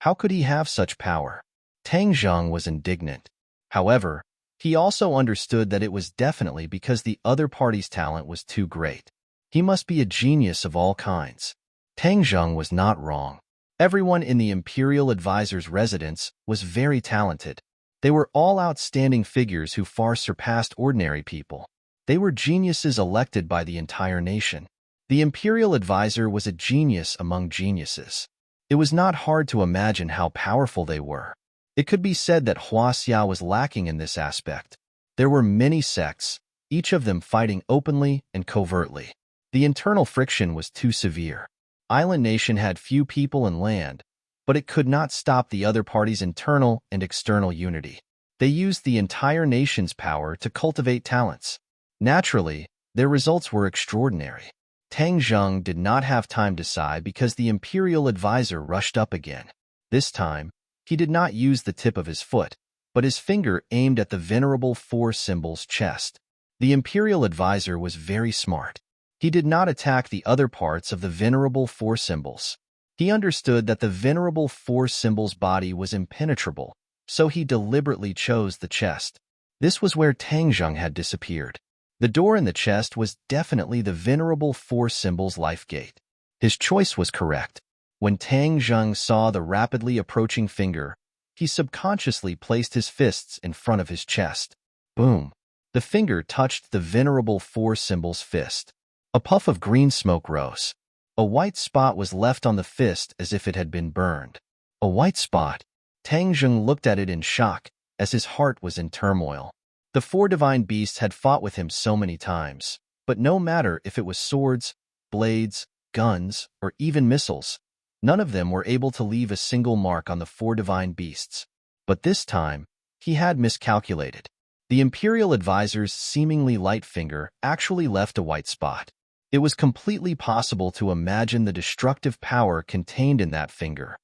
S1: How could he have such power? Tang Zheng was indignant. However, he also understood that it was definitely because the other party's talent was too great. He must be a genius of all kinds. Tang Zheng was not wrong. Everyone in the imperial advisor's residence was very talented. They were all outstanding figures who far surpassed ordinary people. They were geniuses elected by the entire nation. The imperial advisor was a genius among geniuses. It was not hard to imagine how powerful they were. It could be said that Huaxia was lacking in this aspect. There were many sects, each of them fighting openly and covertly. The internal friction was too severe. Island Nation had few people and land, but it could not stop the other party's internal and external unity. They used the entire nation's power to cultivate talents. Naturally, their results were extraordinary. Tang Zheng did not have time to sigh because the imperial advisor rushed up again. This time, he did not use the tip of his foot, but his finger aimed at the venerable four symbol's chest. The imperial advisor was very smart. He did not attack the other parts of the venerable four symbols. He understood that the venerable four symbol's body was impenetrable, so he deliberately chose the chest. This was where Tang Zheng had disappeared. The door in the chest was definitely the venerable four symbol's life gate. His choice was correct. When Tang Zheng saw the rapidly approaching finger, he subconsciously placed his fists in front of his chest. Boom! The finger touched the venerable four symbol's fist. A puff of green smoke rose. A white spot was left on the fist as if it had been burned. A white spot. Tang Zheng looked at it in shock, as his heart was in turmoil. The four divine beasts had fought with him so many times, but no matter if it was swords, blades, guns, or even missiles, none of them were able to leave a single mark on the four divine beasts. But this time, he had miscalculated. The imperial advisor's seemingly light finger actually left a white spot. It was completely possible to imagine the destructive power contained in that finger.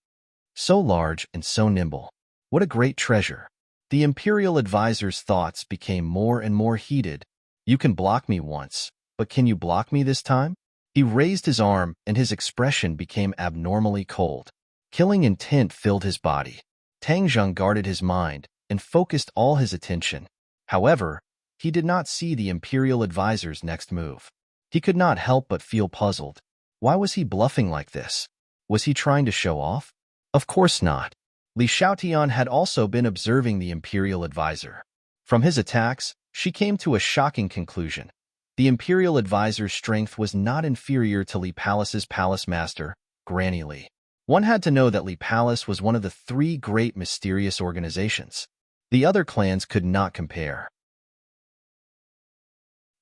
S1: So large and so nimble. What a great treasure. The imperial advisor's thoughts became more and more heated. You can block me once, but can you block me this time? He raised his arm and his expression became abnormally cold. Killing intent filled his body. Tang Zheng guarded his mind and focused all his attention. However, he did not see the imperial advisor's next move. He could not help but feel puzzled. Why was he bluffing like this? Was he trying to show off? Of course not. Li Xiaotian had also been observing the imperial advisor. From his attacks, she came to a shocking conclusion. The imperial advisor's strength was not inferior to Li Palace's palace master, Granny Li. One had to know that Li Palace was one of the three great mysterious organizations. The other clans could not compare.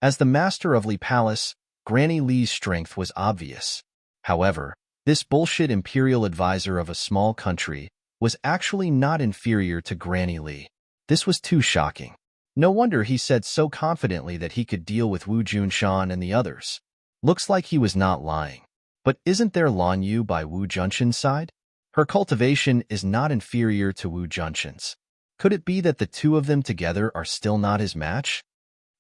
S1: As the master of Li Palace, Granny Li's strength was obvious. However, this bullshit imperial advisor of a small country was actually not inferior to Granny Li. This was too shocking. No wonder he said so confidently that he could deal with Wu Junshan and the others. Looks like he was not lying. But isn't there Lan Yu by Wu Junshan's side? Her cultivation is not inferior to Wu Junshan's. Could it be that the two of them together are still not his match?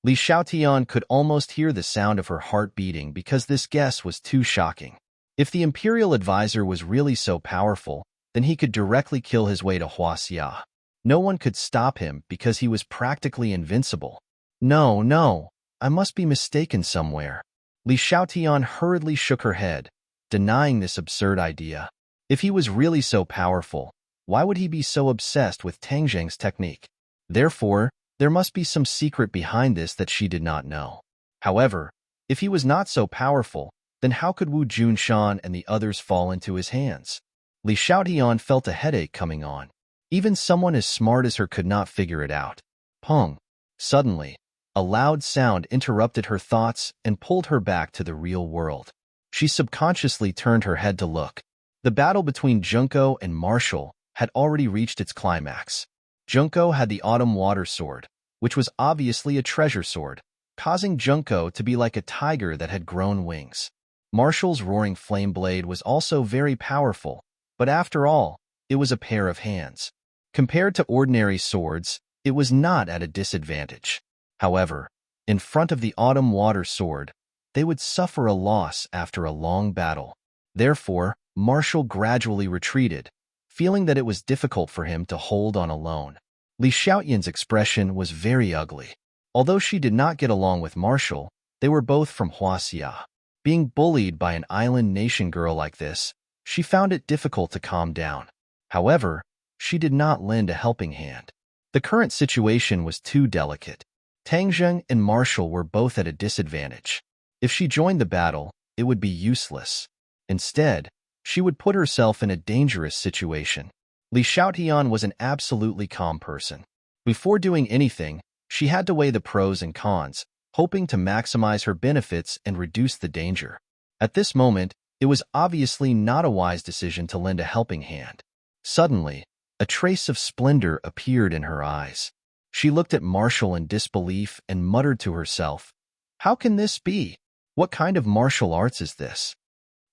S1: Li Xiaotian could almost hear the sound of her heart beating because this guess was too shocking. If the imperial advisor was really so powerful, then he could directly kill his way to Huaxia. No one could stop him because he was practically invincible. No, I must be mistaken somewhere. Li Xiaotian hurriedly shook her head, denying this absurd idea. If he was really so powerful, why would he be so obsessed with Tang Zheng's technique? Therefore, there must be some secret behind this that she did not know. However, if he was not so powerful, then how could Wu Junshan and the others fall into his hands? Li Xiaotian felt a headache coming on. Even someone as smart as her could not figure it out. Pong! Suddenly, a loud sound interrupted her thoughts and pulled her back to the real world. She subconsciously turned her head to look. The battle between Junko and Marshall had already reached its climax. Junko had the autumn water sword, which was obviously a treasure sword, causing Junko to be like a tiger that had grown wings. Marshall's roaring flame blade was also very powerful, but after all, it was a pair of hands. Compared to ordinary swords, it was not at a disadvantage. However, in front of the autumn water sword, they would suffer a loss after a long battle. Therefore, Marshall gradually retreated, feeling that it was difficult for him to hold on alone. Li Xiaotian's expression was very ugly. Although she did not get along with Marshall, they were both from Huaxia. Being bullied by an island nation girl like this, she found it difficult to calm down. However, she did not lend a helping hand. The current situation was too delicate. Tang Zheng and Marshall were both at a disadvantage. If she joined the battle, it would be useless. Instead, she would put herself in a dangerous situation. Li Xiaotian was an absolutely calm person. Before doing anything, she had to weigh the pros and cons, hoping to maximize her benefits and reduce the danger. At this moment, it was obviously not a wise decision to lend a helping hand. Suddenly, a trace of splendor appeared in her eyes. She looked at Marshall in disbelief and muttered to herself, "How can this be? What kind of martial arts is this?"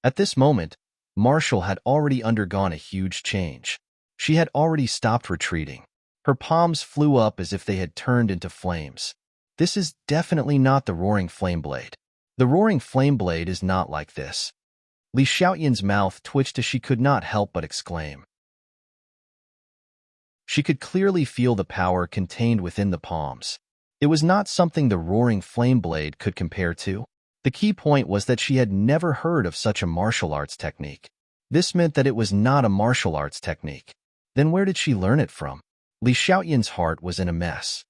S1: At this moment, Marshall had already undergone a huge change. She had already stopped retreating. Her palms flew up as if they had turned into flames. This is definitely not the Roaring Flame Blade. The Roaring Flame Blade is not like this. Li Xiaoyan's mouth twitched as she could not help but exclaim. She could clearly feel the power contained within the palms. It was not something the Roaring Flame Blade could compare to. The key point was that she had never heard of such a martial arts technique. This meant that it was not a martial arts technique. Then where did she learn it from? Li Xiaoyan's heart was in a mess.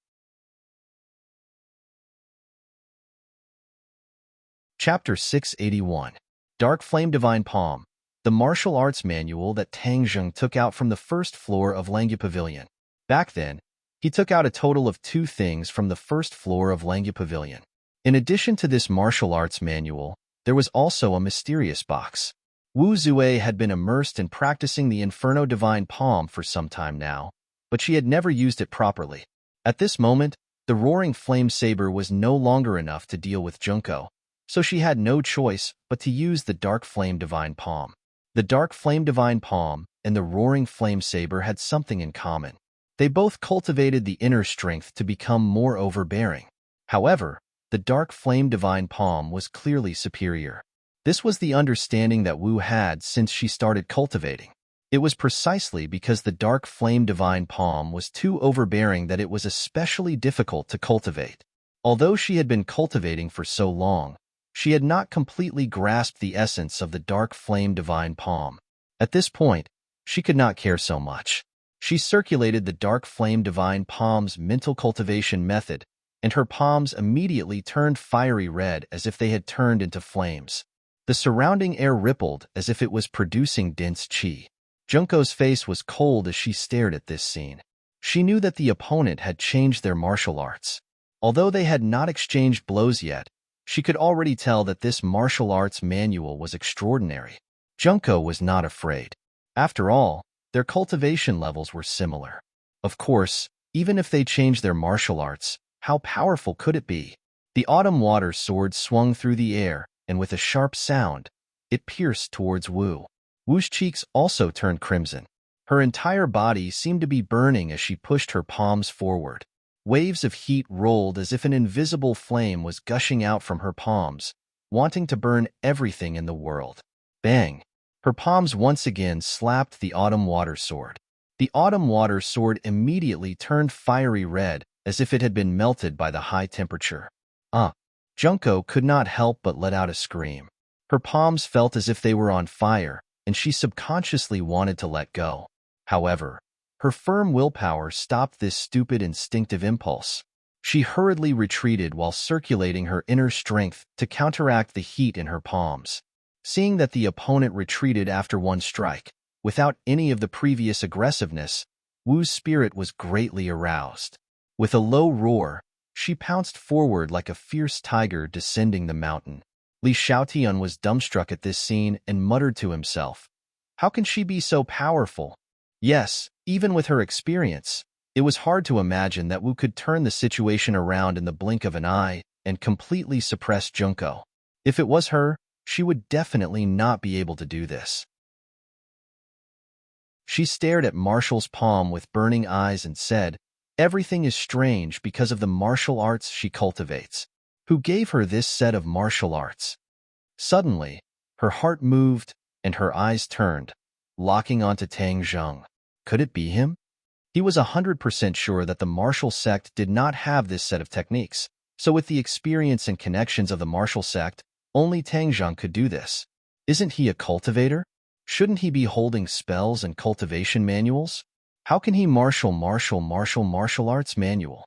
S1: Chapter 681. Dark Flame Divine Palm, the martial arts manual that Tang Zheng took out from the first floor of Langya Pavilion. Back then, he took out a total of 2 things from the first floor of Langya Pavilion. In addition to this martial arts manual, there was also a mysterious box. Wu Zue had been immersed in practicing the Inferno Divine Palm for some time now, but she had never used it properly. At this moment, the Roaring Flame Saber was no longer enough to deal with Junko, so she had no choice but to use the Dark Flame Divine Palm. The Dark Flame Divine Palm and the Roaring Flame Saber had something in common. They both cultivated the inner strength to become more overbearing. However, the Dark Flame Divine Palm was clearly superior. This was the understanding that Wu had since she started cultivating. It was precisely because the Dark Flame Divine Palm was too overbearing that it was especially difficult to cultivate. Although she had been cultivating for so long, she had not completely grasped the essence of the Dark Flame Divine Palm. At this point, she could not care so much. She circulated the Dark Flame Divine Palm's mental cultivation method, and her palms immediately turned fiery red as if they had turned into flames. The surrounding air rippled as if it was producing dense qi. Junko's face was cold as she stared at this scene. She knew that the opponent had changed their martial arts. Although they had not exchanged blows yet, she could already tell that this martial arts manual was extraordinary. Junko was not afraid. After all, their cultivation levels were similar. Of course, even if they changed their martial arts, how powerful could it be? The autumn water sword swung through the air, and with a sharp sound, it pierced towards Wu. Wu's cheeks also turned crimson. Her entire body seemed to be burning as she pushed her palms forward. Waves of heat rolled as if an invisible flame was gushing out from her palms, wanting to burn everything in the world. Bang! Her palms once again slapped the autumn water sword. The autumn water sword immediately turned fiery red as if it had been melted by the high temperature. Junko could not help but let out a scream. Her palms felt as if they were on fire, and she subconsciously wanted to let go. However, her firm willpower stopped this stupid instinctive impulse. She hurriedly retreated while circulating her inner strength to counteract the heat in her palms. Seeing that the opponent retreated after one strike, without any of the previous aggressiveness, Wu's spirit was greatly aroused. With a low roar, she pounced forward like a fierce tiger descending the mountain. Li Xiaotian was dumbstruck at this scene and muttered to himself, "How can she be so powerful?" Yes, even with her experience, it was hard to imagine that Wu could turn the situation around in the blink of an eye and completely suppress Junko. If it was her, she would definitely not be able to do this. She stared at Marshall's palm with burning eyes and said, "Everything is strange because of the martial arts she cultivates. Who gave her this set of martial arts?" Suddenly, her heart moved and her eyes turned, locking onto Tang Zheng. Could it be him? He was 100% sure that the martial sect did not have this set of techniques, so with the experience and connections of the martial sect, only Tang Zheng could do this. Isn't he a cultivator? Shouldn't he be holding spells and cultivation manuals? How can he martial arts manual?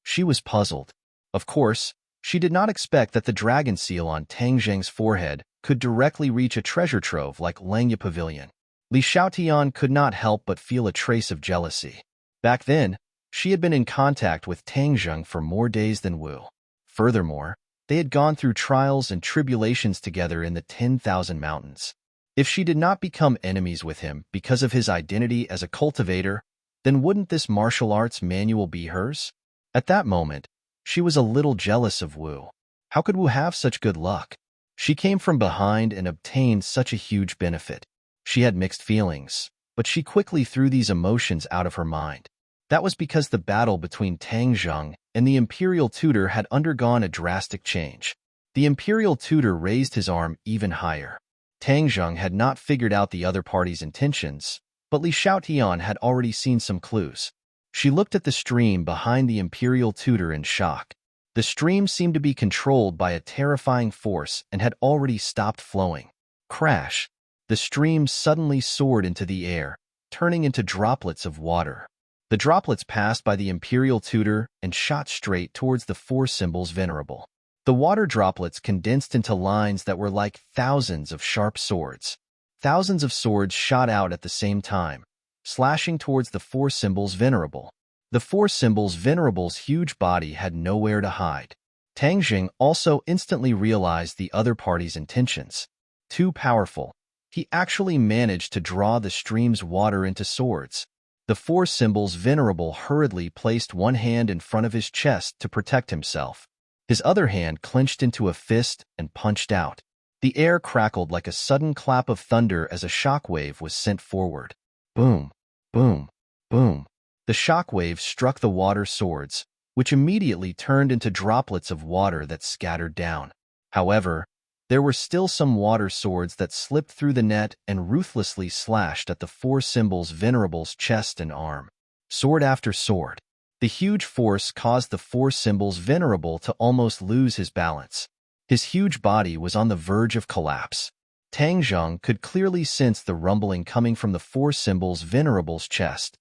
S1: She was puzzled. Of course, she did not expect that the dragon seal on Tang Zheng's forehead could directly reach a treasure trove like Langya Pavilion. Li Xiaotian could not help but feel a trace of jealousy. Back then, she had been in contact with Tang Zheng for more days than Wu. Furthermore, they had gone through trials and tribulations together in the 10,000 mountains. If she did not become enemies with him because of his identity as a cultivator, then wouldn't this martial arts manual be hers? At that moment, she was a little jealous of Wu. How could Wu have such good luck? She came from behind and obtained such a huge benefit. She had mixed feelings, but she quickly threw these emotions out of her mind. That was because the battle between Tang Zheng and the Imperial Tutor had undergone a drastic change. The Imperial Tutor raised his arm even higher. Tang Zheng had not figured out the other party's intentions, but Li Xiaotian had already seen some clues. She looked at the stream behind the Imperial Tutor in shock. The stream seemed to be controlled by a terrifying force and had already stopped flowing. Crash! The stream suddenly soared into the air, turning into droplets of water. The droplets passed by the Imperial Tutor and shot straight towards the four symbols venerable. The water droplets condensed into lines that were like thousands of sharp swords. Thousands of swords shot out at the same time, slashing towards the four symbols venerable. The four symbols venerable's huge body had nowhere to hide. Tang Zheng also instantly realized the other party's intentions. Too powerful, he actually managed to draw the stream's water into swords. The four symbols venerable hurriedly placed one hand in front of his chest to protect himself. His other hand clenched into a fist and punched out. The air crackled like a sudden clap of thunder as a shockwave was sent forward. Boom, boom, boom. The shockwave struck the water swords, which immediately turned into droplets of water that scattered down. However, there were still some water swords that slipped through the net and ruthlessly slashed at the four symbols venerable's chest and arm. Sword after sword. The huge force caused the four symbols venerable to almost lose his balance. His huge body was on the verge of collapse. Tang Zheng could clearly sense the rumbling coming from the four symbols venerable's chest.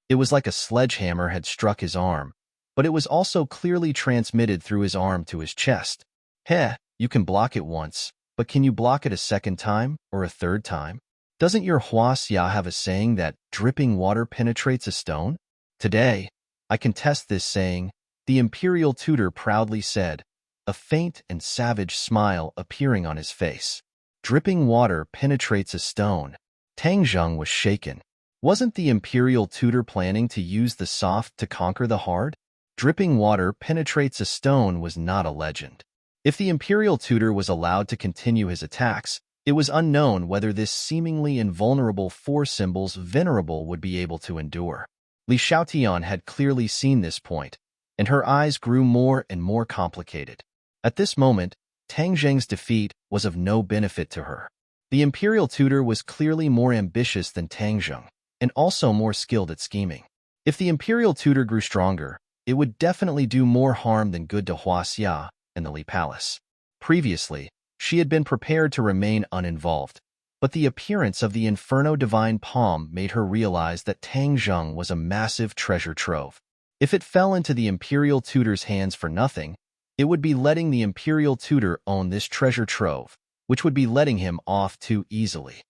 S1: It was like a sledgehammer had struck his arm, but it was also clearly transmitted through his arm to his chest. Heh, you can block it once, but can you block it a second time or a third time? Doesn't your Huaxia have a saying that dripping water penetrates a stone? Today, I can test this saying, the Imperial Tutor proudly said, a faint and savage smile appearing on his face. Dripping water penetrates a stone. Tang Zheng was shaken. Wasn't the Imperial Tutor planning to use the soft to conquer the hard? Dripping water penetrates a stone was not a legend. If the Imperial Tutor was allowed to continue his attacks, it was unknown whether this seemingly invulnerable four symbols venerable would be able to endure. Li Xiaotian had clearly seen this point, and her eyes grew more and more complicated. At this moment, Tang Zheng's defeat was of no benefit to her. The Imperial Tutor was clearly more ambitious than Tang Zheng, and also more skilled at scheming. If the Imperial Tutor grew stronger, it would definitely do more harm than good to Huaxia and the Li Palace. Previously, she had been prepared to remain uninvolved, but the appearance of the Inferno Divine Palm made her realize that Tang Zheng was a massive treasure trove. If it fell into the Imperial Tutor's hands for nothing, it would be letting the Imperial Tutor own this treasure trove, which would be letting him off too easily.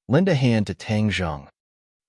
S1: Lend a hand to Tang Zheng.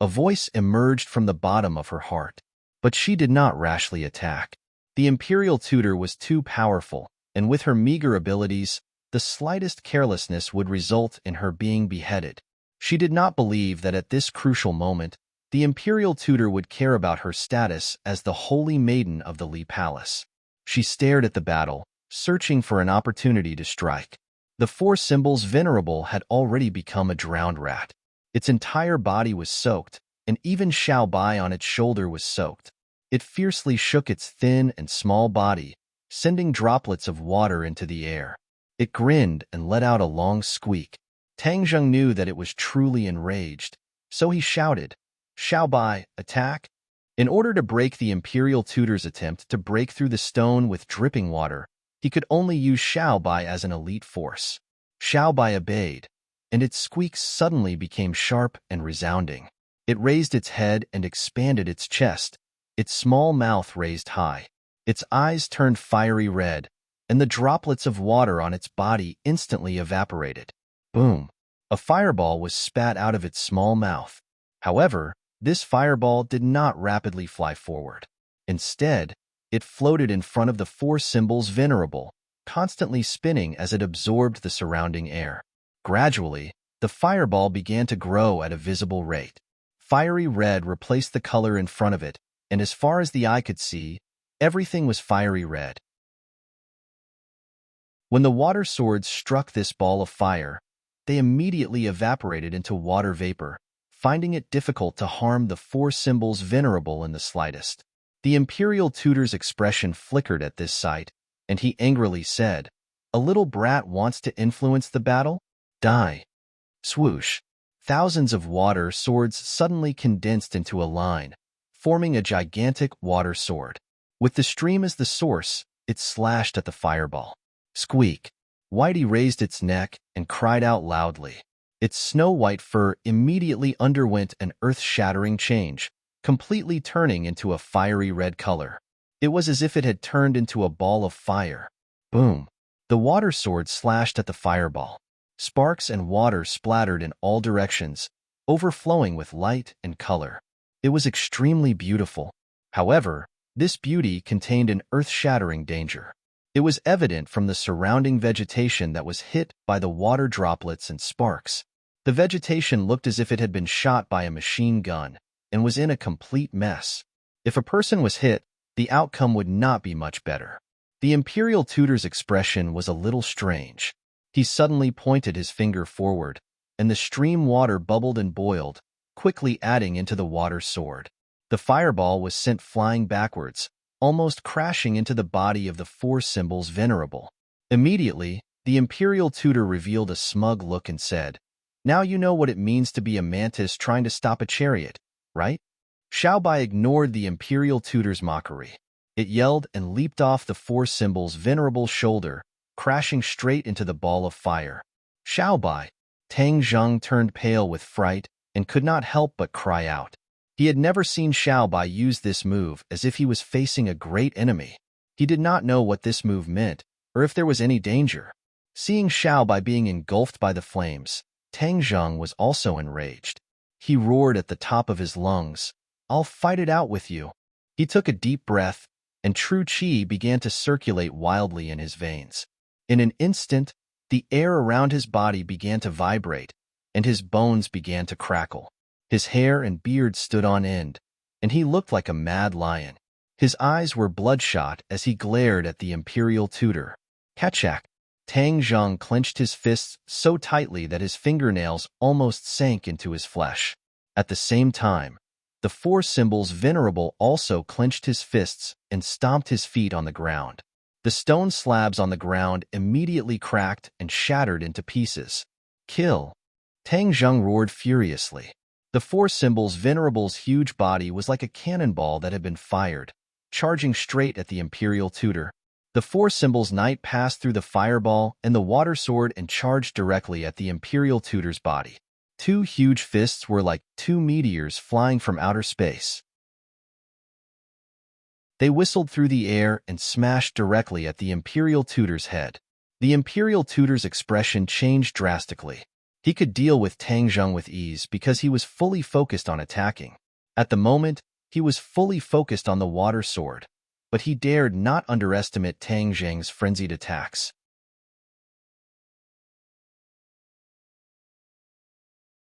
S1: A voice emerged from the bottom of her heart, but she did not rashly attack. The Imperial Tutor was too powerful, and with her meager abilities, the slightest carelessness would result in her being beheaded. She did not believe that at this crucial moment, the Imperial Tutor would care about her status as the Holy Maiden of the Li Palace. She stared at the battle, searching for an opportunity to strike. The four symbols venerable had already become a drowned rat. Its entire body was soaked, and even Xiao Bai on its shoulder was soaked. It fiercely shook its thin and small body, sending droplets of water into the air. It grinned and let out a long squeak. Tang Zheng knew that it was truly enraged, so he shouted, Xiao Bai, attack! In order to break the Imperial Tutor's attempt to break through the stone with dripping water, he could only use Xiao Bai as an elite force. Xiao Bai obeyed, and its squeaks suddenly became sharp and resounding. It raised its head and expanded its chest, its small mouth raised high. Its eyes turned fiery red, and the droplets of water on its body instantly evaporated. Boom! A fireball was spat out of its small mouth. However, this fireball did not rapidly fly forward. Instead, it floated in front of the four symbols venerable, constantly spinning as it absorbed the surrounding air. Gradually, the fireball began to grow at a visible rate. Fiery red replaced the color in front of it, and as far as the eye could see, everything was fiery red. When the water swords struck this ball of fire, they immediately evaporated into water vapor, finding it difficult to harm the four symbols venerable in the slightest. The imperial tutor's expression flickered at this sight, and he angrily said, "A little brat wants to influence the battle? Die." Swoosh! Thousands of water swords suddenly condensed into a line, forming a gigantic water sword. With the stream as the source, it slashed at the fireball. Squeak! Whitey raised its neck and cried out loudly. Its snow-white fur immediately underwent an earth-shattering change, completely turning into a fiery red color. It was as if it had turned into a ball of fire. Boom! The water sword slashed at the fireball. Sparks and water splattered in all directions, overflowing with light and color. It was extremely beautiful. However, this beauty contained an earth-shattering danger. It was evident from the surrounding vegetation that was hit by the water droplets and sparks. The vegetation looked as if it had been shot by a machine gun and was in a complete mess. If a person was hit, the outcome would not be much better. The imperial tutor's expression was a little strange. He suddenly pointed his finger forward, and the stream water bubbled and boiled, quickly adding into the water sword. The fireball was sent flying backwards, almost crashing into the body of the four symbols venerable. Immediately, the imperial tutor revealed a smug look and said, "Now you know what it means to be a mantis trying to stop a chariot, right?" Xiaobai ignored the imperial tutor's mockery. It yelled and leaped off the four symbols venerable shoulder, crashing straight into the ball of fire. Xiaobai! Tang Zheng turned pale with fright and could not help but cry out. He had never seen Xiaobai use this move as if he was facing a great enemy. He did not know what this move meant, or if there was any danger. Seeing Xiaobai being engulfed by the flames, Tang Zheng was also enraged. He roared at the top of his lungs, "I'll fight it out with you." He took a deep breath, and true qi began to circulate wildly in his veins. In an instant, the air around his body began to vibrate, and his bones began to crackle. His hair and beard stood on end, and he looked like a mad lion. His eyes were bloodshot as he glared at the imperial tutor. Kachak! Tang Zheng clenched his fists so tightly that his fingernails almost sank into his flesh. At the same time, the four symbols venerable also clenched his fists and stomped his feet on the ground. The stone slabs on the ground immediately cracked and shattered into pieces. Kill! Tang Zheng roared furiously. The four symbols venerable's huge body was like a cannonball that had been fired, charging straight at the imperial tutor. The four symbols knight passed through the fireball and the water sword and charged directly at the imperial tutor's body. Two huge fists were like two meteors flying from outer space. They whistled through the air and smashed directly at the imperial tutor's head. The imperial tutor's expression changed drastically. He could deal with Tang Zheng with ease because he was fully focused on attacking. At the moment, he was fully focused on the water sword, but he dared not underestimate Tang Zheng's frenzied attacks.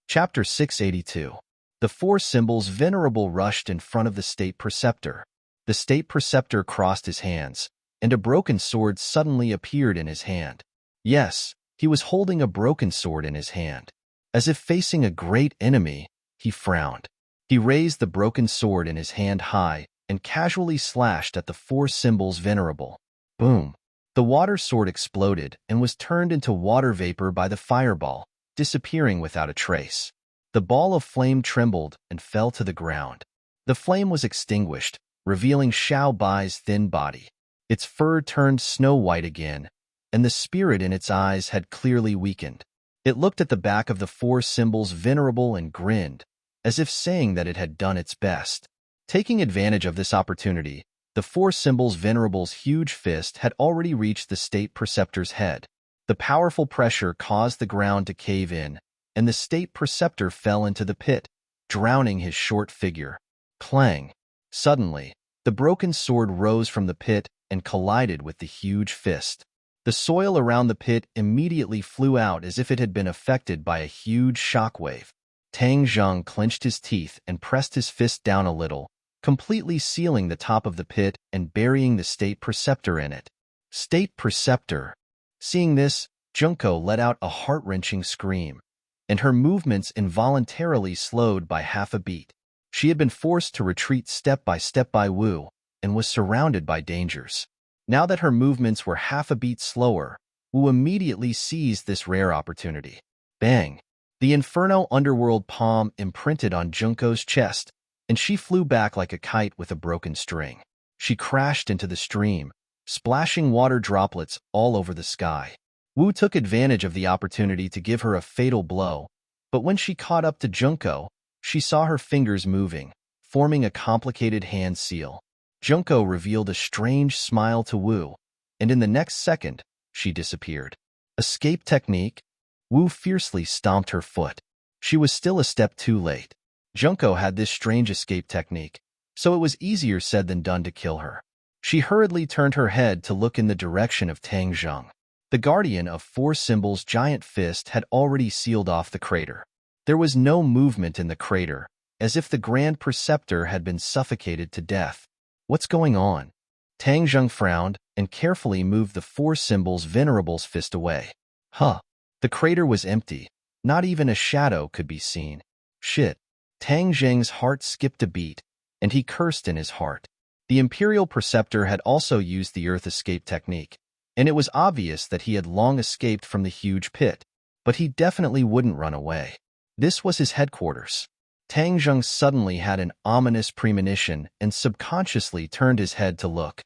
S1: Chapter 682. The four symbols venerable rushed in front of the state preceptor. The state preceptor crossed his hands, and a broken sword suddenly appeared in his hand. Yes, he was holding a broken sword in his hand. As if facing a great enemy, he frowned. He raised the broken sword in his hand high and casually slashed at the four symbols venerable. Boom! The water sword exploded and was turned into water vapor by the fireball, disappearing without a trace. The ball of flame trembled and fell to the ground. The flame was extinguished, revealing Xiaobai's thin body. Its fur turned snow-white again, and the spirit in its eyes had clearly weakened. It looked at the back of the four symbols venerable and grinned, as if saying that it had done its best. Taking advantage of this opportunity, the four symbols venerable's huge fist had already reached the state preceptor's head. The powerful pressure caused the ground to cave in, and the state preceptor fell into the pit, drowning his short figure. Clang! Suddenly, the broken sword rose from the pit and collided with the huge fist. The soil around the pit immediately flew out as if it had been affected by a huge shockwave. Tang Zheng clenched his teeth and pressed his fist down a little, completely sealing the top of the pit and burying the state preceptor in it. State preceptor! Seeing this, Junko let out a heart-wrenching scream, and her movements involuntarily slowed by half a beat. She had been forced to retreat step by Wu, and was surrounded by dangers. Now that her movements were half a beat slower, Wu immediately seized this rare opportunity. Bang! The Inferno Underworld palm imprinted on Junko's chest, and she flew back like a kite with a broken string. She crashed into the stream, splashing water droplets all over the sky. Wu took advantage of the opportunity to give her a fatal blow, but when she caught up to Junko, she saw her fingers moving, forming a complicated hand seal. Junko revealed a strange smile to Wu, and in the next second, she disappeared. Escape technique? Wu fiercely stomped her foot. She was still a step too late. Junko had this strange escape technique, so it was easier said than done to kill her. She hurriedly turned her head to look in the direction of Tang Zheng. The guardian of four symbols' giant fist had already sealed off the crater. There was no movement in the crater, as if the Grand Preceptor had been suffocated to death. What's going on? Tang Zheng frowned and carefully moved the four symbols' venerable's fist away. Huh. The crater was empty. Not even a shadow could be seen. Shit. Tang Zheng's heart skipped a beat, and he cursed in his heart. The Imperial Preceptor had also used the Earth Escape technique, and it was obvious that he had long escaped from the huge pit, but he definitely wouldn't run away. This was his headquarters. Tang Zheng suddenly had an ominous premonition and subconsciously turned his head to look.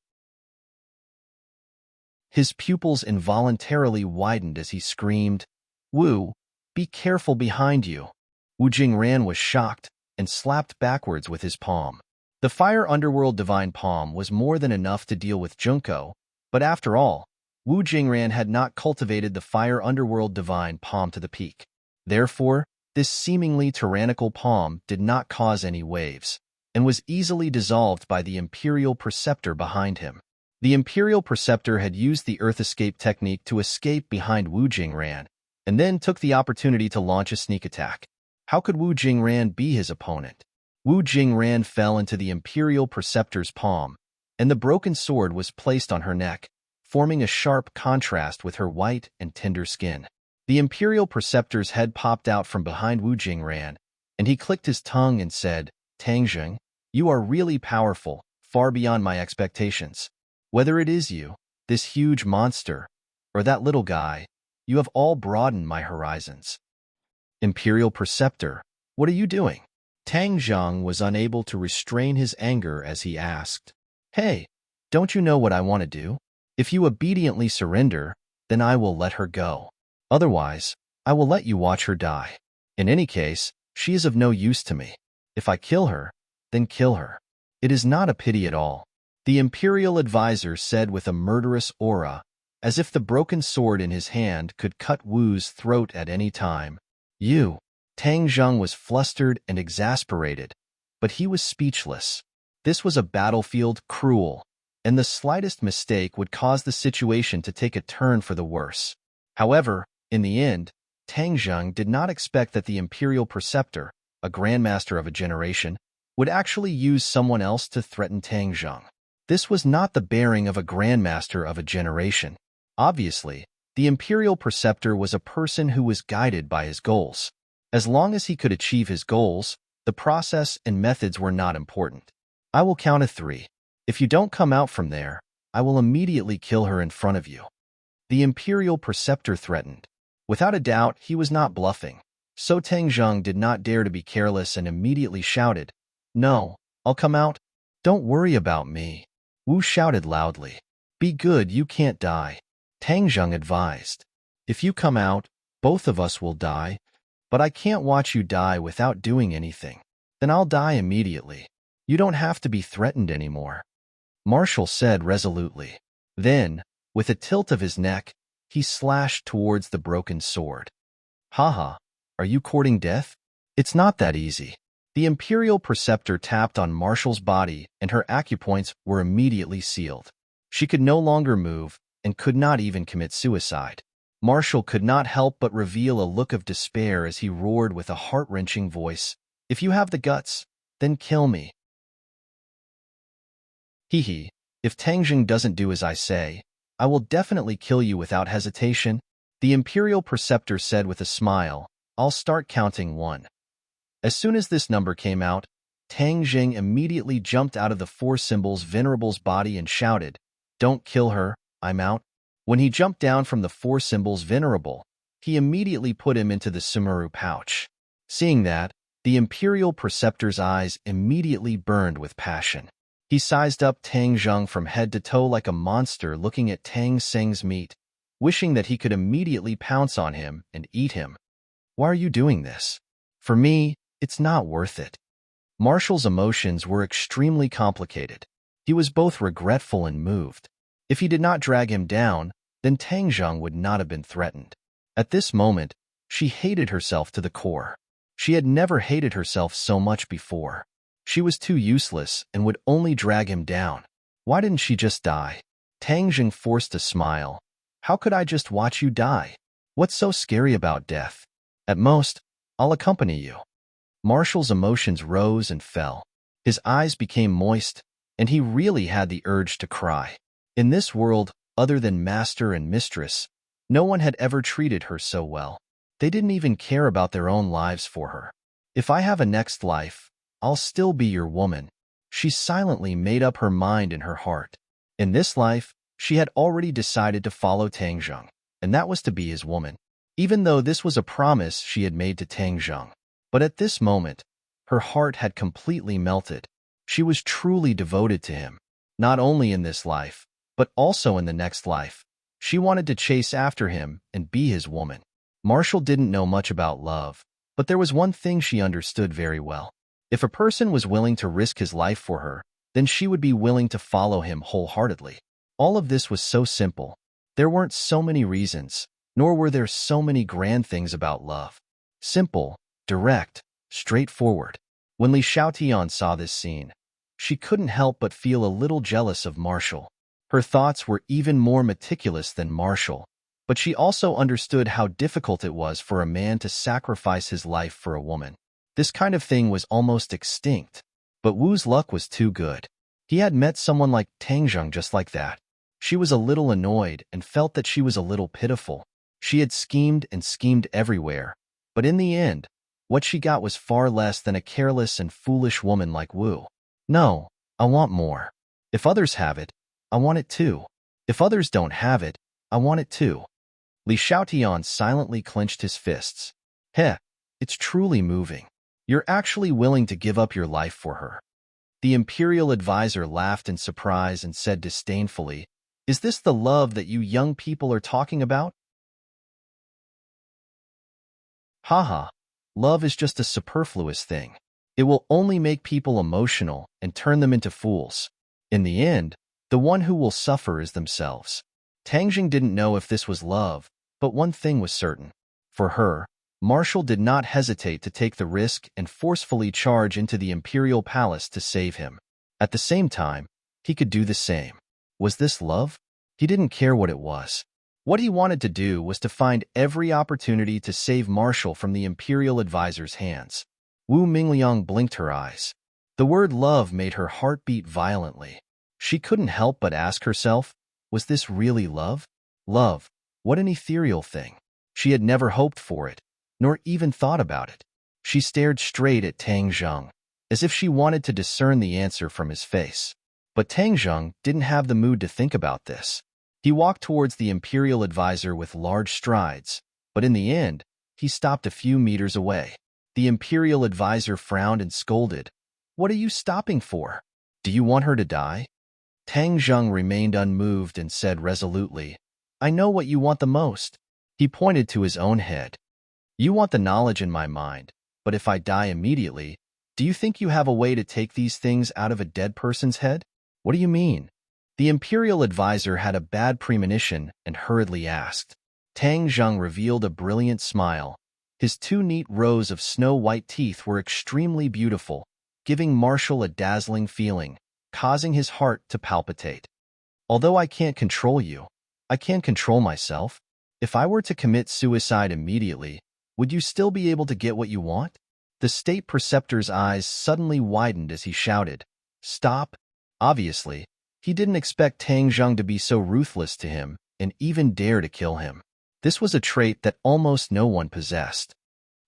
S1: His pupils involuntarily widened as he screamed, "Wu, be careful behind you." Wu Jingran was shocked and slapped backwards with his palm. The Fire Underworld Divine Palm was more than enough to deal with Junko, but after all, Wu Jingran had not cultivated the Fire Underworld Divine Palm to the peak. Therefore, this seemingly tyrannical palm did not cause any waves, and was easily dissolved by the Imperial Preceptor behind him. The Imperial Preceptor had used the Earth Escape technique to escape behind Wu Jingran, and then took the opportunity to launch a sneak attack. How could Wu Jingran be his opponent? Wu Jingran fell into the Imperial Preceptor's palm, and the broken sword was placed on her neck, forming a sharp contrast with her white and tender skin. The Imperial Preceptor's head popped out from behind Wu Jingran, and he clicked his tongue and said, "Tang Zheng, you are really powerful, far beyond my expectations. Whether it is you, this huge monster, or that little guy, you have all broadened my horizons." Imperial Preceptor, what are you doing? Tang Zheng was unable to restrain his anger as he asked, "Hey, don't you know what I want to do? If you obediently surrender, then I will let her go. Otherwise, I will let you watch her die. In any case, she is of no use to me. If I kill her, then kill her. It is not a pity at all," the Imperial Advisor said with a murderous aura, as if the broken sword in his hand could cut Wu's throat at any time. Tang Zheng was flustered and exasperated, but he was speechless. This was a battlefield cruel, and the slightest mistake would cause the situation to take a turn for the worse. However, in the end, Tang Zheng did not expect that the Imperial Preceptor, a Grandmaster of a generation, would actually use someone else to threaten Tang Zheng. This was not the bearing of a Grandmaster of a generation. Obviously, the Imperial Preceptor was a person who was guided by his goals. As long as he could achieve his goals, the process and methods were not important. "I will count to 3. If you don't come out from there, I will immediately kill her in front of you," the Imperial Preceptor threatened. Without a doubt, he was not bluffing. So Tang Zheng did not dare to be careless and immediately shouted, "No, I'll come out. Don't worry about me." Wu shouted loudly, "Be good, you can't die," Tang Zheng advised. "If you come out, both of us will die, but I can't watch you die without doing anything. Then I'll die immediately. You don't have to be threatened anymore," Marshall said resolutely. Then, with a tilt of his neck, he slashed towards the broken sword. "Haha, Are you courting death? It's not that easy. The Imperial Preceptor tapped on Marshall's body, and her acupoints were immediately sealed. She could no longer move, and could not even commit suicide. Marshall could not help but reveal a look of despair as he roared with a heart-wrenching voice, "If you have the guts, then kill me." Hee. If Tangjing doesn't do as I say, I will definitely kill you without hesitation, the Imperial Preceptor said with a smile. I'll start counting 1. As soon as this number came out, Tang Jing immediately jumped out of the Four Symbols Venerable's body and shouted, "Don't kill her, I'm out." When he jumped down from the Four Symbols Venerable, he immediately put him into the Sumeru pouch. Seeing that, the Imperial Preceptor's eyes immediately burned with passion. He sized up Tang Zheng from head to toe like a monster looking at Tang Seng's meat, wishing that he could immediately pounce on him and eat him. Why are you doing this? For me, it's not worth it. Marshall's emotions were extremely complicated. He was both regretful and moved. If he did not drag him down, then Tang Zheng would not have been threatened. At this moment, she hated herself to the core. She had never hated herself so much before. She was too useless and would only drag him down. Why didn't she just die? Tang Jing forced a smile. How could I just watch you die? What's so scary about death? At most, I'll accompany you. Marshall's emotions rose and fell. His eyes became moist, and he really had the urge to cry. In this world, other than master and mistress, no one had ever treated her so well. They didn't even care about their own lives for her. If I have a next life, I'll still be your woman. She silently made up her mind in her heart. In this life, she had already decided to follow Tang Zheng, and that was to be his woman, even though this was a promise she had made to Tang Zheng. But at this moment, her heart had completely melted. She was truly devoted to him, not only in this life, but also in the next life. She wanted to chase after him and be his woman. Marshall didn't know much about love, but there was one thing she understood very well. If a person was willing to risk his life for her, then she would be willing to follow him wholeheartedly. All of this was so simple. There weren't so many reasons, nor were there so many grand things about love. Simple, direct, straightforward. When Li Xiaotian saw this scene, she couldn't help but feel a little jealous of Marshall. Her thoughts were even more meticulous than Marshall, but she also understood how difficult it was for a man to sacrifice his life for a woman. This kind of thing was almost extinct, but Wu's luck was too good. He had met someone like Tang Zheng just like that. She was a little annoyed and felt that she was a little pitiful. She had schemed and schemed everywhere, but in the end, what she got was far less than a careless and foolish woman like Wu. No, I want more. If others have it, I want it too. If others don't have it, I want it too. Li Xiaotian silently clenched his fists. Heh, it's truly moving. You're actually willing to give up your life for her. The Imperial Advisor laughed in surprise and said disdainfully, Is this the love that you young people are talking about? Haha, love is just a superfluous thing. It will only make people emotional and turn them into fools. In the end, the one who will suffer is themselves. Tang Jing didn't know if this was love, but one thing was certain. For her, Marshall did not hesitate to take the risk and forcefully charge into the Imperial Palace to save him. At the same time, he could do the same. Was this love? He didn't care what it was. What he wanted to do was to find every opportunity to save Marshall from the Imperial Advisor's hands. Wu Mingliang blinked her eyes. The word love made her heart beat violently. She couldn't help but ask herself, was this really love? Love, what an ethereal thing. She had never hoped for it, nor even thought about it. She stared straight at Tang Zheng, as if she wanted to discern the answer from his face. But Tang Zheng didn't have the mood to think about this. He walked towards the Imperial Advisor with large strides, but in the end, he stopped a few meters away. The Imperial Advisor frowned and scolded. What are you stopping for? Do you want her to die? Tang Zheng remained unmoved and said resolutely, I know what you want the most. He pointed to his own head. You want the knowledge in my mind, but if I die immediately, do you think you have a way to take these things out of a dead person's head? What do you mean? The Imperial Advisor had a bad premonition and hurriedly asked. Tang Zheng revealed a brilliant smile. His two neat rows of snow-white teeth were extremely beautiful, giving Marshall a dazzling feeling, causing his heart to palpitate. Although I can't control you, I can control myself. If I were to commit suicide immediately, would you still be able to get what you want? The state preceptor's eyes suddenly widened as he shouted, "Stop!" Obviously, he didn't expect Tang Zheng to be so ruthless to him and even dare to kill him. This was a trait that almost no one possessed.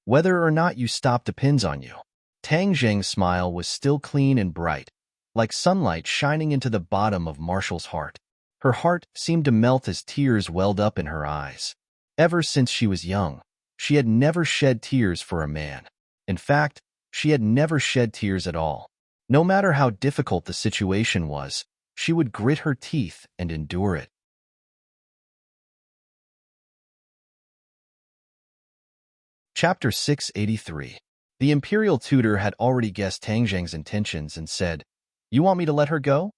S1: Whether or not you stop depends on you. Tang Zheng's smile was still clean and bright, like sunlight shining into the bottom of Marshall's heart. Her heart seemed to melt as tears welled up in her eyes. Ever since she was young, she had never shed tears for a man. In fact, she had never shed tears at all. No matter how difficult the situation was, she would grit her teeth and endure it. Chapter 683. The imperial tutor had already guessed Tang Zheng's intentions and said, "You want me to let her go?"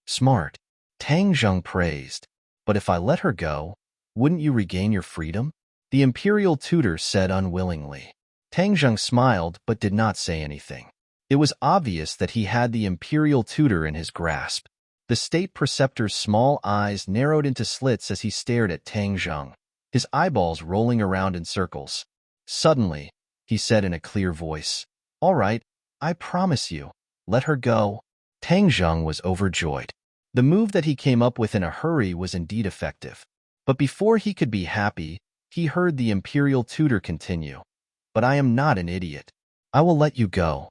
S1: "Smart," Tang Zheng praised. "But if I let her go, wouldn't you regain your freedom?" The imperial tutor said unwillingly. Tang Zheng smiled but did not say anything. It was obvious that he had the imperial tutor in his grasp. The state preceptor's small eyes narrowed into slits as he stared at Tang Zheng, his eyeballs rolling around in circles. Suddenly, he said in a clear voice, "All right, I promise you, let her go." Tang Zheng was overjoyed. The move that he came up with in a hurry was indeed effective. But before he could be happy, he heard the imperial tutor continue, "But I am not an idiot. I will let you go."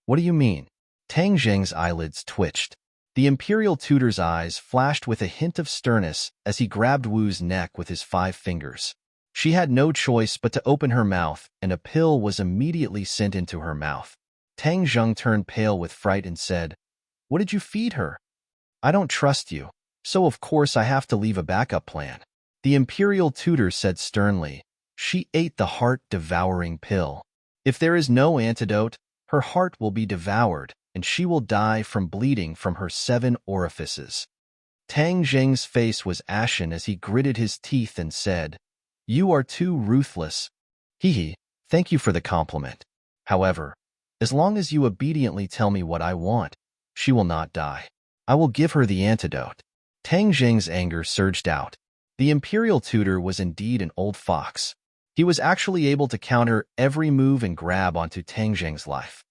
S1: "What do you mean?" Tang Zheng's eyelids twitched. The imperial tutor's eyes flashed with a hint of sternness as he grabbed Wu's neck with his 5 fingers. She had no choice but to open her mouth, and a pill was immediately sent into her mouth. Tang Zheng turned pale with fright and said, "What did you feed her?" "I don't trust you, so of course I have to leave a backup plan." The imperial tutor said sternly, "She ate the heart-devouring pill. If there is no antidote, her heart will be devoured, and she will die from bleeding from her 7 orifices." Tang Zheng's face was ashen as he gritted his teeth and said, "You are too ruthless." "Hee, thank you for the compliment. However, as long as you obediently tell me what I want, she will not die. I will give her the antidote." Tang Zheng's anger surged out. The imperial tutor was indeed an old fox. He was actually able to counter every move and grab onto Tang Zheng's life.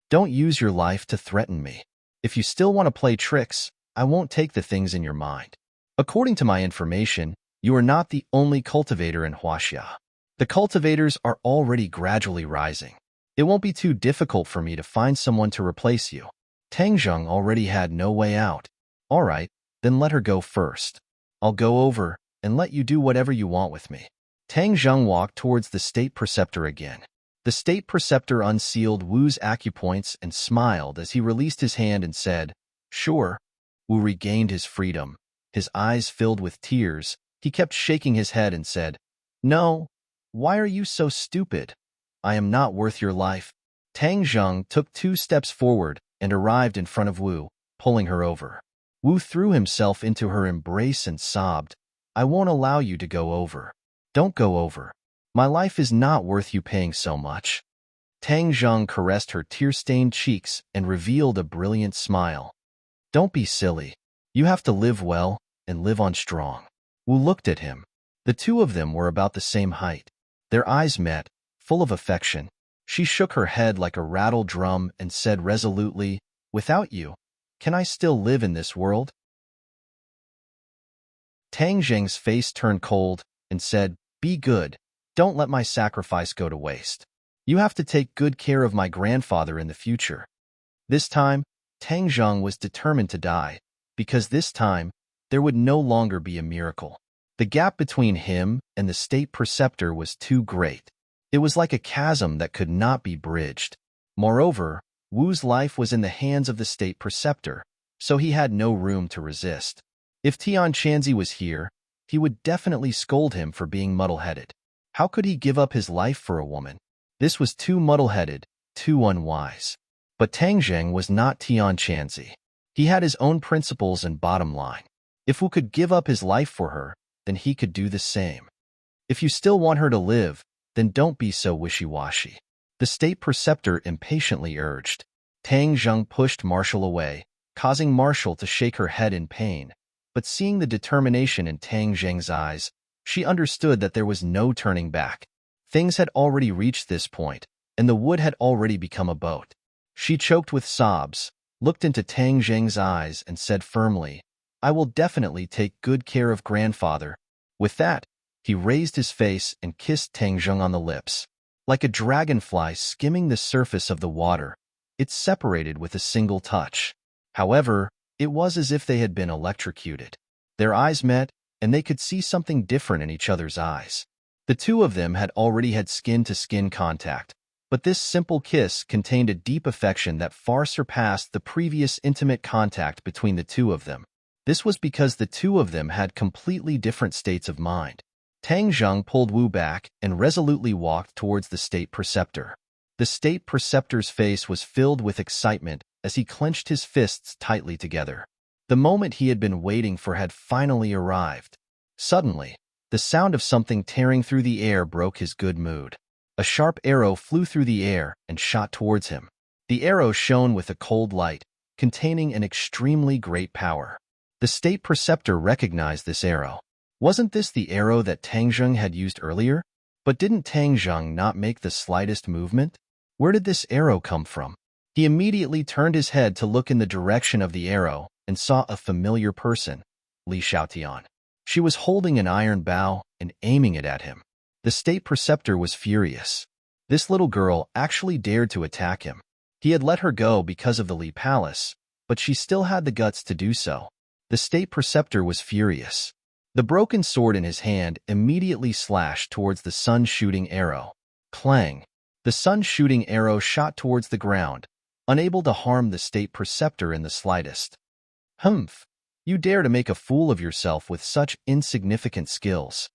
S1: "Don't use your life to threaten me. If you still want to play tricks, I won't take the things in your mind. According to my information, you are not the only cultivator in Huaxia. The cultivators are already gradually rising. It won't be too difficult for me to find someone to replace you." Tang Zheng already had no way out. "All right, then let her go first. I'll go over and let you do whatever you want with me." Tang Zheng walked towards the state preceptor again. The state preceptor unsealed Wu's acupoints and smiled as he released his hand and said, "Sure." Wu regained his freedom. His eyes filled with tears. He kept shaking his head and said, "No, why are you so stupid? I am not worth your life." Tang Zheng took 2 steps forward and arrived in front of Wu, pulling her over. Wu threw himself into her embrace and sobbed, "I won't allow you to go over. Don't go over. My life is not worth you paying so much." Tang Zheng caressed her tear-stained cheeks and revealed a brilliant smile. "Don't be silly. You have to live well and live on strong." Wu looked at him. The two of them were about the same height. Their eyes met, full of affection. She shook her head like a rattled drum and said resolutely, "Without you, can I still live in this world?" Tang Zheng's face turned cold and said, "Be good. Don't let my sacrifice go to waste. You have to take good care of my grandfather in the future." This time, Tang Zheng was determined to die, because this time, there would no longer be a miracle. The gap between him and the state preceptor was too great. It was like a chasm that could not be bridged. Moreover, Wu's life was in the hands of the state preceptor, so he had no room to resist. If Tian Chanzi was here, he would definitely scold him for being muddle-headed. How could he give up his life for a woman? This was too muddle-headed, too unwise. But Tang Zheng was not Tian Chanzi. He had his own principles and bottom line. If Wu could give up his life for her, then he could do the same. "If you still want her to live, Then don't be so wishy-washy. The state preceptor impatiently urged. Tang Zheng pushed Marshall away, causing Marshall to shake her head in pain. But seeing the determination in Tang Zheng's eyes, she understood that there was no turning back. Things had already reached this point, and the wood had already become a boat. She choked with sobs, looked into Tang Zheng's eyes, and said firmly, "I will definitely take good care of grandfather." With that, he raised his face and kissed Tang Zheng on the lips. Like a dragonfly skimming the surface of the water, it separated with a single touch. However, it was as if they had been electrocuted. Their eyes met, and they could see something different in each other's eyes. The two of them had already had skin-to-skin contact, but this simple kiss contained a deep affection that far surpassed the previous intimate contact between the two of them. This was because the two of them had completely different states of mind. Tang Zheng pulled Wu back and resolutely walked towards the state preceptor. The state preceptor's face was filled with excitement as he clenched his fists tightly together. The moment he had been waiting for had finally arrived. Suddenly, the sound of something tearing through the air broke his good mood. A sharp arrow flew through the air and shot towards him. The arrow shone with a cold light, containing an extremely great power. The state preceptor recognized this arrow. Wasn't this the arrow that Tang Zheng had used earlier? But didn't Tang Zheng not make the slightest movement? Where did this arrow come from? He immediately turned his head to look in the direction of the arrow and saw a familiar person, Li Xiaotian. She was holding an iron bow and aiming it at him. The state preceptor was furious. This little girl actually dared to attack him. He had let her go because of the Li Palace, but she still had the guts to do so. The state preceptor was furious. The broken sword in his hand immediately slashed towards the sun-shooting arrow. Clang! The sun-shooting arrow shot towards the ground, unable to harm the state preceptor in the slightest. Humph! You dare to make a fool of yourself with such insignificant skills.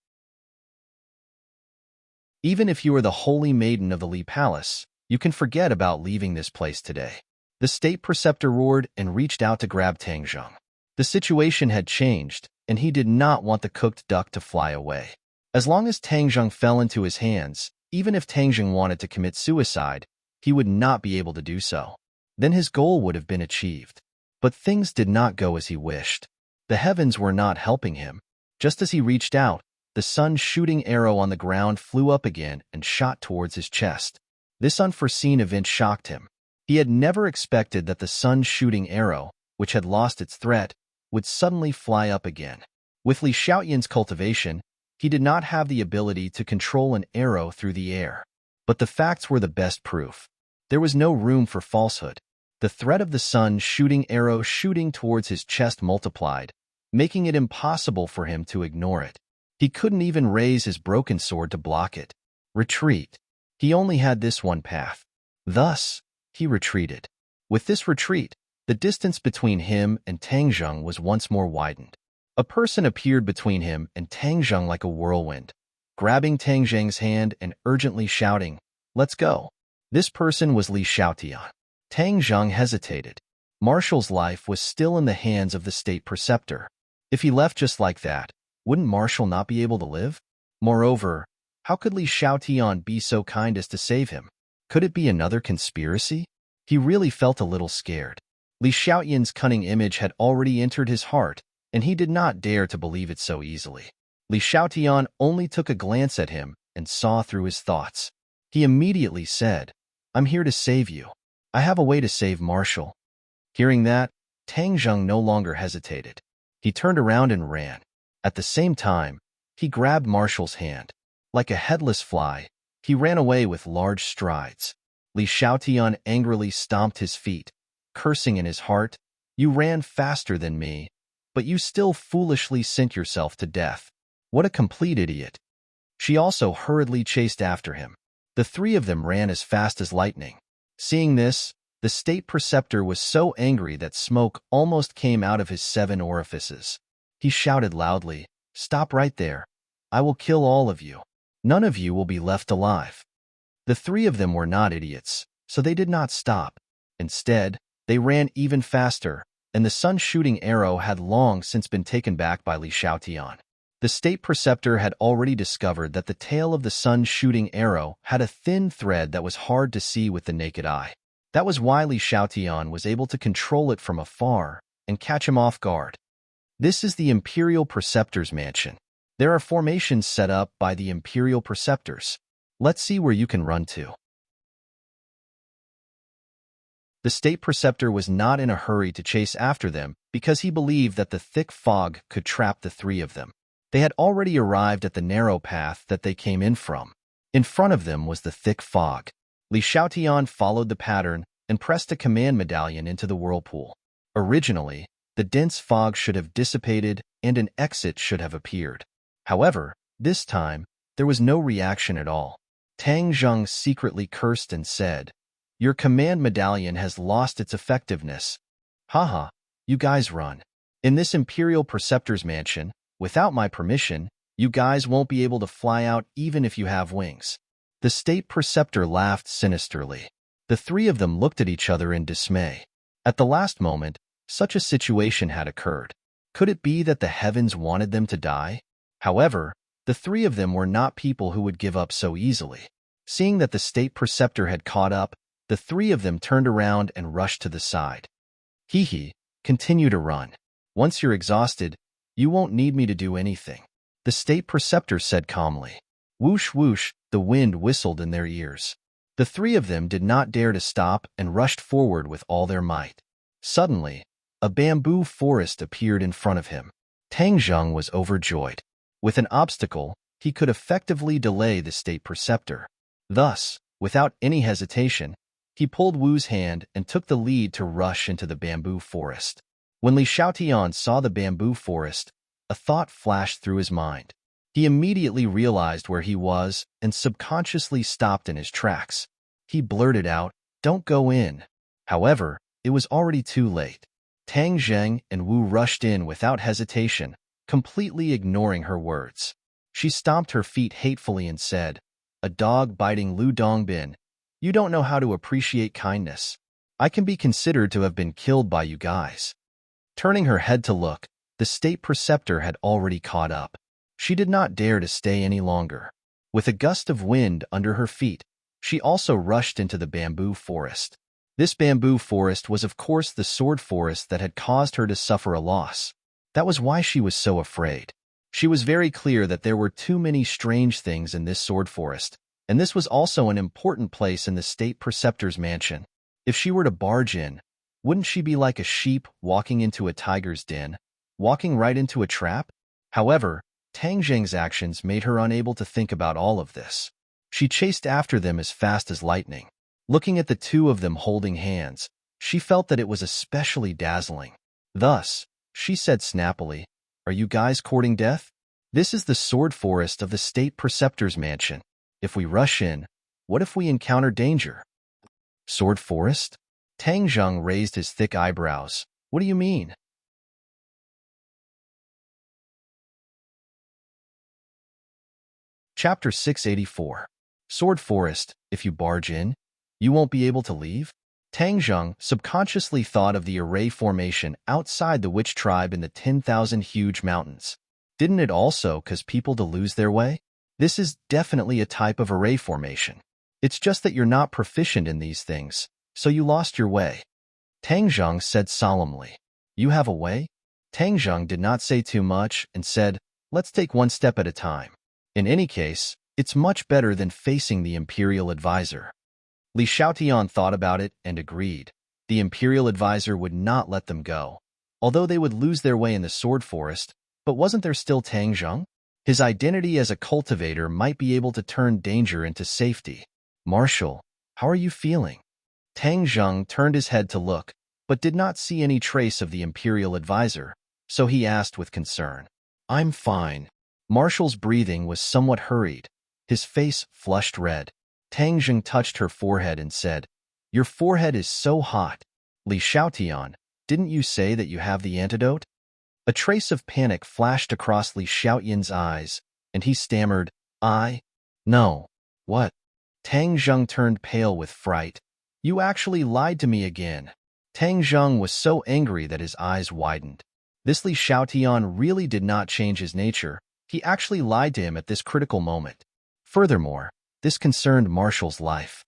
S1: Even if you are the holy maiden of the Li Palace, you can forget about leaving this place today. The state preceptor roared and reached out to grab Tang Zheng. The situation had changed, and he did not want the cooked duck to fly away. As long as Tang Zheng fell into his hands, even if Tang Zheng wanted to commit suicide, he would not be able to do so. Then his goal would have been achieved. But things did not go as he wished. The heavens were not helping him. Just as he reached out, the sun-shooting arrow on the ground flew up again and shot towards his chest. This unforeseen event shocked him. He had never expected that the sun-shooting arrow, which had lost its threat, would suddenly fly up again. With Li Xiaotian's cultivation, he did not have the ability to control an arrow through the air. But the facts were the best proof. There was no room for falsehood. The threat of the sun-shooting arrow shooting towards his chest multiplied, making it impossible for him to ignore it. He couldn't even raise his broken sword to block it. Retreat. He only had this one path. Thus, he retreated. With this retreat, the distance between him and Tang Zheng was once more widened. A person appeared between him and Tang Zheng like a whirlwind, grabbing Tang Zheng's hand and urgently shouting, "Let's go." This person was Li Xiaotian. Tang Zheng hesitated. Marshall's life was still in the hands of the state preceptor. If he left just like that, wouldn't Marshall not be able to live? Moreover, how could Li Xiaotian be so kind as to save him? Could it be another conspiracy? He really felt a little scared. Li Xiaotian's cunning image had already entered his heart, and he did not dare to believe it so easily. Li Xiaotian only took a glance at him and saw through his thoughts. He immediately said, "I'm here to save you. I have a way to save Marshall." Hearing that, Tang Zheng no longer hesitated. He turned around and ran. At the same time, he grabbed Marshall's hand. Like a headless fly, he ran away with large strides. Li Xiaotian angrily stomped his feet, cursing in his heart, "You ran faster than me, but you still foolishly sent yourself to death. What a complete idiot." She also hurriedly chased after him. The three of them ran as fast as lightning. Seeing this, the state preceptor was so angry that smoke almost came out of his 7 orifices. He shouted loudly, "Stop right there. I will kill all of you. None of you will be left alive." The three of them were not idiots, so they did not stop. Instead, they ran even faster, and the sun-shooting arrow had long since been taken back by Li Xiaotian. The state preceptor had already discovered that the tail of the sun-shooting arrow had a thin thread that was hard to see with the naked eye. That was why Li Xiaotian was able to control it from afar and catch him off guard. This is the Imperial Preceptor's mansion. There are formations set up by the Imperial Preceptors. Let's see where you can run to. The state preceptor was not in a hurry to chase after them because he believed that the thick fog could trap the three of them. They had already arrived at the narrow path that they came in from. In front of them was the thick fog. Li Xiaotian followed the pattern and pressed a command medallion into the whirlpool. Originally, the dense fog should have dissipated and an exit should have appeared. However, this time, there was no reaction at all. Tang Zheng secretly cursed and said, "Your command medallion has lost its effectiveness. Haha, you guys run. In this Imperial Preceptor's mansion, without my permission, you guys won't be able to fly out even if you have wings." The state preceptor laughed sinisterly. The three of them looked at each other in dismay. At the last moment, such a situation had occurred. Could it be that the heavens wanted them to die? However, the three of them were not people who would give up so easily. Seeing that the state preceptor had caught up, the three of them turned around and rushed to the side. Hee, continue to run. Once you're exhausted, you won't need me to do anything, the state preceptor said calmly. Whoosh whoosh, the wind whistled in their ears. The three of them did not dare to stop and rushed forward with all their might. Suddenly, a bamboo forest appeared in front of him. Tang Zheng was overjoyed. With an obstacle, he could effectively delay the state preceptor. Thus, without any hesitation, he pulled Wu's hand and took the lead to rush into the bamboo forest. When Li Xiaotian saw the bamboo forest, a thought flashed through his mind. He immediately realized where he was and subconsciously stopped in his tracks. He blurted out, "Don't go in." However, it was already too late. Tang Zheng and Wu rushed in without hesitation, completely ignoring her words. She stomped her feet hatefully and said, "A dog biting Lu Dongbin. You don't know how to appreciate kindness. I can be considered to have been killed by you guys." Turning her head to look, the state preceptor had already caught up. She did not dare to stay any longer. With a gust of wind under her feet, she also rushed into the bamboo forest. This bamboo forest was of course the sword forest that had caused her to suffer a loss. That was why she was so afraid. She was very clear that there were too many strange things in this sword forest, and this was also an important place in the state preceptor's mansion. If she were to barge in, wouldn't she be like a sheep walking into a tiger's den, walking right into a trap? However, Tang Zheng's actions made her unable to think about all of this. She chased after them as fast as lightning. Looking at the two of them holding hands, she felt that it was especially dazzling. Thus, she said snappily, "Are you guys courting death? This is the sword forest of the state preceptor's mansion. If we rush in, what if we encounter danger?" Sword forest? Tang Zheng raised his thick eyebrows. What do you mean? Chapter 684. Sword Forest, if you barge in, you won't be able to leave? Tang Zheng subconsciously thought of the array formation outside the witch tribe in the 10,000 huge mountains. Didn't it also cause people to lose their way? This is definitely a type of array formation. It's just that you're not proficient in these things, so you lost your way. Tang Zheng said solemnly. You have a way? Tang Zheng did not say too much and said, let's take one step at a time. In any case, it's much better than facing the Imperial Advisor. Li Xiaotian thought about it and agreed. The Imperial Advisor would not let them go. Although they would lose their way in the Sword Forest, but wasn't there still Tang Zheng? His identity as a cultivator might be able to turn danger into safety. Marshal, how are you feeling? Tang Zheng turned his head to look, but did not see any trace of the Imperial Advisor, so he asked with concern. I'm fine. Marshal's breathing was somewhat hurried. His face flushed red. Tang Zheng touched her forehead and said, Your forehead is so hot. Li Xiaotian, didn't you say that you have the antidote? A trace of panic flashed across Li Xiaotian's eyes, and he stammered, No. What? Tang Zheng turned pale with fright. You actually lied to me again. Tang Zheng was so angry that his eyes widened. This Li Xiaotian really did not change his nature. He actually lied to him at this critical moment. Furthermore, this concerned Marshall's life.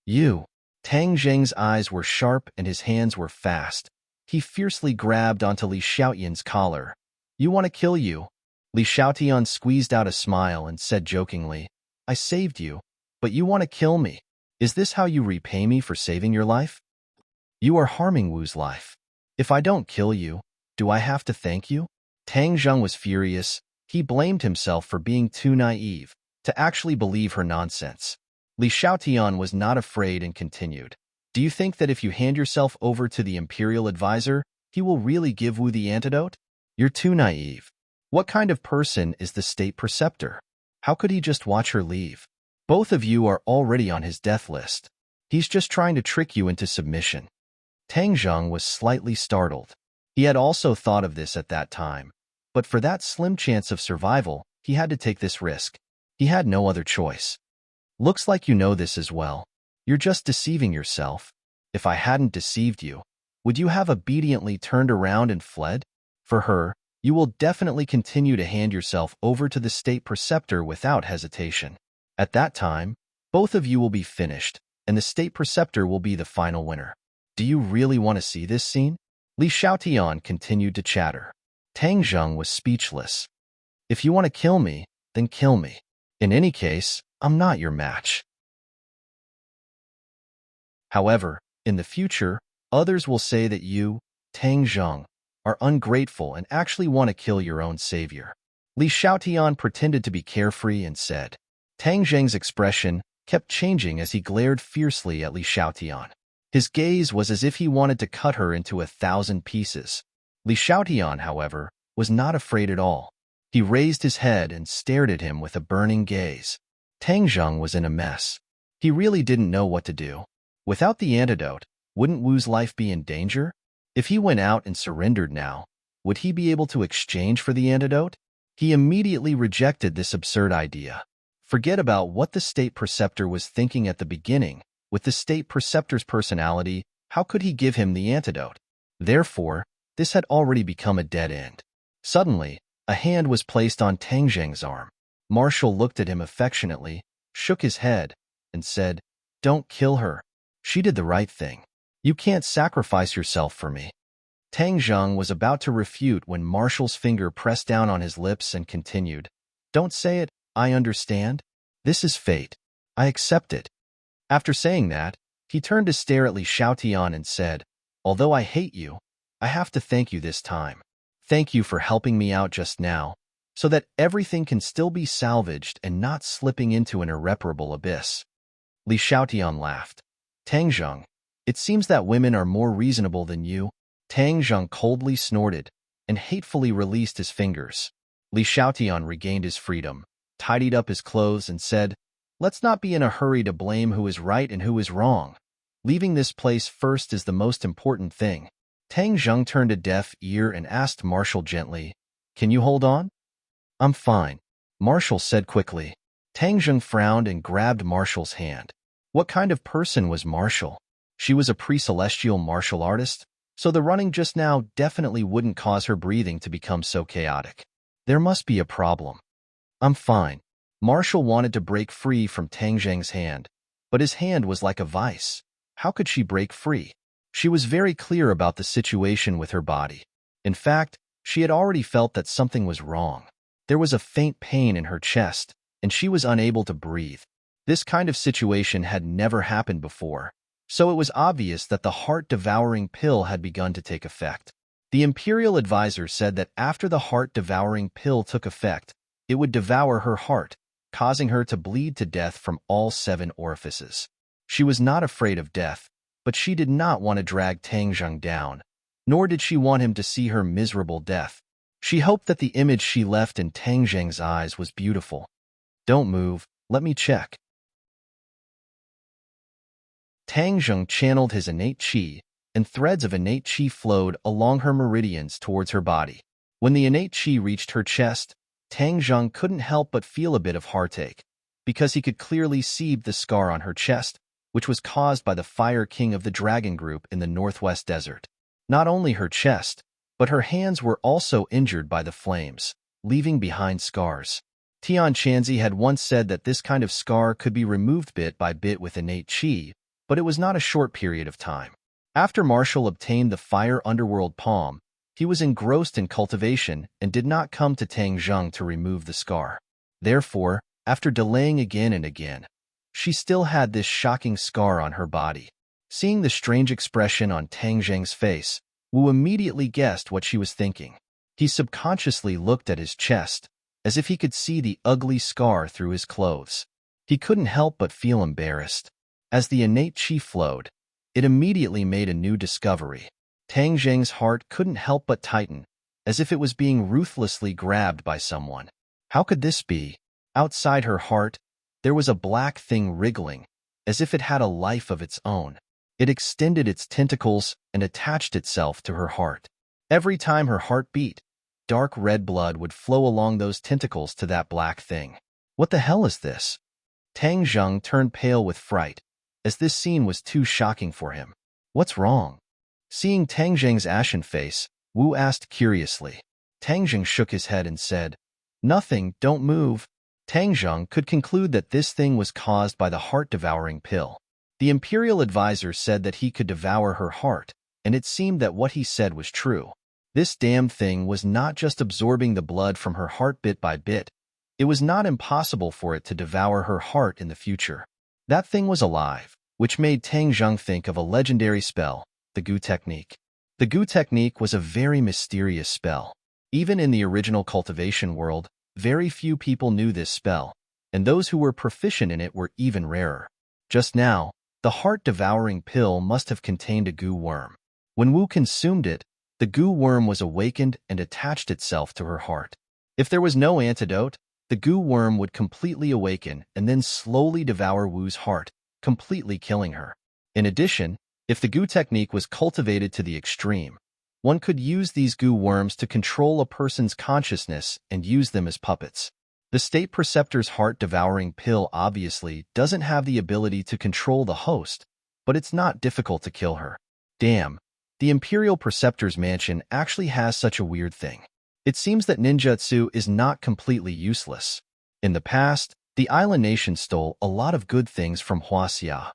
S1: You. Tang Zheng's eyes were sharp and his hands were fast. He fiercely grabbed onto Li Xiaotian's collar. You want to kill you? Li Xiaotian squeezed out a smile and said jokingly, I saved you, but you want to kill me. Is this how you repay me for saving your life? You are harming Wu's life. If I don't kill you, do I have to thank you? Tang Zheng was furious. He blamed himself for being too naive to actually believe her nonsense. Li Xiaotian was not afraid and continued. Do you think that if you hand yourself over to the Imperial Advisor, he will really give Wu the antidote? You're too naive. What kind of person is the State Preceptor? How could he just watch her leave? Both of you are already on his death list. He's just trying to trick you into submission. Tang Zheng was slightly startled. He had also thought of this at that time, but for that slim chance of survival, he had to take this risk. He had no other choice. Looks like you know this as well. You're just deceiving yourself. If I hadn't deceived you, would you have obediently turned around and fled? For her, you will definitely continue to hand yourself over to the State Preceptor without hesitation. At that time, both of you will be finished, and the State Preceptor will be the final winner. Do you really want to see this scene? Li Xiaotian continued to chatter. Tang Zheng was speechless. If you want to kill me, then kill me. In any case, I'm not your match. However, in the future, others will say that you, Tang Zheng, are ungrateful and actually want to kill your own savior. Li Xiaotian pretended to be carefree and said. Tang Zheng's expression kept changing as he glared fiercely at Li Xiaotian. His gaze was as if he wanted to cut her into 1,000 pieces. Li Xiaotian, however, was not afraid at all. He raised his head and stared at him with a burning gaze. Tang Zheng was in a mess. He really didn't know what to do. Without the antidote, wouldn't Wu's life be in danger? If he went out and surrendered now, would he be able to exchange for the antidote? He immediately rejected this absurd idea. Forget about what the State Preceptor was thinking at the beginning. With the State Preceptor's personality, how could he give him the antidote? Therefore, this had already become a dead end. Suddenly, a hand was placed on Tang Zheng's arm. Marshall looked at him affectionately, shook his head, and said, Don't kill her. She did the right thing. You can't sacrifice yourself for me. Tang Zheng was about to refute when Marshall's finger pressed down on his lips and continued, Don't say it, I understand. This is fate. I accept it. After saying that, he turned to stare at Li Xiaotian and said, Although I hate you, I have to thank you this time. Thank you for helping me out just now, so that everything can still be salvaged and not slipping into an irreparable abyss. Li Xiaotian laughed. Tang Zheng, it seems that women are more reasonable than you. Tang Zheng coldly snorted and hatefully released his fingers. Li Xiaotian regained his freedom, tidied up his clothes, and said, Let's not be in a hurry to blame who is right and who is wrong. Leaving this place first is the most important thing. Tang Zheng turned a deaf ear and asked Marshall gently, Can you hold on? I'm fine, Marshall said quickly. Tang Zheng frowned and grabbed Marshall's hand. What kind of person was Marshall? She was a pre-celestial martial artist, so the running just now definitely wouldn't cause her breathing to become so chaotic. There must be a problem. I'm fine. Marshall wanted to break free from Tang Zheng's hand, but his hand was like a vice. How could she break free? She was very clear about the situation with her body. In fact, she had already felt that something was wrong. There was a faint pain in her chest, and she was unable to breathe. This kind of situation had never happened before, so it was obvious that the heart-devouring pill had begun to take effect. The Imperial Advisor said that after the heart-devouring pill took effect, it would devour her heart, causing her to bleed to death from all 7 orifices. She was not afraid of death, but she did not want to drag Tang Zheng down, nor did she want him to see her miserable death. She hoped that the image she left in Tang Zheng's eyes was beautiful. Don't move, let me check. Tang Zheng channeled his innate qi, and threads of innate qi flowed along her meridians towards her body. When the innate qi reached her chest, Tang Zheng couldn't help but feel a bit of heartache, because he could clearly see the scar on her chest, which was caused by the Fire King of the Dragon Group in the Northwest Desert. Not only her chest, but her hands were also injured by the flames. leaving behind scars. Tian Chanzi had once said that this kind of scar could be removed bit by bit with innate qi, but it was not a short period of time. After Marshall obtained the Fire Underworld palm, he was engrossed in cultivation and did not come to Tang Zheng to remove the scar. Therefore, after delaying again and again, she still had this shocking scar on her body. Seeing the strange expression on Tang Zheng's face, Wu immediately guessed what she was thinking. He subconsciously looked at his chest, as if he could see the ugly scar through his clothes. He couldn't help but feel embarrassed. As the innate qi flowed, it immediately made a new discovery. Tang Zheng's heart couldn't help but tighten, as if it was being ruthlessly grabbed by someone. How could this be? Outside her heart, there was a black thing wriggling, as if it had a life of its own. It extended its tentacles and attached itself to her heart. Every time her heart beat, dark red blood would flow along those tentacles to that black thing. What the hell is this? Tang Zheng turned pale with fright, as this scene was too shocking for him. What's wrong? Seeing Tang Zheng's ashen face, Wu asked curiously. Tang Zheng shook his head and said, "Nothing, don't move." Tang Zheng could conclude that this thing was caused by the heart-devouring pill. The imperial advisor said that he could devour her heart, and it seemed that what he said was true. This damned thing was not just absorbing the blood from her heart bit by bit. It was not impossible for it to devour her heart in the future. That thing was alive, which made Tang Zheng think of a legendary spell, the Gu Technique. The Gu Technique was a very mysterious spell. Even in the original cultivation world, very few people knew this spell, and those who were proficient in it were even rarer. Just now, the heart-devouring pill must have contained a Gu worm. When Wu consumed it, the Gu worm was awakened and attached itself to her heart. If there was no antidote, the Gu worm would completely awaken and then slowly devour Wu's heart, completely killing her. In addition, if the Gu technique was cultivated to the extreme, one could use these Gu worms to control a person's consciousness and use them as puppets. The State Preceptor's heart-devouring pill obviously doesn't have the ability to control the host, but it's not difficult to kill her. Damn, the Imperial Preceptor's mansion actually has such a weird thing. It seems that ninjutsu is not completely useless. In the past, the island nation stole a lot of good things from Huaxia.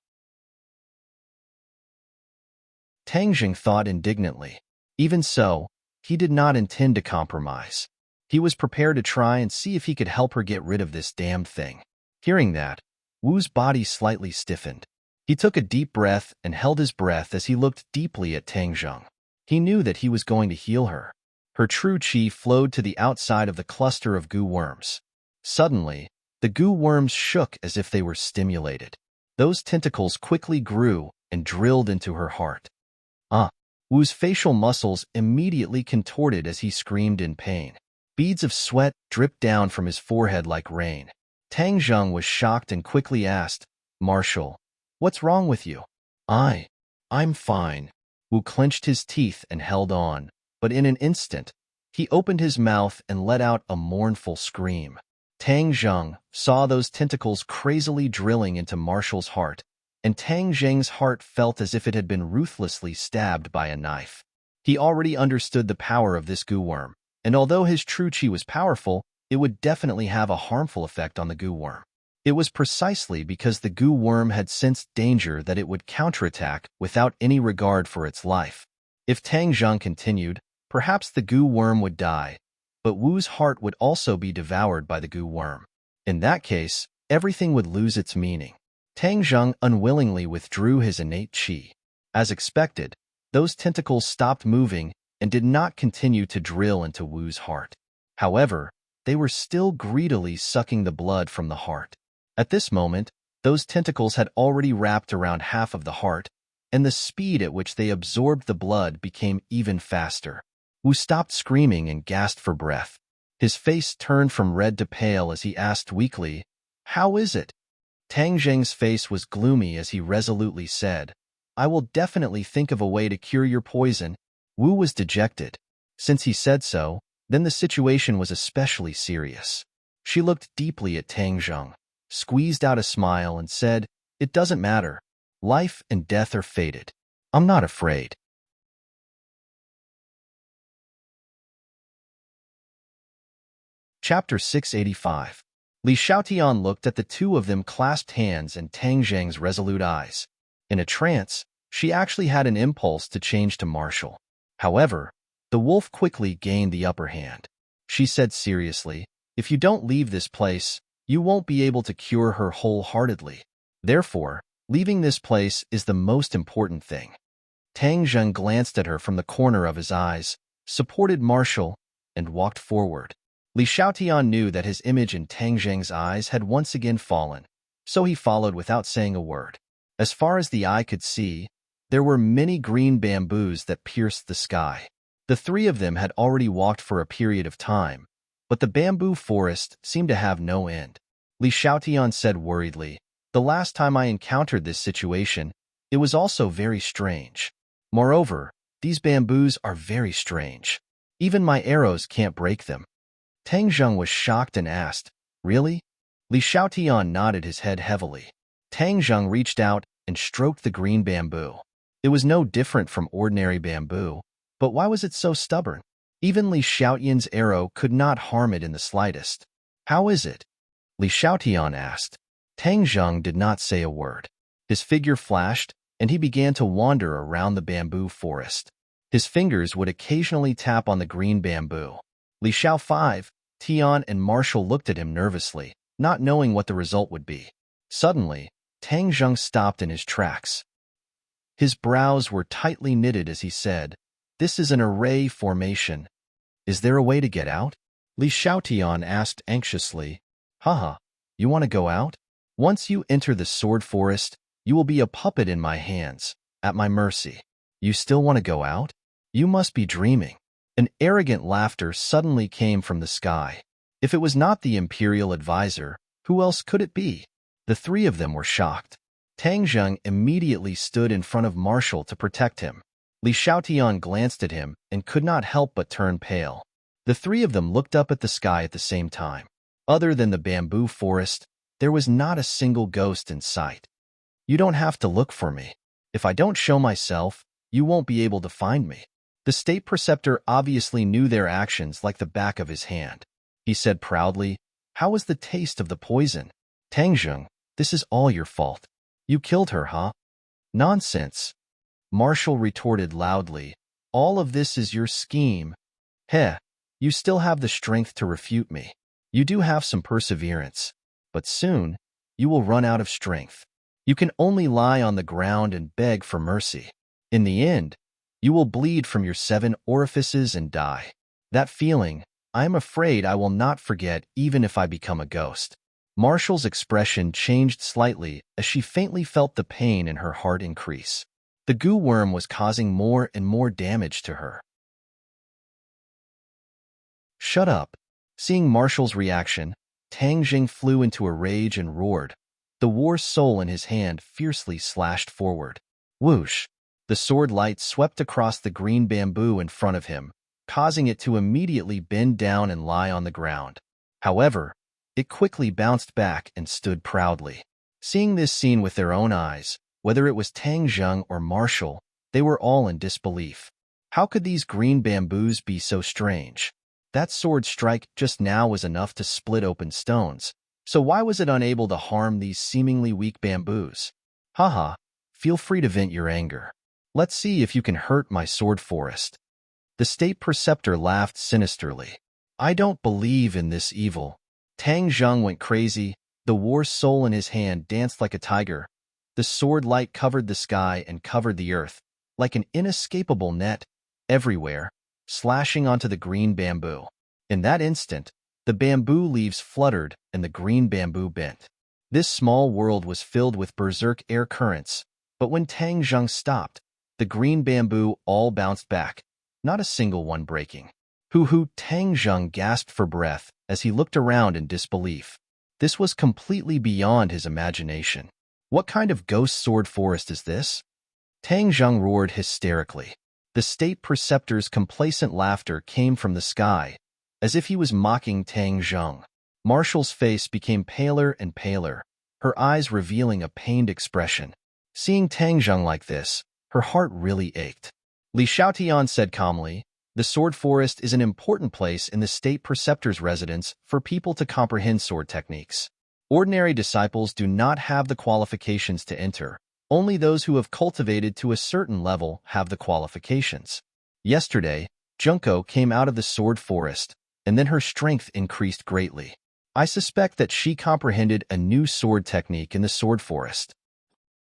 S1: Tang Zheng thought indignantly. Even so, he did not intend to compromise. He was prepared to try and see if he could help her get rid of this damned thing. Hearing that, Wu's body slightly stiffened. He took a deep breath and held his breath as he looked deeply at Tang Zheng. He knew that he was going to heal her. Her true qi flowed to the outside of the cluster of Gu worms. Suddenly, the Gu worms shook as if they were stimulated. Those tentacles quickly grew and drilled into her heart. Wu's facial muscles immediately contorted as he screamed in pain. Beads of sweat dripped down from his forehead like rain. Tang Zheng was shocked and quickly asked, "Marshal, what's wrong with you?" I'm fine." Wu clenched his teeth and held on, but in an instant, he opened his mouth and let out a mournful scream. Tang Zheng saw those tentacles crazily drilling into Marshal's heart, and Tang Zheng's heart felt as if it had been ruthlessly stabbed by a knife. He already understood the power of this Gu worm, and although his true qi was powerful, it would definitely have a harmful effect on the Gu worm. It was precisely because the Gu worm had sensed danger that it would counterattack without any regard for its life. If Tang Zheng continued, perhaps the Gu worm would die, but Wu's heart would also be devoured by the Gu worm. In that case, everything would lose its meaning. Tang Zheng unwillingly withdrew his innate qi. As expected, those tentacles stopped moving and did not continue to drill into Wu's heart. However, they were still greedily sucking the blood from the heart. At this moment, those tentacles had already wrapped around half of the heart, and the speed at which they absorbed the blood became even faster. Wu stopped screaming and gasped for breath. His face turned from red to pale as he asked weakly, "How is it?" Tang Zheng's face was gloomy as he resolutely said, "I will definitely think of a way to cure your poison." Wu was dejected. Since he said so, then the situation was especially serious. She looked deeply at Tang Zheng, squeezed out a smile, and said, "It doesn't matter. Life and death are fated. I'm not afraid." Chapter 685. Li Xiaotian looked at the two of them clasped hands and Tang Zheng's resolute eyes. In a trance, she actually had an impulse to change to martial. However, the wolf quickly gained the upper hand. She said seriously, "If you don't leave this place, you won't be able to cure her wholeheartedly. Therefore, leaving this place is the most important thing." Tang Zheng glanced at her from the corner of his eyes, supported martial, and walked forward. Li Xiaotian knew that his image in Tang Zheng's eyes had once again fallen, so he followed without saying a word. As far as the eye could see, there were many green bamboos that pierced the sky. The three of them had already walked for a period of time, but the bamboo forest seemed to have no end. Li Xiaotian said worriedly, "The last time I encountered this situation, it was also very strange. Moreover, these bamboos are very strange. Even my arrows can't break them." Tang Zheng was shocked and asked, "Really?" Li Xiaotian nodded his head heavily. Tang Zheng reached out and stroked the green bamboo. It was no different from ordinary bamboo, but why was it so stubborn? Even Li Xiaotian's arrow could not harm it in the slightest. "How is it?" Li Xiaotian asked. Tang Zheng did not say a word. His figure flashed, and he began to wander around the bamboo forest. His fingers would occasionally tap on the green bamboo. Li Xiao 5, Tian and Marshall looked at him nervously, not knowing what the result would be. Suddenly, Tang Zheng stopped in his tracks. His brows were tightly knitted as he said, "This is an array formation. Is there a way to get out?" Li Xiaotian asked anxiously, "Haha, you want to go out? Once you enter the sword forest, you will be a puppet in my hands, at my mercy. You still want to go out? You must be dreaming." An arrogant laughter suddenly came from the sky. If it was not the imperial advisor, who else could it be? The three of them were shocked. Tang Zheng immediately stood in front of Marshall to protect him. Li Xiaotian glanced at him and could not help but turn pale. The three of them looked up at the sky at the same time. Other than the bamboo forest, there was not a single ghost in sight. "You don't have to look for me. If I don't show myself, you won't be able to find me." The state preceptor obviously knew their actions like the back of his hand. He said proudly, "How was the taste of the poison?" "Tang Zheng, this is all your fault. You killed her, huh?" "Nonsense," Marshall retorted loudly. "All of this is your scheme." "Heh, you still have the strength to refute me. You do have some perseverance, but soon you will run out of strength. You can only lie on the ground and beg for mercy. In the end, you will bleed from your 7 orifices and die. That feeling, I am afraid I will not forget even if I become a ghost." Marshall's expression changed slightly as she faintly felt the pain in her heart increase. The goo worm was causing more and more damage to her. "Shut up." Seeing Marshall's reaction, Tang Zheng flew into a rage and roared. The war soul in his hand fiercely slashed forward. Whoosh! The sword light swept across the green bamboo in front of him, causing it to immediately bend down and lie on the ground. However, it quickly bounced back and stood proudly. Seeing this scene with their own eyes, whether it was Tang Zheng or Marshall, they were all in disbelief. How could these green bamboos be so strange? That sword strike just now was enough to split open stones, so why was it unable to harm these seemingly weak bamboos? Haha, feel free to vent your anger. Let's see if you can hurt my sword forest. The state preceptor laughed sinisterly. "I don't believe in this evil." Tang Zheng went crazy. The war soul in his hand danced like a tiger. The sword light covered the sky and covered the earth, like an inescapable net, everywhere, slashing onto the green bamboo. In that instant, the bamboo leaves fluttered and the green bamboo bent. This small world was filled with berserk air currents, but when Tang Zheng stopped, the green bamboo all bounced back, not a single one breaking. Hoo-hoo! Tang Zheng gasped for breath as he looked around in disbelief. This was completely beyond his imagination. What kind of ghost sword forest is this? Tang Zheng roared hysterically. The state preceptor's complacent laughter came from the sky, as if he was mocking Tang Zheng. Marshall's face became paler and paler, her eyes revealing a pained expression. Seeing Tang Zheng like this, her heart really ached. Li Xiaotian said calmly, The sword forest is an important place in the state preceptor's residence for people to comprehend sword techniques. Ordinary disciples do not have the qualifications to enter. Only those who have cultivated to a certain level have the qualifications. Yesterday, Junko came out of the sword forest, and then her strength increased greatly. I suspect that she comprehended a new sword technique in the sword forest.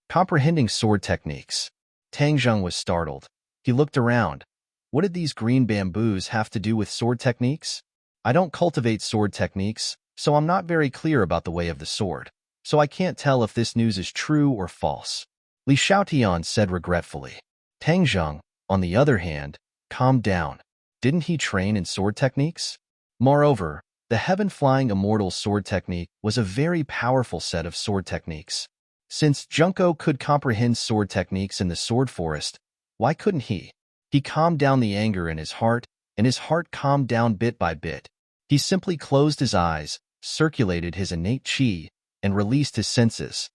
S1: Comprehending sword techniques. Tang Zheng was startled. He looked around. What did these green bamboos have to do with sword techniques? I don't cultivate sword techniques, so I'm not very clear about the way of the sword, so I can't tell if this news is true or false. Li Xiaotian said regretfully. Tang Zheng, on the other hand, calmed down. Didn't he train in sword techniques? Moreover, the heaven-flying immortal sword technique was a very powerful set of sword techniques. Since Junko could comprehend sword techniques in the sword forest, why couldn't he? He calmed down the anger in his heart, and his heart calmed down bit by bit. He simply closed his eyes, circulated his innate qi, and released his senses.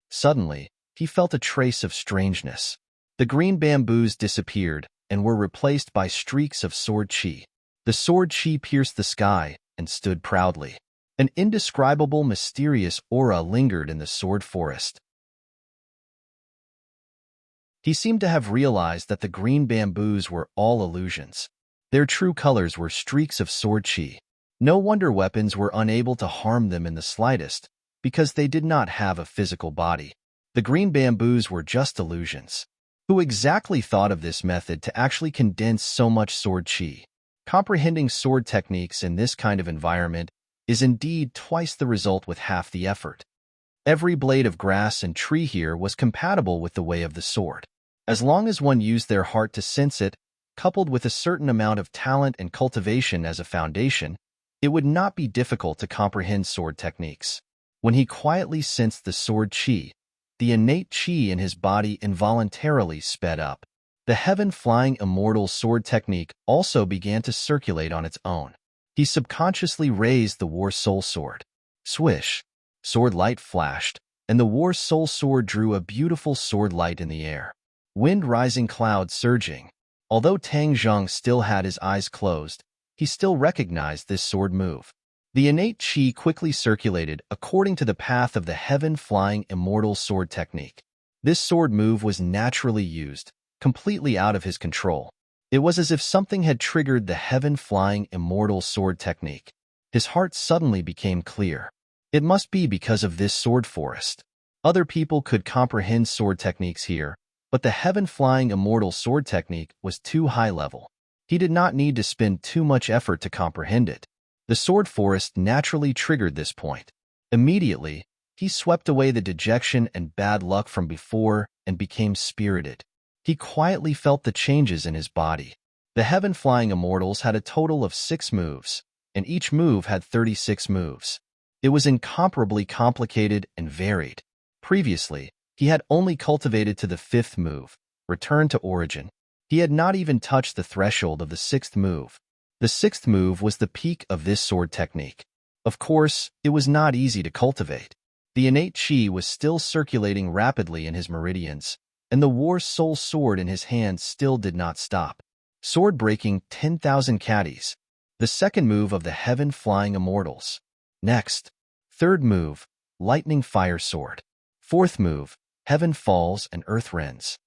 S1: Suddenly, he felt a trace of strangeness. The green bamboos disappeared and were replaced by streaks of sword qi. The sword qi pierced the sky and stood proudly. An indescribable, mysterious aura lingered in the sword forest. He seemed to have realized that the green bamboos were all illusions. Their true colors were streaks of sword qi. No wonder weapons were unable to harm them in the slightest, because they did not have a physical body. The green bamboos were just illusions. Who exactly thought of this method to actually condense so much sword qi? Comprehending sword techniques in this kind of environment is indeed twice the result with half the effort. Every blade of grass and tree here was compatible with the way of the sword. As long as one used their heart to sense it, coupled with a certain amount of talent and cultivation as a foundation, it would not be difficult to comprehend sword techniques. When he quietly sensed the sword qi, the innate qi in his body involuntarily sped up. The heaven-flying immortal sword technique also began to circulate on its own. He subconsciously raised the war soul sword. Swish! Sword light flashed, and the war soul sword drew a beautiful sword light in the air. Wind rising, cloud surging. Although Tang Zheng still had his eyes closed, he still recognized this sword move. The innate qi quickly circulated according to the path of the heaven-flying immortal sword technique. This sword move was naturally used, completely out of his control. It was as if something had triggered the heaven-flying immortal sword technique. His heart suddenly became clear. It must be because of this sword forest. Other people could comprehend sword techniques here, but the heaven-flying immortal sword technique was too high level. He did not need to spend too much effort to comprehend it. The sword forest naturally triggered this point. Immediately, he swept away the dejection and bad luck from before and became spirited. He quietly felt the changes in his body. The heaven-flying immortals had a total of 6 moves, and each move had 36 moves. It was incomparably complicated and varied. Previously, he had only cultivated to the 5th move, return to origin. He had not even touched the threshold of the 6th move. The 6th move was the peak of this sword technique. Of course, it was not easy to cultivate. The innate qi was still circulating rapidly in his meridians, and the war soul sword in his hand still did not stop. Sword breaking 10,000 caddies. The 2nd move of the heaven-flying immortals. Next, 3rd move, lightning fire sword. 4th move, heaven falls and earth rends.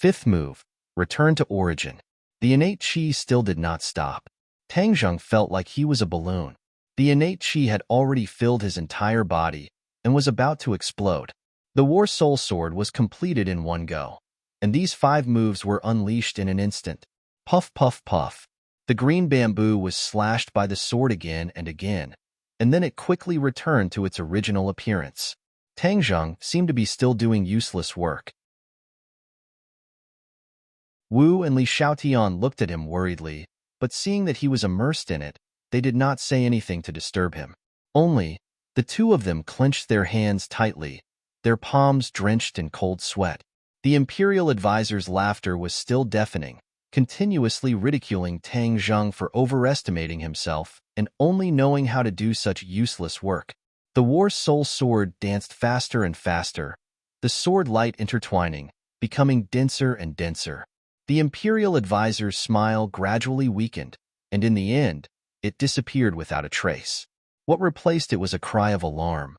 S1: 5th move, return to origin. The innate qi still did not stop. Tang Zheng felt like he was a balloon. The innate qi had already filled his entire body and was about to explode. The war soul sword was completed in one go, and these 5 moves were unleashed in an instant. Puff, puff, puff. The green bamboo was slashed by the sword again and again, and then it quickly returned to its original appearance. Tang Zheng seemed to be still doing useless work. Wu and Li Xiaotian looked at him worriedly, but seeing that he was immersed in it, they did not say anything to disturb him. Only, the two of them clenched their hands tightly, their palms drenched in cold sweat. The imperial advisor's laughter was still deafening, continuously ridiculing Tang Zheng for overestimating himself and only knowing how to do such useless work. The war soul sword danced faster and faster, the sword light intertwining, becoming denser and denser. The imperial advisor's smile gradually weakened, and in the end, it disappeared without a trace. What replaced it was a cry of alarm.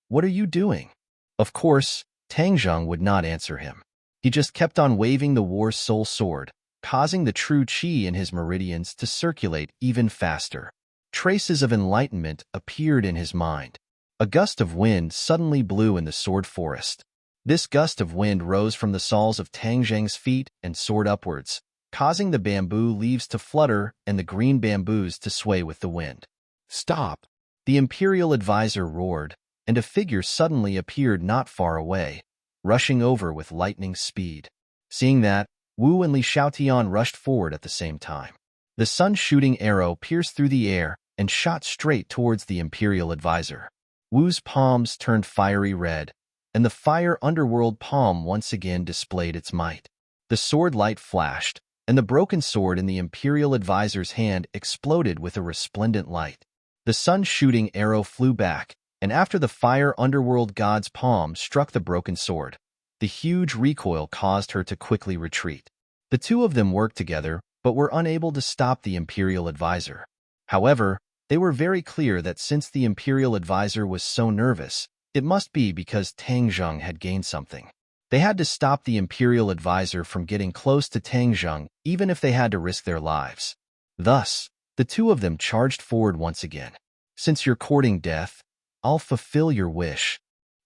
S1: "What are you doing?" Of course, Tang Zheng would not answer him. He just kept on waving the war's soul sword, causing the true qi in his meridians to circulate even faster. Traces of enlightenment appeared in his mind. A gust of wind suddenly blew in the sword forest. This gust of wind rose from the soles of Tang Zheng's feet and soared upwards, causing the bamboo leaves to flutter and the green bamboos to sway with the wind. "Stop!" the imperial advisor roared, and a figure suddenly appeared not far away, rushing over with lightning speed. Seeing that, Wu and Li Xiaotian rushed forward at the same time. The sun-shooting arrow pierced through the air and shot straight towards the imperial advisor. Wu's palms turned fiery red, and the fire underworld palm once again displayed its might. The sword light flashed, and the broken sword in the imperial advisor's hand exploded with a resplendent light. The sun-shooting arrow flew back, and after the fire underworld god's palm struck the broken sword, the huge recoil caused her to quickly retreat. The two of them worked together, but were unable to stop the imperial advisor. However, they were very clear that since the imperial advisor was so nervous, it must be because Tang Zheng had gained something. They had to stop the imperial advisor from getting close to Tang Zheng, even if they had to risk their lives. Thus, the two of them charged forward once again. "Since you're courting death, I'll fulfill your wish,"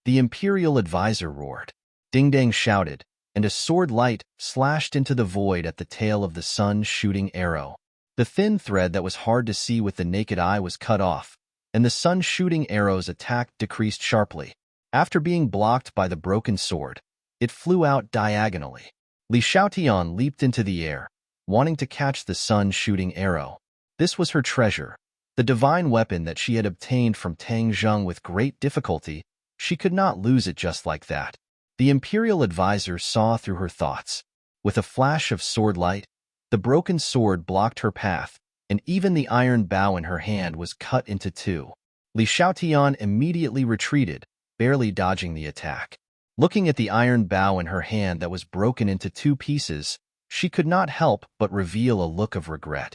S1: the imperial advisor roared. Ding Dang shouted, and a sword light slashed into the void at the tail of the sun-shooting arrow. The thin thread that was hard to see with the naked eye was cut off, and the sun-shooting arrow's attack decreased sharply. After being blocked by the broken sword, it flew out diagonally. Li Xiaotian leaped into the air, wanting to catch the sun-shooting arrow. This was her treasure, the divine weapon that she had obtained from Tang Zheng with great difficulty. She could not lose it just like that. The imperial advisor saw through her thoughts. With a flash of sword light, the broken sword blocked her path, and even the iron bow in her hand was cut into two. Li Xiaotian immediately retreated, barely dodging the attack. Looking at the iron bow in her hand that was broken into two pieces, she could not help but reveal a look of regret.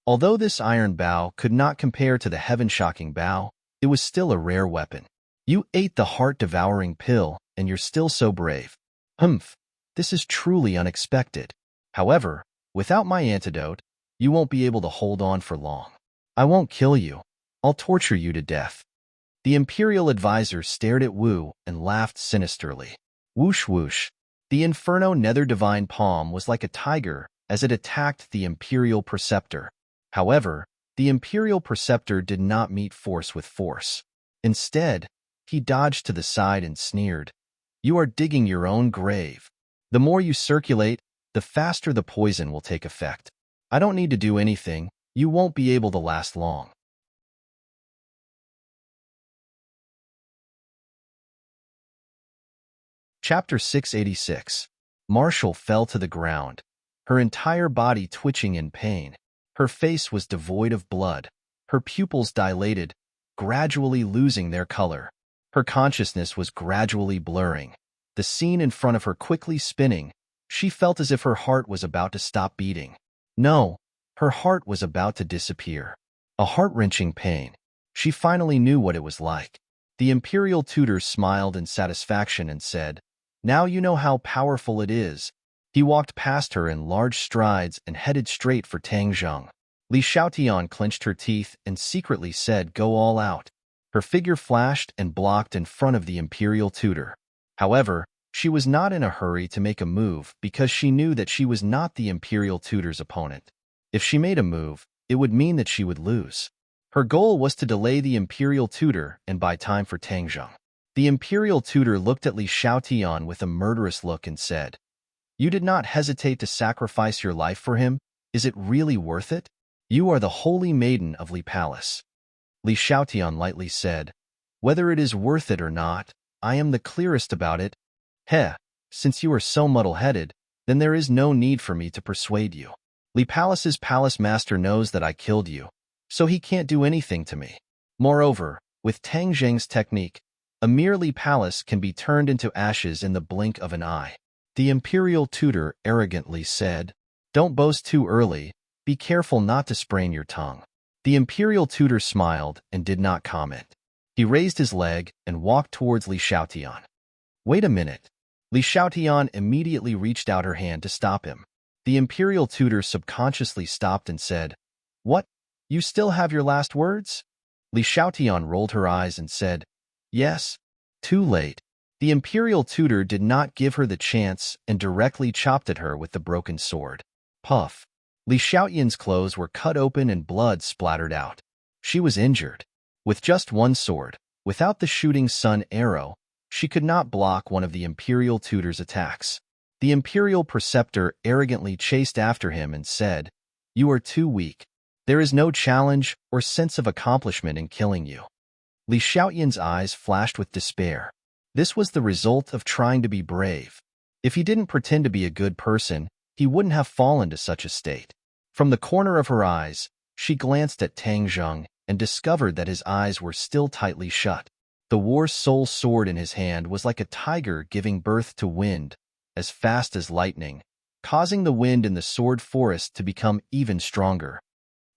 S1: Although this iron bow could not compare to the heaven-shocking bow, it was still a rare weapon. "You ate the heart-devouring pill, and you're still so brave. Humph, this is truly unexpected. However, without my antidote, you won't be able to hold on for long. I won't kill you. I'll torture you to death." The imperial advisor stared at Wu and laughed sinisterly. Whoosh whoosh. The Inferno Nether Divine Palm was like a tiger as it attacked the imperial preceptor. However, the imperial preceptor did not meet force with force. Instead, he dodged to the side and sneered, "You are digging your own grave. The more you circulate, the faster the poison will take effect. I don't need to do anything. You won't be able to last long." Chapter 686. Marshall fell to the ground, her entire body twitching in pain. Her face was devoid of blood, her pupils dilated, gradually losing their color. Her consciousness was gradually blurring, the scene in front of her quickly spinning. She felt as if her heart was about to stop beating. No, her heart was about to disappear. A heart-wrenching pain. She finally knew what it was like. The imperial tutor smiled in satisfaction and said, "Now you know how powerful it is." He walked past her in large strides and headed straight for Tang Zheng. Li Xiaotian clenched her teeth and secretly said, "Go all out." Her figure flashed and blocked in front of the imperial tutor. However, she was not in a hurry to make a move because she knew that she was not the imperial tutor's opponent. If she made a move, it would mean that she would lose. Her goal was to delay the imperial tutor and buy time for Tang Zheng. The imperial tutor looked at Li Xiaotian with a murderous look and said, "You did not hesitate to sacrifice your life for him? Is it really worth it? You are the holy maiden of Li Palace." Li Xiaotian lightly said, "Whether it is worth it or not, I am the clearest about it. Heh, since you are so muddle-headed, then there is no need for me to persuade you. Li Palace's palace master knows that I killed you, so he can't do anything to me. Moreover, with Tang Zheng's technique, a mere Li Palace can be turned into ashes in the blink of an eye. The imperial tutor arrogantly said. Don't boast too early. Be careful not to sprain your tongue. The imperial tutor smiled and did not comment. He raised his leg and walked towards Li Xiaotian. Wait a minute. Li Xiaotian immediately reached out her hand to stop him. The imperial tutor subconsciously stopped and said, What? You still have your last words? Li Xiaotian rolled her eyes and said, Yes. Too late. The imperial tutor did not give her the chance and directly chopped at her with the broken sword. Puff. Li Xiaotian's clothes were cut open and blood splattered out. She was injured. With just one sword, without the shooting sun arrow, she could not block one of the imperial tutor's attacks. The imperial preceptor arrogantly chased after him and said, You are too weak. There is no challenge or sense of accomplishment in killing you. Li Xiaotian's eyes flashed with despair. This was the result of trying to be brave. If he didn't pretend to be a good person, he wouldn't have fallen to such a state. From the corner of her eyes, she glanced at Tang Zheng and discovered that his eyes were still tightly shut. The war soul sword in his hand was like a tiger giving birth to wind, as fast as lightning, causing the wind in the sword forest to become even stronger.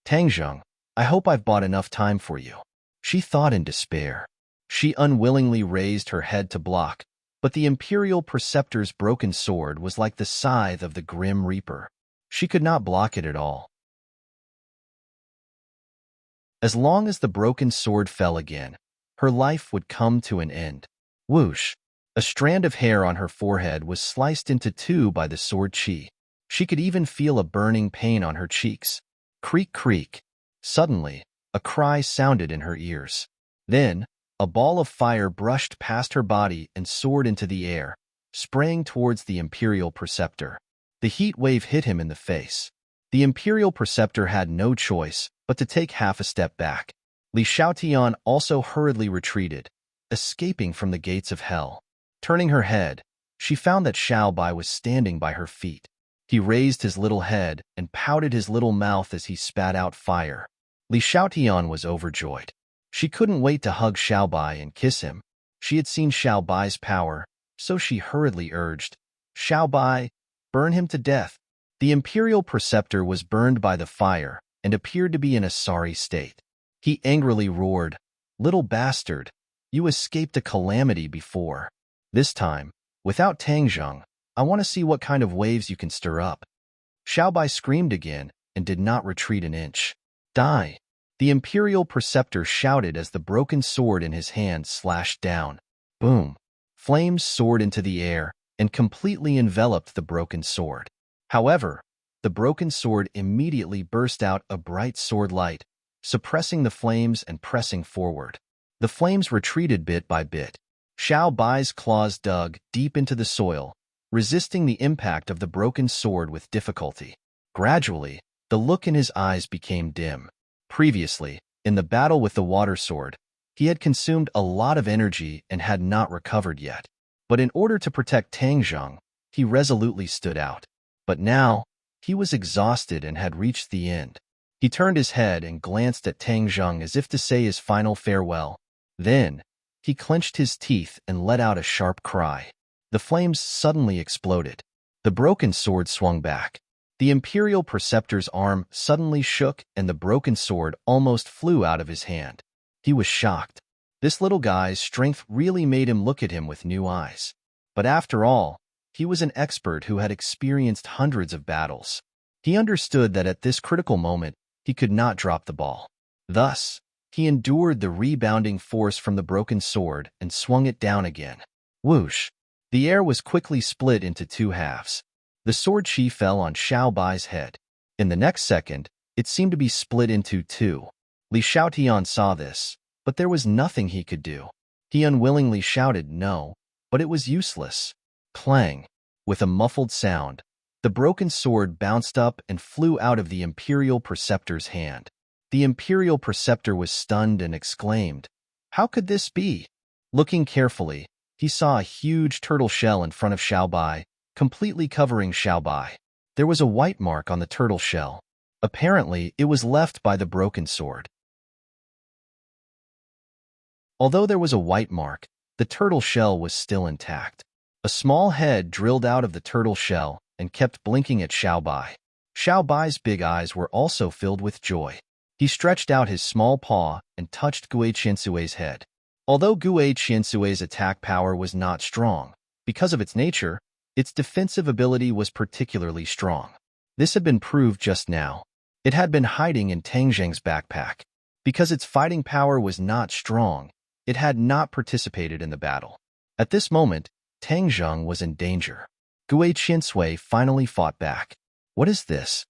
S1: Tang Zheng, I hope I've bought enough time for you. She thought in despair. She unwillingly raised her head to block, but the imperial preceptor's broken sword was like the scythe of the grim reaper. She could not block it at all. As long as the broken sword fell again, her life would come to an end. Whoosh! A strand of hair on her forehead was sliced into two by the sword chi. She could even feel a burning pain on her cheeks. Creak, creak. Suddenly, a cry sounded in her ears. Then, a ball of fire brushed past her body and soared into the air, spraying towards the imperial preceptor. The heat wave hit him in the face. The imperial preceptor had no choice but to take half a step back. Li Xiaotian also hurriedly retreated, escaping from the gates of hell. Turning her head, she found that Xiao Bai was standing by her feet. He raised his little head and pouted his little mouth as he spat out fire. Li Xiaotian was overjoyed. She couldn't wait to hug Xiao Bai and kiss him. She had seen Xiao Bai's power, so she hurriedly urged, Xiao Bai, burn him to death. The imperial preceptor was burned by the fire and appeared to be in a sorry state. He angrily roared, Little bastard, you escaped a calamity before. This time, without Tang Zheng, I want to see what kind of waves you can stir up. Xiao Bai screamed again and did not retreat an inch. Die! The imperial preceptor shouted as the broken sword in his hand slashed down. Boom! Flames soared into the air and completely enveloped the broken sword. However, the broken sword immediately burst out a bright sword light, suppressing the flames and pressing forward. The flames retreated bit by bit. Xiao Bai's claws dug deep into the soil, resisting the impact of the broken sword with difficulty. Gradually, the look in his eyes became dim. Previously, in the battle with the water sword, he had consumed a lot of energy and had not recovered yet. But in order to protect Tang Zheng, he resolutely stood out. But now, he was exhausted and had reached the end. He turned his head and glanced at Tang Zheng as if to say his final farewell. Then, he clenched his teeth and let out a sharp cry. The flames suddenly exploded. The broken sword swung back. The imperial preceptor's arm suddenly shook and the broken sword almost flew out of his hand. He was shocked. This little guy's strength really made him look at him with new eyes. But after all, he was an expert who had experienced hundreds of battles. He understood that at this critical moment, he could not drop the ball. Thus, he endured the rebounding force from the broken sword and swung it down again. Whoosh! The air was quickly split into two halves. The sword chi fell on Xiao Bai's head. In the next second, it seemed to be split into two. Li Xiaotian saw this, but there was nothing he could do. He unwillingly shouted no, but it was useless. Clang! With a muffled sound, the broken sword bounced up and flew out of the imperial preceptor's hand. The imperial preceptor was stunned and exclaimed, How could this be? Looking carefully, he saw a huge turtle shell in front of Xiao Bai, completely covering Xiao Bai. There was a white mark on the turtle shell. Apparently, it was left by the broken sword. Although there was a white mark, the turtle shell was still intact. A small head drilled out of the turtle shell and kept blinking at Xiaobai. Xiaobai's big eyes were also filled with joy. He stretched out his small paw and touched Gui Qiansui's head. Although Gui Qiansui's attack power was not strong, because of its nature, its defensive ability was particularly strong. This had been proved just now. It had been hiding in Tang Zheng's backpack. Because its fighting power was not strong, it had not participated in the battle. At this moment, Tang Zheng was in danger. Gui Qiansui finally fought back. What is this?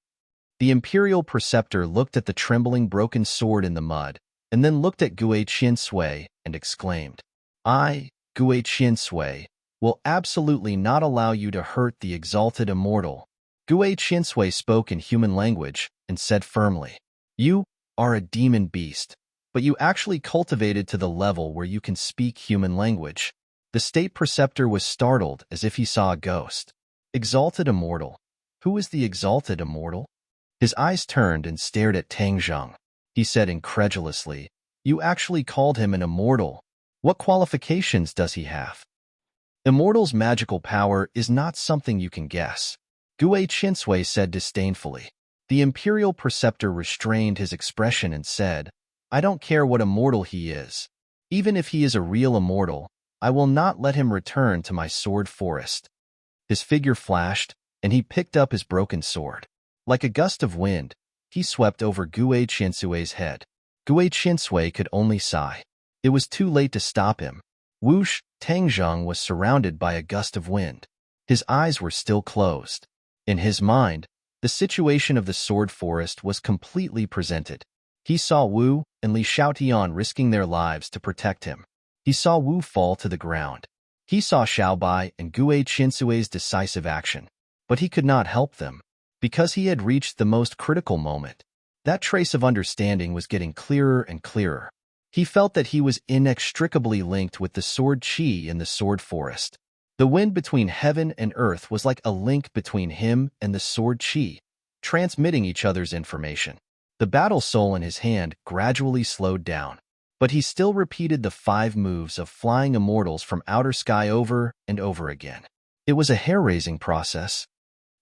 S1: The Imperial Preceptor looked at the trembling broken sword in the mud, and then looked at Gui Qiansui and exclaimed, I, Gui Qiansui, will absolutely not allow you to hurt the exalted immortal. Gui Qiansui spoke in human language and said firmly, You are a demon beast, but you actually cultivated to the level where you can speak human language. The State Preceptor was startled as if he saw a ghost. Exalted immortal? Who is the exalted immortal? His eyes turned and stared at Tang Zheng. He said incredulously, You actually called him an immortal. What qualifications does he have? Immortal's magical power is not something you can guess. Gui Qiansui said disdainfully. The Imperial Preceptor restrained his expression and said, I don't care what immortal he is. Even if he is a real immortal, I will not let him return to my sword forest. His figure flashed, and he picked up his broken sword. Like a gust of wind, he swept over Gui Qiansui's head. Gui Qiansui could only sigh. It was too late to stop him. Whoosh! Tang Zheng was surrounded by a gust of wind. His eyes were still closed. In his mind, the situation of the sword forest was completely presented. He saw Wu and Li Xiaotian risking their lives to protect him. He saw Wu fall to the ground. He saw Xiaobai and Gui Qiansui's decisive action. But he could not help them, because he had reached the most critical moment. That trace of understanding was getting clearer and clearer. He felt that he was inextricably linked with the sword qi in the sword forest. The wind between heaven and earth was like a link between him and the sword qi, transmitting each other's information. The battle soul in his hand gradually slowed down, but he still repeated the 5 moves of flying immortals from outer sky over and over again. It was a hair-raising process.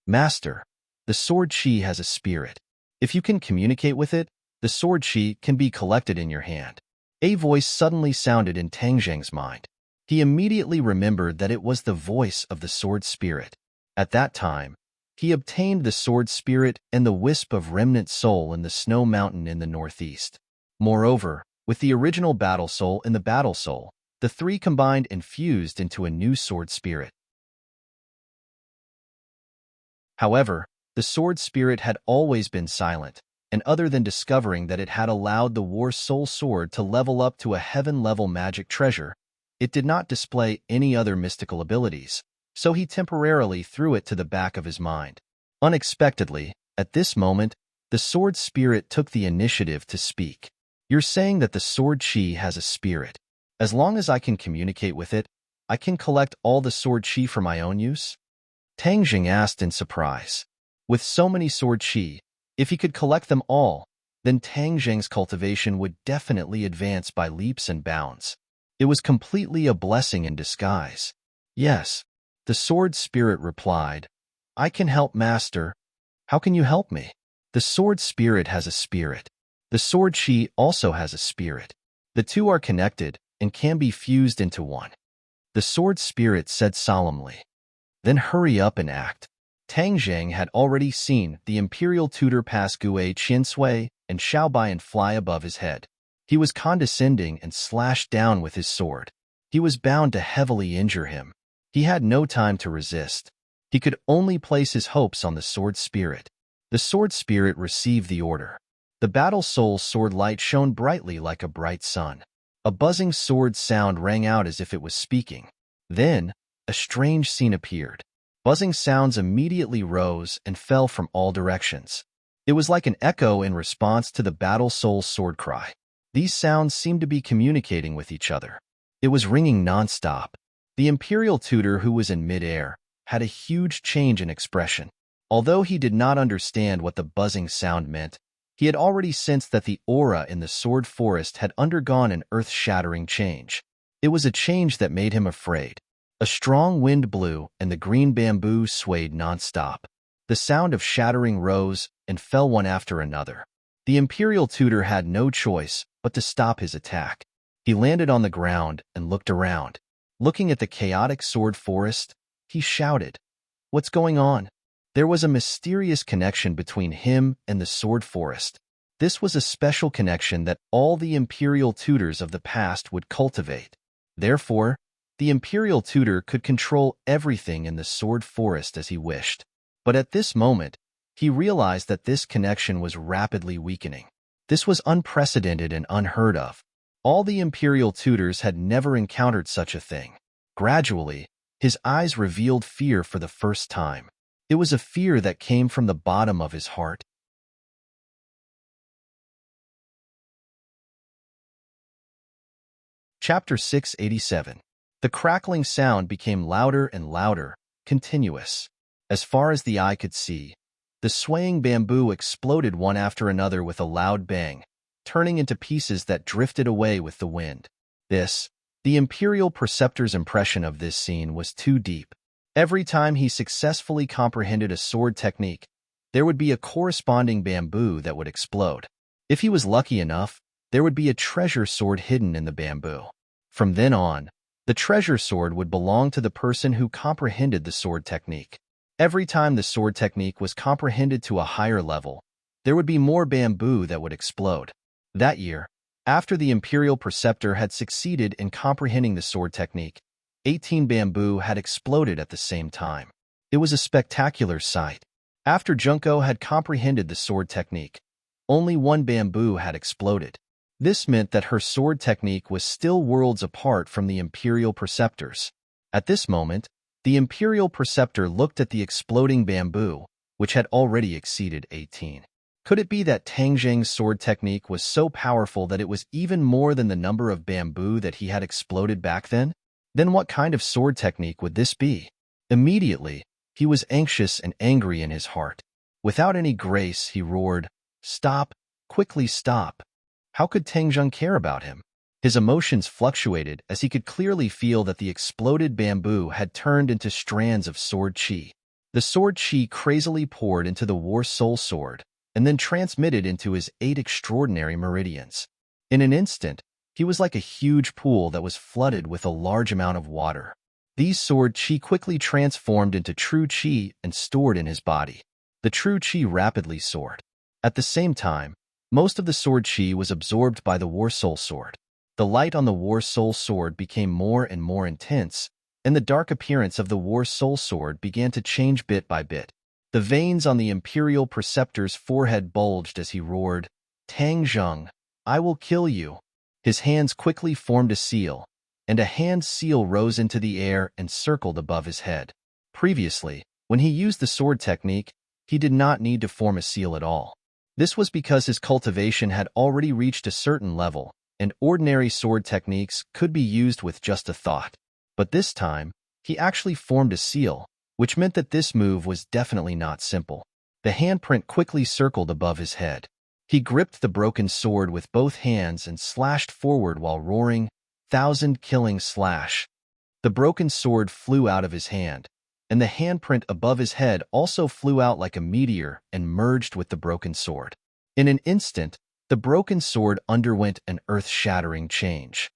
S1: Master, the sword qi has a spirit. If you can communicate with it, the sword qi can be collected in your hand. A voice suddenly sounded in Tang Zheng's mind. He immediately remembered that it was the voice of the sword spirit. At that time, he obtained the sword spirit and the wisp of remnant soul in the snow mountain in the northeast. Moreover, with the original battle soul in the battle soul, the 3 combined and fused into a new sword spirit. However, the sword spirit had always been silent, and other than discovering that it had allowed the war soul sword to level up to a heaven-level magic treasure, it did not display any other mystical abilities, so he temporarily threw it to the back of his mind. Unexpectedly, at this moment, the sword spirit took the initiative to speak. You're saying that the sword qi has a spirit. As long as I can communicate with it, I can collect all the sword qi for my own use? Tang Zheng asked in surprise. With so many sword qi, if he could collect them all, then Tang Zheng's cultivation would definitely advance by leaps and bounds. It was completely a blessing in disguise. Yes, the sword spirit replied, I can help, Master. How can you help me? The sword spirit has a spirit. The sword qi also has a spirit. The 2 are connected and can be fused into one. The sword spirit said solemnly. Then hurry up and act. Tang Zheng had already seen the Imperial Tutor pass Gui Qiansui and Xiaobai and fly above his head. He was condescending and slashed down with his sword. He was bound to heavily injure him. He had no time to resist. He could only place his hopes on the sword spirit. The sword spirit received the order. The battle soul's sword light shone brightly like a bright sun. A buzzing sword sound rang out as if it was speaking. Then, a strange scene appeared. Buzzing sounds immediately rose and fell from all directions. It was like an echo in response to the battle soul's sword cry. These sounds seemed to be communicating with each other. It was ringing nonstop. The Imperial Tutor, who was in midair, had a huge change in expression. Although he did not understand what the buzzing sound meant, he had already sensed that the aura in the sword forest had undergone an earth-shattering change. It was a change that made him afraid. A strong wind blew, and the green bamboo swayed nonstop. The sound of shattering rose and fell one after another. The Imperial Tutor had no choice but to stop his attack. He landed on the ground and looked around. Looking at the chaotic sword forest, he shouted, "What's going on?" There was a mysterious connection between him and the sword forest. This was a special connection that all the Imperial Tutors of the past would cultivate. Therefore, the Imperial Tutor could control everything in the sword forest as he wished. But at this moment, he realized that this connection was rapidly weakening. This was unprecedented and unheard of. All the Imperial Tutors had never encountered such a thing. Gradually, his eyes revealed fear for the first time. It was a fear that came from the bottom of his heart. Chapter 687. The crackling sound became louder and louder, continuous. As far as the eye could see, the swaying bamboo exploded one after another with a loud bang, turning into pieces that drifted away with the wind. The Imperial Preceptor's impression of this scene was too deep. Every time he successfully comprehended a sword technique, there would be a corresponding bamboo that would explode. If he was lucky enough, there would be a treasure sword hidden in the bamboo. From then on, the treasure sword would belong to the person who comprehended the sword technique. Every time the sword technique was comprehended to a higher level, there would be more bamboo that would explode. That year, after the Imperial Preceptor had succeeded in comprehending the sword technique, 18 bamboo had exploded at the same time. It was a spectacular sight. After Junko had comprehended the sword technique, only one bamboo had exploded. This meant that her sword technique was still worlds apart from the Imperial Preceptor's. At this moment, the Imperial Preceptor looked at the exploding bamboo, which had already exceeded 18. Could it be that Tang Zheng's sword technique was so powerful that it was even more than the number of bamboo that he had exploded back then? Then what kind of sword technique would this be? Immediately, he was anxious and angry in his heart. Without any grace, he roared, "Stop! Quickly stop!" How could Tang Zheng care about him? His emotions fluctuated as he could clearly feel that the exploded bamboo had turned into strands of sword qi. The sword qi crazily poured into the war soul sword and then transmitted into his 8 extraordinary meridians. In an instant, he was like a huge pool that was flooded with a large amount of water. These sword qi quickly transformed into true qi and stored in his body. The true qi rapidly soared. At the same time, most of the sword qi was absorbed by the war soul sword. The light on the war soul sword became more and more intense, and the dark appearance of the war soul sword began to change bit by bit. The veins on the Imperial Preceptor's forehead bulged as he roared, "Tang Zheng, I will kill you." His hands quickly formed a seal, and a hand seal rose into the air and circled above his head. Previously, when he used the sword technique, he did not need to form a seal at all. This was because his cultivation had already reached a certain level, and ordinary sword techniques could be used with just a thought. But this time, he actually formed a seal, which meant that this move was definitely not simple. The handprint quickly circled above his head. He gripped the broken sword with both hands and slashed forward while roaring, "1,000 killing slash." The broken sword flew out of his hand, and the handprint above his head also flew out like a meteor and merged with the broken sword. In an instant, the broken sword underwent an earth-shattering change.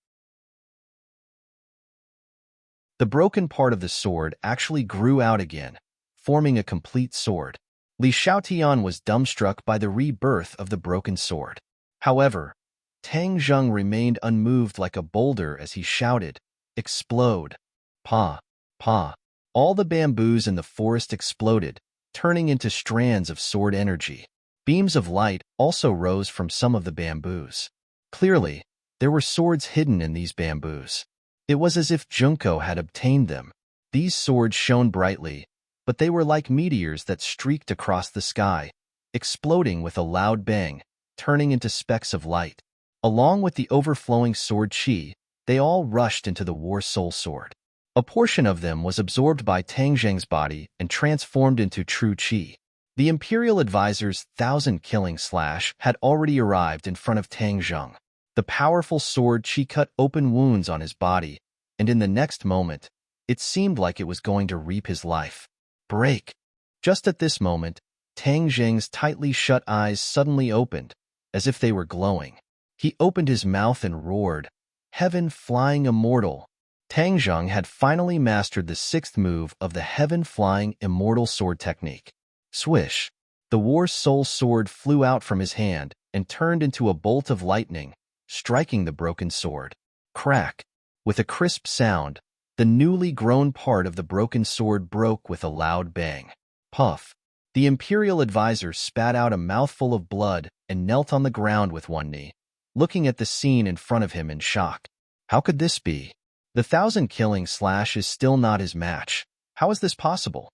S1: The broken part of the sword actually grew out again, forming a complete sword. Li Xiaotian was dumbstruck by the rebirth of the broken sword. However, Tang Zheng remained unmoved like a boulder as he shouted, "Explode! Pa! Pa!" All the bamboos in the forest exploded, turning into strands of sword energy. Beams of light also rose from some of the bamboos. Clearly, there were swords hidden in these bamboos. It was as if Junko had obtained them. These swords shone brightly, but they were like meteors that streaked across the sky, exploding with a loud bang, turning into specks of light. Along with the overflowing sword qi, they all rushed into the war soul sword. A portion of them was absorbed by Tang Zheng's body and transformed into true qi. The Imperial Advisor's 1,000 killing slash had already arrived in front of Tang Zheng. The powerful sword qi cut open wounds on his body, and in the next moment, It seemed like it was going to reap his life. Break! Just at this moment, Tang Zheng's tightly shut eyes suddenly opened, as if they were glowing. He opened his mouth and roared, "Heaven Flying Immortal!" Tang Zheng had finally mastered the sixth move of the Heaven Flying Immortal Sword technique. Swish! The War Soul Sword flew out from his hand and turned into a bolt of lightning, striking the broken sword. Crack! With a crisp sound, the newly grown part of the broken sword broke with a loud bang. Puff! The Imperial Advisor spat out a mouthful of blood and knelt on the ground with one knee, looking at the scene in front of him in shock. How could this be? The 1,000-killing slash is still not his match. How is this possible?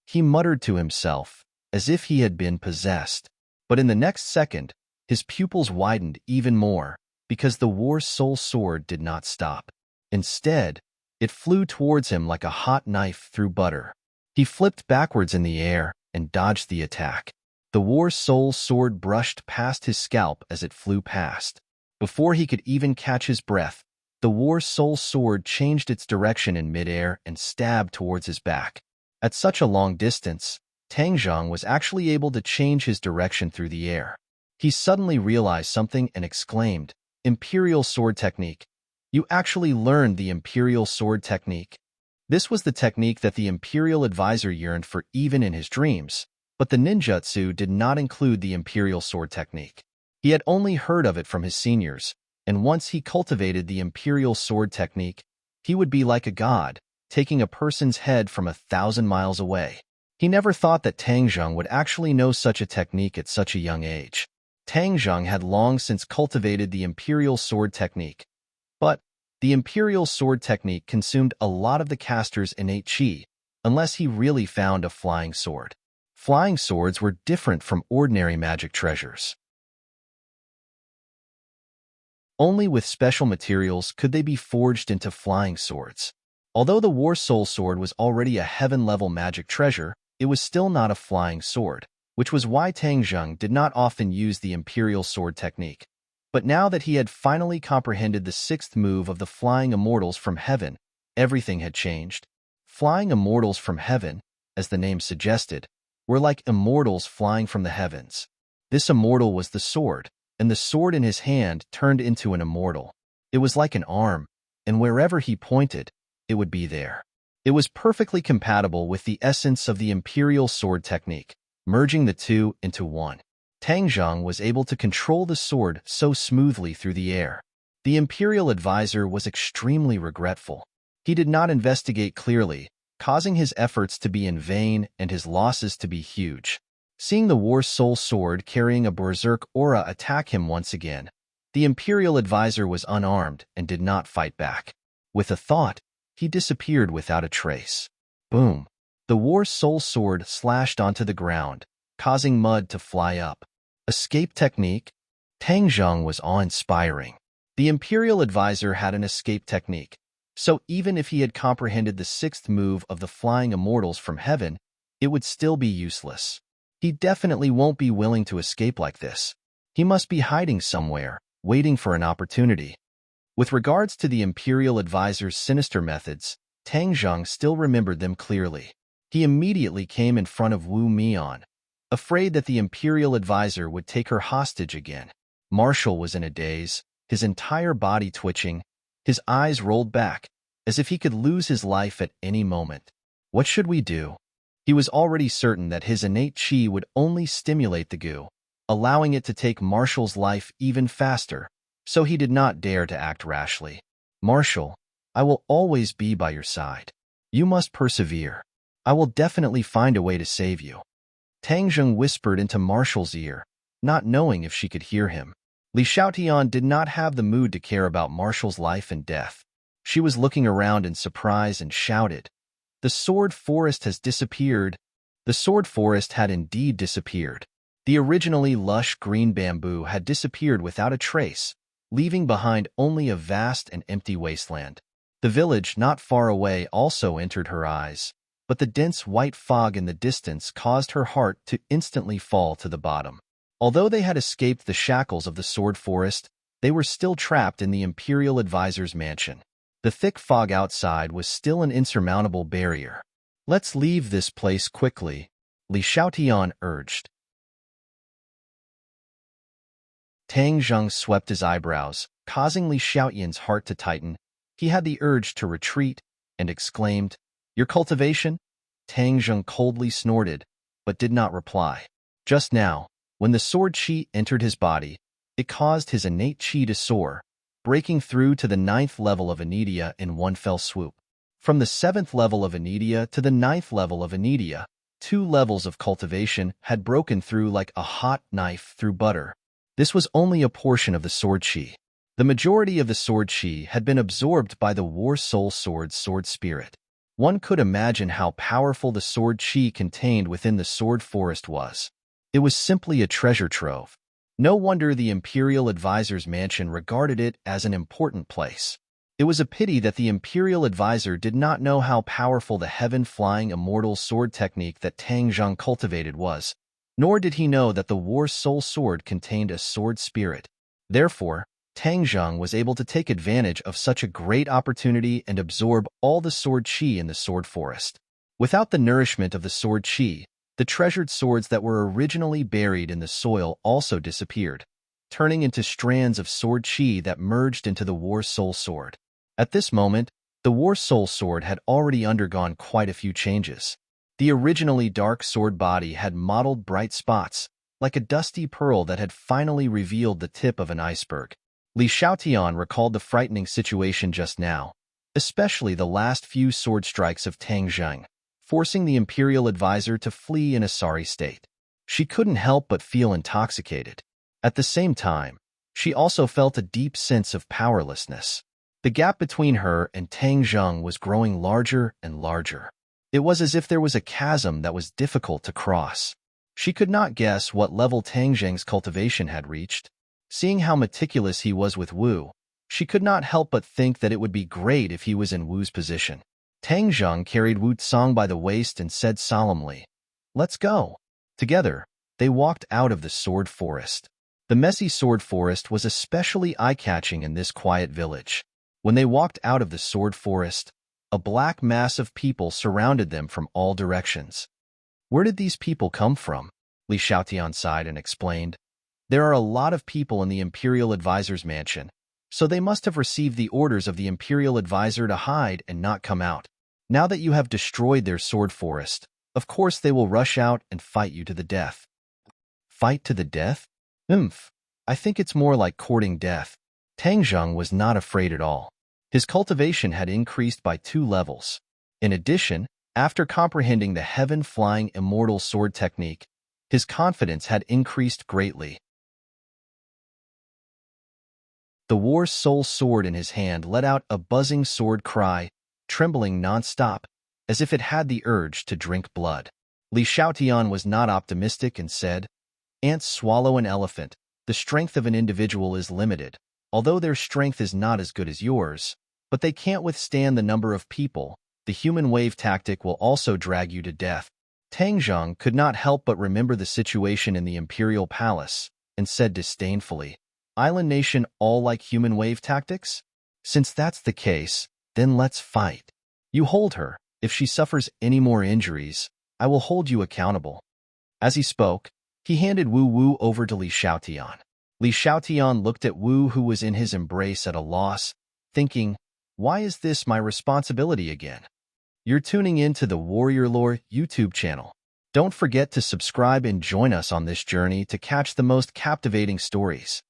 S1: He muttered to himself, as if he had been possessed. But in the next second, his pupils widened even more, because the War Soul Sword did not stop. Instead, it flew towards him like a hot knife through butter. He flipped backwards in the air and dodged the attack. The War Soul Sword brushed past his scalp as it flew past. Before he could even catch his breath, the War Soul Sword changed its direction in midair and stabbed towards his back. At such a long distance, Tang Zheng was actually able to change his direction through the air. He suddenly realized something and exclaimed, "Imperial Sword Technique! You actually learned the Imperial Sword Technique." This was the technique that the Imperial Advisor yearned for even in his dreams, but the ninjutsu did not include the Imperial Sword Technique. He had only heard of it from his seniors, and once he cultivated the Imperial Sword Technique, he would be like a god, taking a person's head from 1,000 miles away. He never thought that Tang Zheng would actually know such a technique at such a young age. Tang Zheng had long since cultivated the Imperial Sword Technique, but the Imperial Sword Technique consumed a lot of the caster's innate chi, unless he really found a flying sword. Flying swords were different from ordinary magic treasures. Only with special materials could they be forged into flying swords. Although the War Soul Sword was already a heaven-level magic treasure, it was still not a flying sword, which was why Tang Zheng did not often use the Imperial Sword Technique. But now that he had finally comprehended the sixth move of the Flying Immortals from Heaven, everything had changed. Flying Immortals from Heaven, as the name suggested, were like immortals flying from the heavens. This immortal was the sword, and the sword in his hand turned into an immortal. It was like an arm, and wherever he pointed, it would be there. It was perfectly compatible with the essence of the Imperial Sword Technique, merging the two into one. Tang Zheng was able to control the sword so smoothly through the air. The Imperial Advisor was extremely regretful. He did not investigate clearly, causing his efforts to be in vain and his losses to be huge. Seeing the War Soul Sword carrying a berserk aura attack him once again, the Imperial Advisor was unarmed and did not fight back. With a thought, he disappeared without a trace. Boom! The War Soul Sword slashed onto the ground, causing mud to fly up. Escape technique? Tang Zheng was awe-inspiring. The Imperial Advisor had an escape technique, so even if he had comprehended the sixth move of the Flying Immortals from Heaven, it would still be useless. He definitely won't be willing to escape like this. He must be hiding somewhere, waiting for an opportunity. With regards to the Imperial Advisor's sinister methods, Tang Zheng still remembered them clearly. He immediately came in front of Wu Mian, afraid that the Imperial Advisor would take her hostage again. Marshall was in a daze, his entire body twitching, his eyes rolled back, as if he could lose his life at any moment. What should we do? He was already certain that his innate chi would only stimulate the goo, allowing it to take Marshall's life even faster, so he did not dare to act rashly. Marshall, I will always be by your side. You must persevere. I will definitely find a way to save you. Tang Zheng whispered into Marshall's ear, not knowing if she could hear him. Li Xiaotian did not have the mood to care about Marshall's life and death. She was looking around in surprise and shouted, "The sword forest has disappeared." The sword forest had indeed disappeared. The originally lush green bamboo had disappeared without a trace, leaving behind only a vast and empty wasteland. The village not far away also entered her eyes, but the dense white fog in the distance caused her heart to instantly fall to the bottom. Although they had escaped the shackles of the sword forest, they were still trapped in the Imperial Advisor's mansion. The thick fog outside was still an insurmountable barrier. "Let's leave this place quickly," Li Xiaotian urged. Tang Zheng swept his eyebrows, causing Li Xiaotian's heart to tighten. He had the urge to retreat and exclaimed, "Your cultivation?" Tang Zheng coldly snorted, but did not reply. Just now, when the sword qi entered his body, it caused his innate qi to soar, breaking through to the 9th level of Anidia in one fell swoop. From the 7th level of Anidia to the 9th level of Anidia, 2 levels of cultivation had broken through like a hot knife through butter. This was only a portion of the sword qi. The majority of the sword qi had been absorbed by the War Soul Sword's sword spirit. One could imagine how powerful the sword qi contained within the sword forest was. It was simply a treasure trove. No wonder the Imperial Advisor's mansion regarded it as an important place. It was a pity that the Imperial Advisor did not know how powerful the heaven-flying immortal sword technique that Tang Zheng cultivated was, nor did he know that the War Soul Sword contained a sword spirit. Therefore, Tang Zheng was able to take advantage of such a great opportunity and absorb all the sword qi in the sword forest. Without the nourishment of the sword qi, the treasured swords that were originally buried in the soil also disappeared, turning into strands of sword qi that merged into the War Soul Sword. At this moment, the War Soul Sword had already undergone quite a few changes. The originally dark sword body had mottled bright spots, like a dusty pearl that had finally revealed the tip of an iceberg. Li Xiaotian recalled the frightening situation just now, especially the last few sword strikes of Tang Zheng, forcing the Imperial Advisor to flee in a sorry state. She couldn't help but feel intoxicated. At the same time, she also felt a deep sense of powerlessness. The gap between her and Tang Zheng was growing larger and larger. It was as if there was a chasm that was difficult to cross. She could not guess what level Tang Zheng's cultivation had reached. Seeing how meticulous he was with Wu, she could not help but think that it would be great if he was in Wu's position. Tang Zheng carried Wu Tsang by the waist and said solemnly, "Let's go." Together, they walked out of the sword forest. The messy sword forest was especially eye-catching in this quiet village. When they walked out of the sword forest, a black mass of people surrounded them from all directions. "Where did these people come from?" Li Xiaotian sighed and explained. "There are a lot of people in the Imperial Advisor's mansion, so they must have received the orders of the Imperial Advisor to hide and not come out. Now that you have destroyed their sword forest, of course they will rush out and fight you to the death." "Fight to the death? I think it's more like courting death." Tang Zheng was not afraid at all. His cultivation had increased by 2 levels. In addition, after comprehending the heaven-flying immortal sword technique, his confidence had increased greatly. The War Soul Sword in his hand let out a buzzing sword cry, trembling non-stop, as if it had the urge to drink blood. Li Xiaotian was not optimistic and said, "Ants swallow an elephant. The strength of an individual is limited, although their strength is not as good as yours, but they can't withstand the number of people. The human wave tactic will also drag you to death." Tang Zheng could not help but remember the situation in the Imperial Palace, and said disdainfully, "Island nation all like human wave tactics? Since that's the case, then let's fight. You hold her. If she suffers any more injuries, I will hold you accountable." As he spoke, he handed Wu over to Li Xiaotian. Li Xiaotian looked at Wu, who was in his embrace at a loss, thinking, "Why is this my responsibility again?" You're tuning in to the Warrior Lore YouTube channel. Don't forget to subscribe and join us on this journey to catch the most captivating stories.